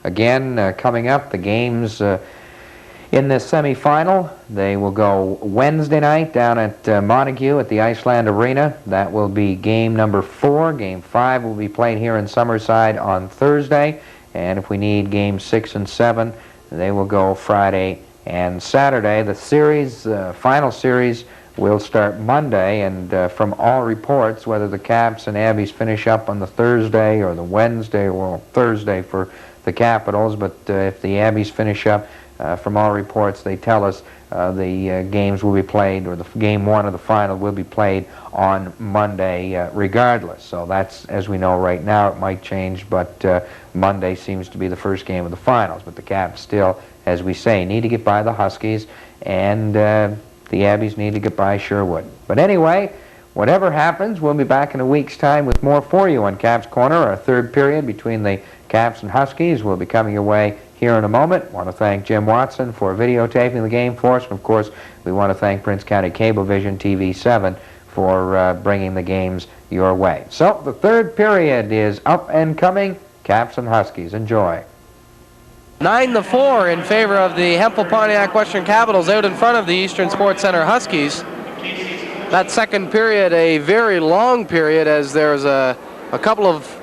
Again, coming up, the games in this semifinal. They will go Wednesday night down at Montague at the Iceland Arena. That will be game number 4. Game 5 will be played here in Summerside on Thursday. And if we need games 6 and 7, they will go Friday and Saturday. The series, final series, will start Monday, and from all reports, whether the Caps and Abbies finish up on the Thursday or the Wednesday, well, Thursday for the Capitals, but if the Abbies finish up, from all reports, they tell us the games will be played, or the game 1 of the final will be played on Monday regardless. So that's, as we know right now, it might change, but Monday seems to be the first game of the finals. But the Caps still, as we say, need to get by the Huskies, and the Abbies need to get by Sherwood. But anyway, whatever happens, we'll be back in a week's time with more for you on Caps Corner. Our third period between the Caps and Huskies will be coming your way here in a moment. I want to thank Jim Watson for videotaping the game for us. And of course, we want to thank Prince County Cablevision TV 7 for bringing the games your way. So the third period is up and coming. Caps and Huskies. Enjoy. 9-4 in favor of the Hempel-Pontiac Western Capitals out in front of the Eastern Sports Center Huskies. That second period, a very long period, as there was a couple of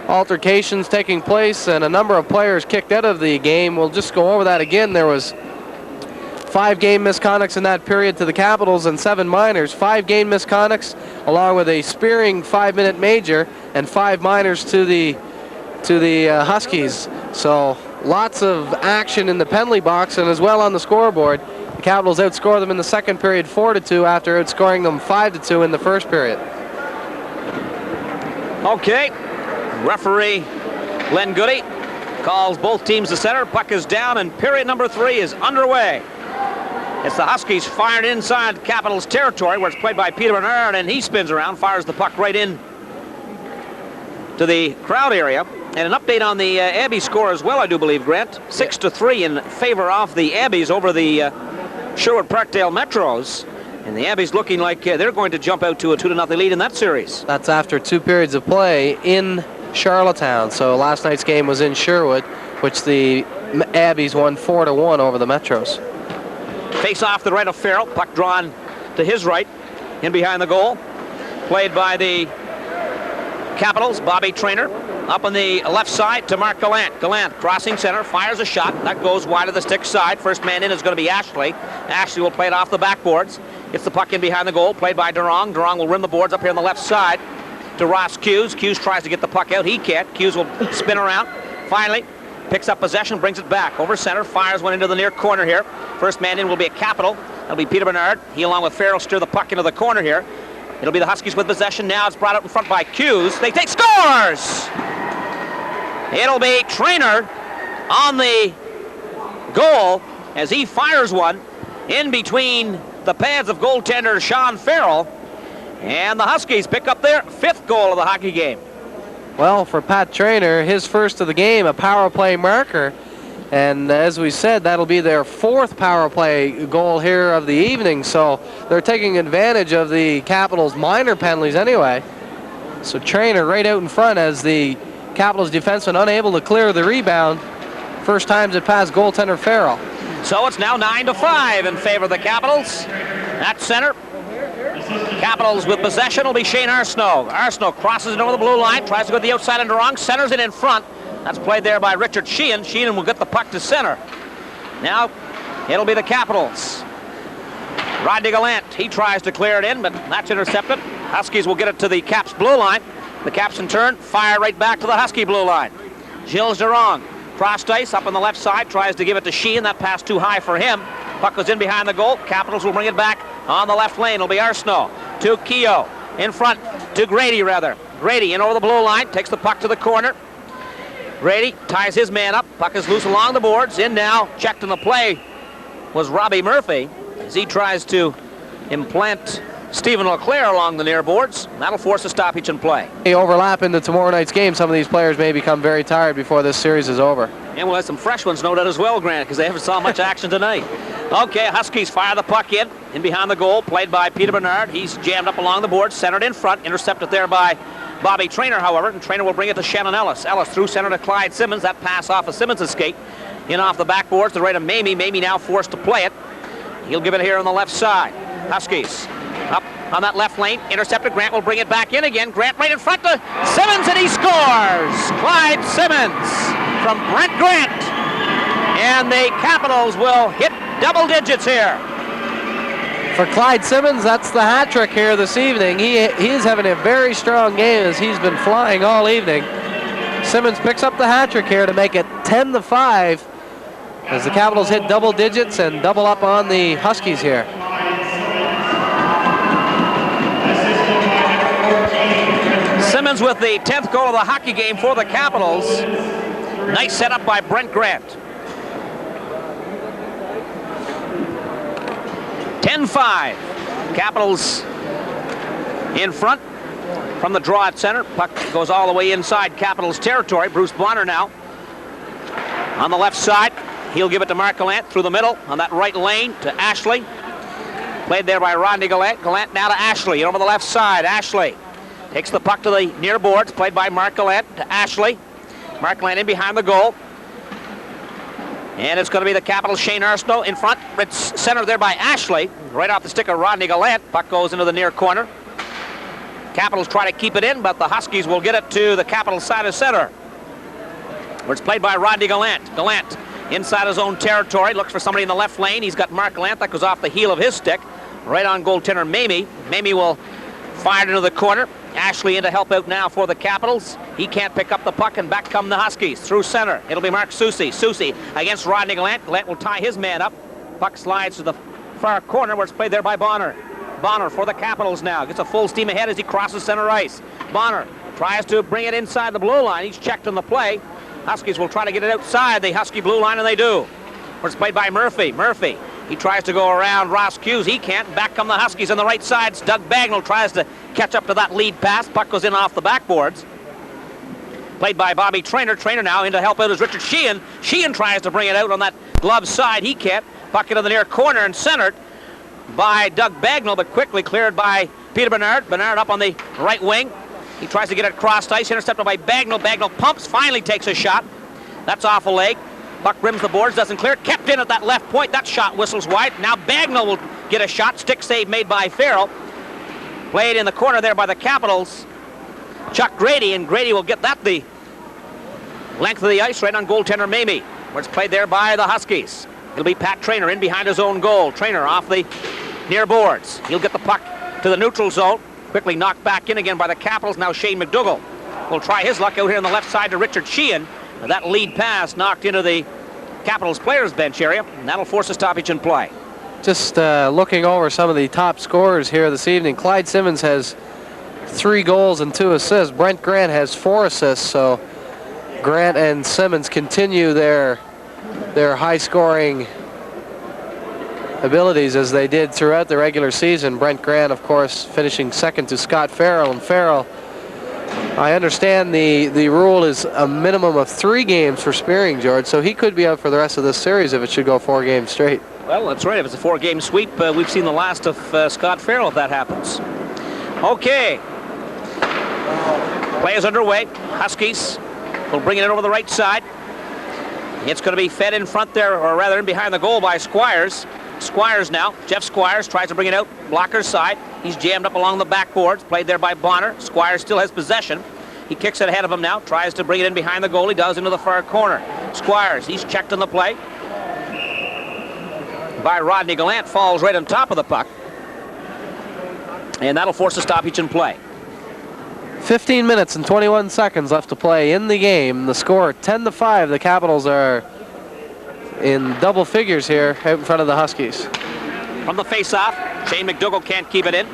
altercations taking place and a number of players kicked out of the game. We'll just go over that again. There was 5 game misconducts in that period to the Capitals and 7 minors. 5 game misconducts along with a spearing 5-minute major and 5 minors to the Huskies. So lots of action in the penalty box and as well on the scoreboard. The Capitals outscore them in the second period 4-2 after outscoring them 5-2 in the first period. Okay, referee Len Goody calls both teams to center. Puck is down and period number 3 is underway. It's the Huskies fired inside Capitals territory where it's played by Peter Bernard, and he spins around, fires the puck right in to the crowd area. And an update on the Abbey score as well, I do believe, Grant. 6-3 in favor of the Abbies over the Sherwood Parkdale Metros. And the Abbies looking like they're going to jump out to a 2-0 lead in that series. That's after 2 periods of play in Charlottetown. So last night's game was in Sherwood, which the Abbies won 4-1 over the Metros. Face off the right of Farrell. Puck drawn to his right, in behind the goal. Played by the Capitals, Bobby Traynor. up on the left side to Mark Gallant. Gallant crossing center, fires a shot. That goes wide of the stick side. First man in is going to be Ashley. Ashley will play it off the backboards. Gets the puck in behind the goal, played by Durong. Durong will rim the boards up here on the left side to Ross Hughes. Hughes tries to get the puck out. He can't. Hughes will spin around. Finally, picks up possession, brings it back. Over center, fires one into the near corner here. First man in will be a Capital. That'll be Peter Bernard. He, along with Farrell, steer the puck into the corner here. It'll be the Huskies with possession. Now it's brought up in front by Hughes. They take scores! It'll be Trainer on the goal as he fires one in between the pads of goaltender Sean Farrell. And the Huskies pick up their 5th goal of the hockey game. Well, for Pat Trainer, his first of the game, a power play marker. And as we said, that'll be their 4th power play goal here of the evening. So they're taking advantage of the Capitals' minor penalties anyway. So Trainer right out in front as the Capitals defenseman unable to clear the rebound. First times it passed goaltender Farrell. So it's now 9-5 in favor of the Capitals. At center, Capitals with possession will be Shane Arsenault. Arsenault crosses it over the blue line, tries to go to the outside and wrong, centers it in front. That's played there by Richard Sheehan. Sheehan will get the puck to center. Now it'll be the Capitals. Rodney Gallant, he tries to clear it in, but that's intercepted. Huskies will get it to the Caps blue line. The Caps in turn fire right back to the Husky blue line. Gilles Durong, crossed ice up on the left side, tries to give it to Sheehan. That pass too high for him. Puck goes in behind the goal. Capitals will bring it back on the left lane. It'll be Arsenault to Keogh. In front to Grady, rather. Grady in over the blue line, takes the puck to the corner. Grady ties his man up. Puck is loose along the boards. In now, checked in the play was Robbie Murphy as he tries to implant Stephen LeClaire along the near boards. That'll force a stoppage in play. They overlap into tomorrow night's game. Some of these players may become very tired before this series is over. And we'll have some fresh ones, no doubt, as well, Grant, because they haven't saw much action tonight. Okay, Huskies fire the puck in behind the goal, played by Peter Bernard. He's jammed up along the board, centered in front, intercepted there by Bobby Trainer, however, and Trainer will bring it to Shannon Ellis. Ellis through center to Clyde Simmons. That pass off of Simmons' skate. In off the backboards to the right of Mamie. Mamie now forced to play it. He'll give it here on the left side. Huskies up on that left lane, intercepted. Grant will bring it back in again. Grant right in front to Simmons, and he scores! Clyde Simmons from Brent Grant. And the Capitals will hit double digits here. For Clyde Simmons, that's the hat trick here this evening. He is having a very strong game as he's been flying all evening. Simmons picks up the hat trick here to make it 10-5 as the Capitals hit double digits and double up on the Huskies here. Simmons with the 10th goal of the hockey game for the Capitals. Nice setup by Brent Grant. 10-5. Capitals in front from the draw at center. Puck goes all the way inside Capitals territory. Bruce Bonner now on the left side. He'll give it to Mark Gallant through the middle on that right lane to Ashley. Played there by Rodney Gallant. Gallant now to Ashley. And over the left side, Ashley takes the puck to the near boards. Played by Mark Gallant to Ashley. Mark Gallant in behind the goal. And it's going to be the Capitals' Shane Arsenault in front. It's centered there by Ashley. Right off the stick of Rodney Gallant. Puck goes into the near corner. Capitals try to keep it in, but the Huskies will get it to the Capitals side of center, where it's played by Rodney Gallant. Gallant inside his own territory, looks for somebody in the left lane. He's got Mark Gallant. That goes off the heel of his stick. Right on goaltender Mamie. Mamie will fire it into the corner. Ashley in to help out now for the Capitals. He can't pick up the puck, and back come the Huskies. Through center, it'll be Mark Soucy. Soucy against Rodney Gallant. Gallant will tie his man up. Puck slides to the far corner where it's played there by Bonner. Bonner for the Capitals now. Gets a full steam ahead as he crosses center ice. Bonner tries to bring it inside the blue line. He's checked on the play. Huskies will try to get it outside the Husky blue line, and they do. Where it's played by Murphy. Murphy, he tries to go around Ross Hughes. He can't. Back come the Huskies on the right side. Doug Bagnall tries to catch up to that lead pass. Puck goes in off the backboards. Played by Bobby Trainer. Trainer now in to help out is Richard Sheehan. Sheehan tries to bring it out on that glove side. He can't. Puck into the near corner and centered by Doug Bagnall, but quickly cleared by Peter Bernard. Bernard up on the right wing. He tries to get it across ice, intercepted by Bagnall. Bagnall pumps, finally takes a shot. That's off a leg. Puck rims the boards, doesn't clear. Kept in at that left point. That shot whistles wide. Now Bagnall will get a shot. Stick save made by Farrell. Played in the corner there by the Capitals. Chuck Grady, and Grady will get that the Length of the ice right on goaltender Mamie, where it's played there by the Huskies. It'll be Pat Traynor in behind his own goal. Traynor off the near boards. He'll get the puck to the neutral zone. Quickly knocked back in again by the Capitals. Now Shane McDougall will try his luck out here on the left side to Richard Sheehan. That lead pass knocked into the Capitals players bench area, and that'll force a stoppage in play. Just looking over some of the top scorers here this evening, Clyde Simmons has 3 goals and 2 assists. Brent Grant has 4 assists, so Grant and Simmons continue their high-scoring abilities as they did throughout the regular season. Brent Grant, of course, finishing second to Scott Farrell. And Farrell, I understand the rule is a minimum of 3 games for Spearing, George, so he could be out for the rest of this series if it should go 4 games straight. Well, that's right. If it's a 4-game sweep, we've seen the last of Scott Farrell if that happens. Okay. Play is underway. Huskies will bring it over the right side. It's going to be fed in front there, or rather in behind the goal by Squires. Squires now. Jeff Squires tries to bring it out. Blocker's side. He's jammed up along the backboards. Played there by Bonner. Squires still has possession. He kicks it ahead of him now. Tries to bring it in behind the goal. He does into the far corner. Squires, he's checked on the play by Rodney Gallant. Falls right on top of the puck. And that'll force a stoppage in play. 15 minutes and 21 seconds left to play in the game. The score 10-5. The Capitals are in double figures here out in front of the Huskies. From the face-off, Shane McDougall can't keep it in.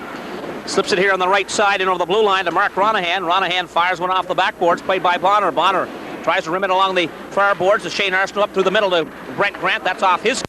Slips it here on the right side and over the blue line to Mark Ronahan. Ronahan fires one off the backboards, played by Bonner. Bonner tries to rim it along the far boards to Shane Arsenault up through the middle to Brent Grant. That's off his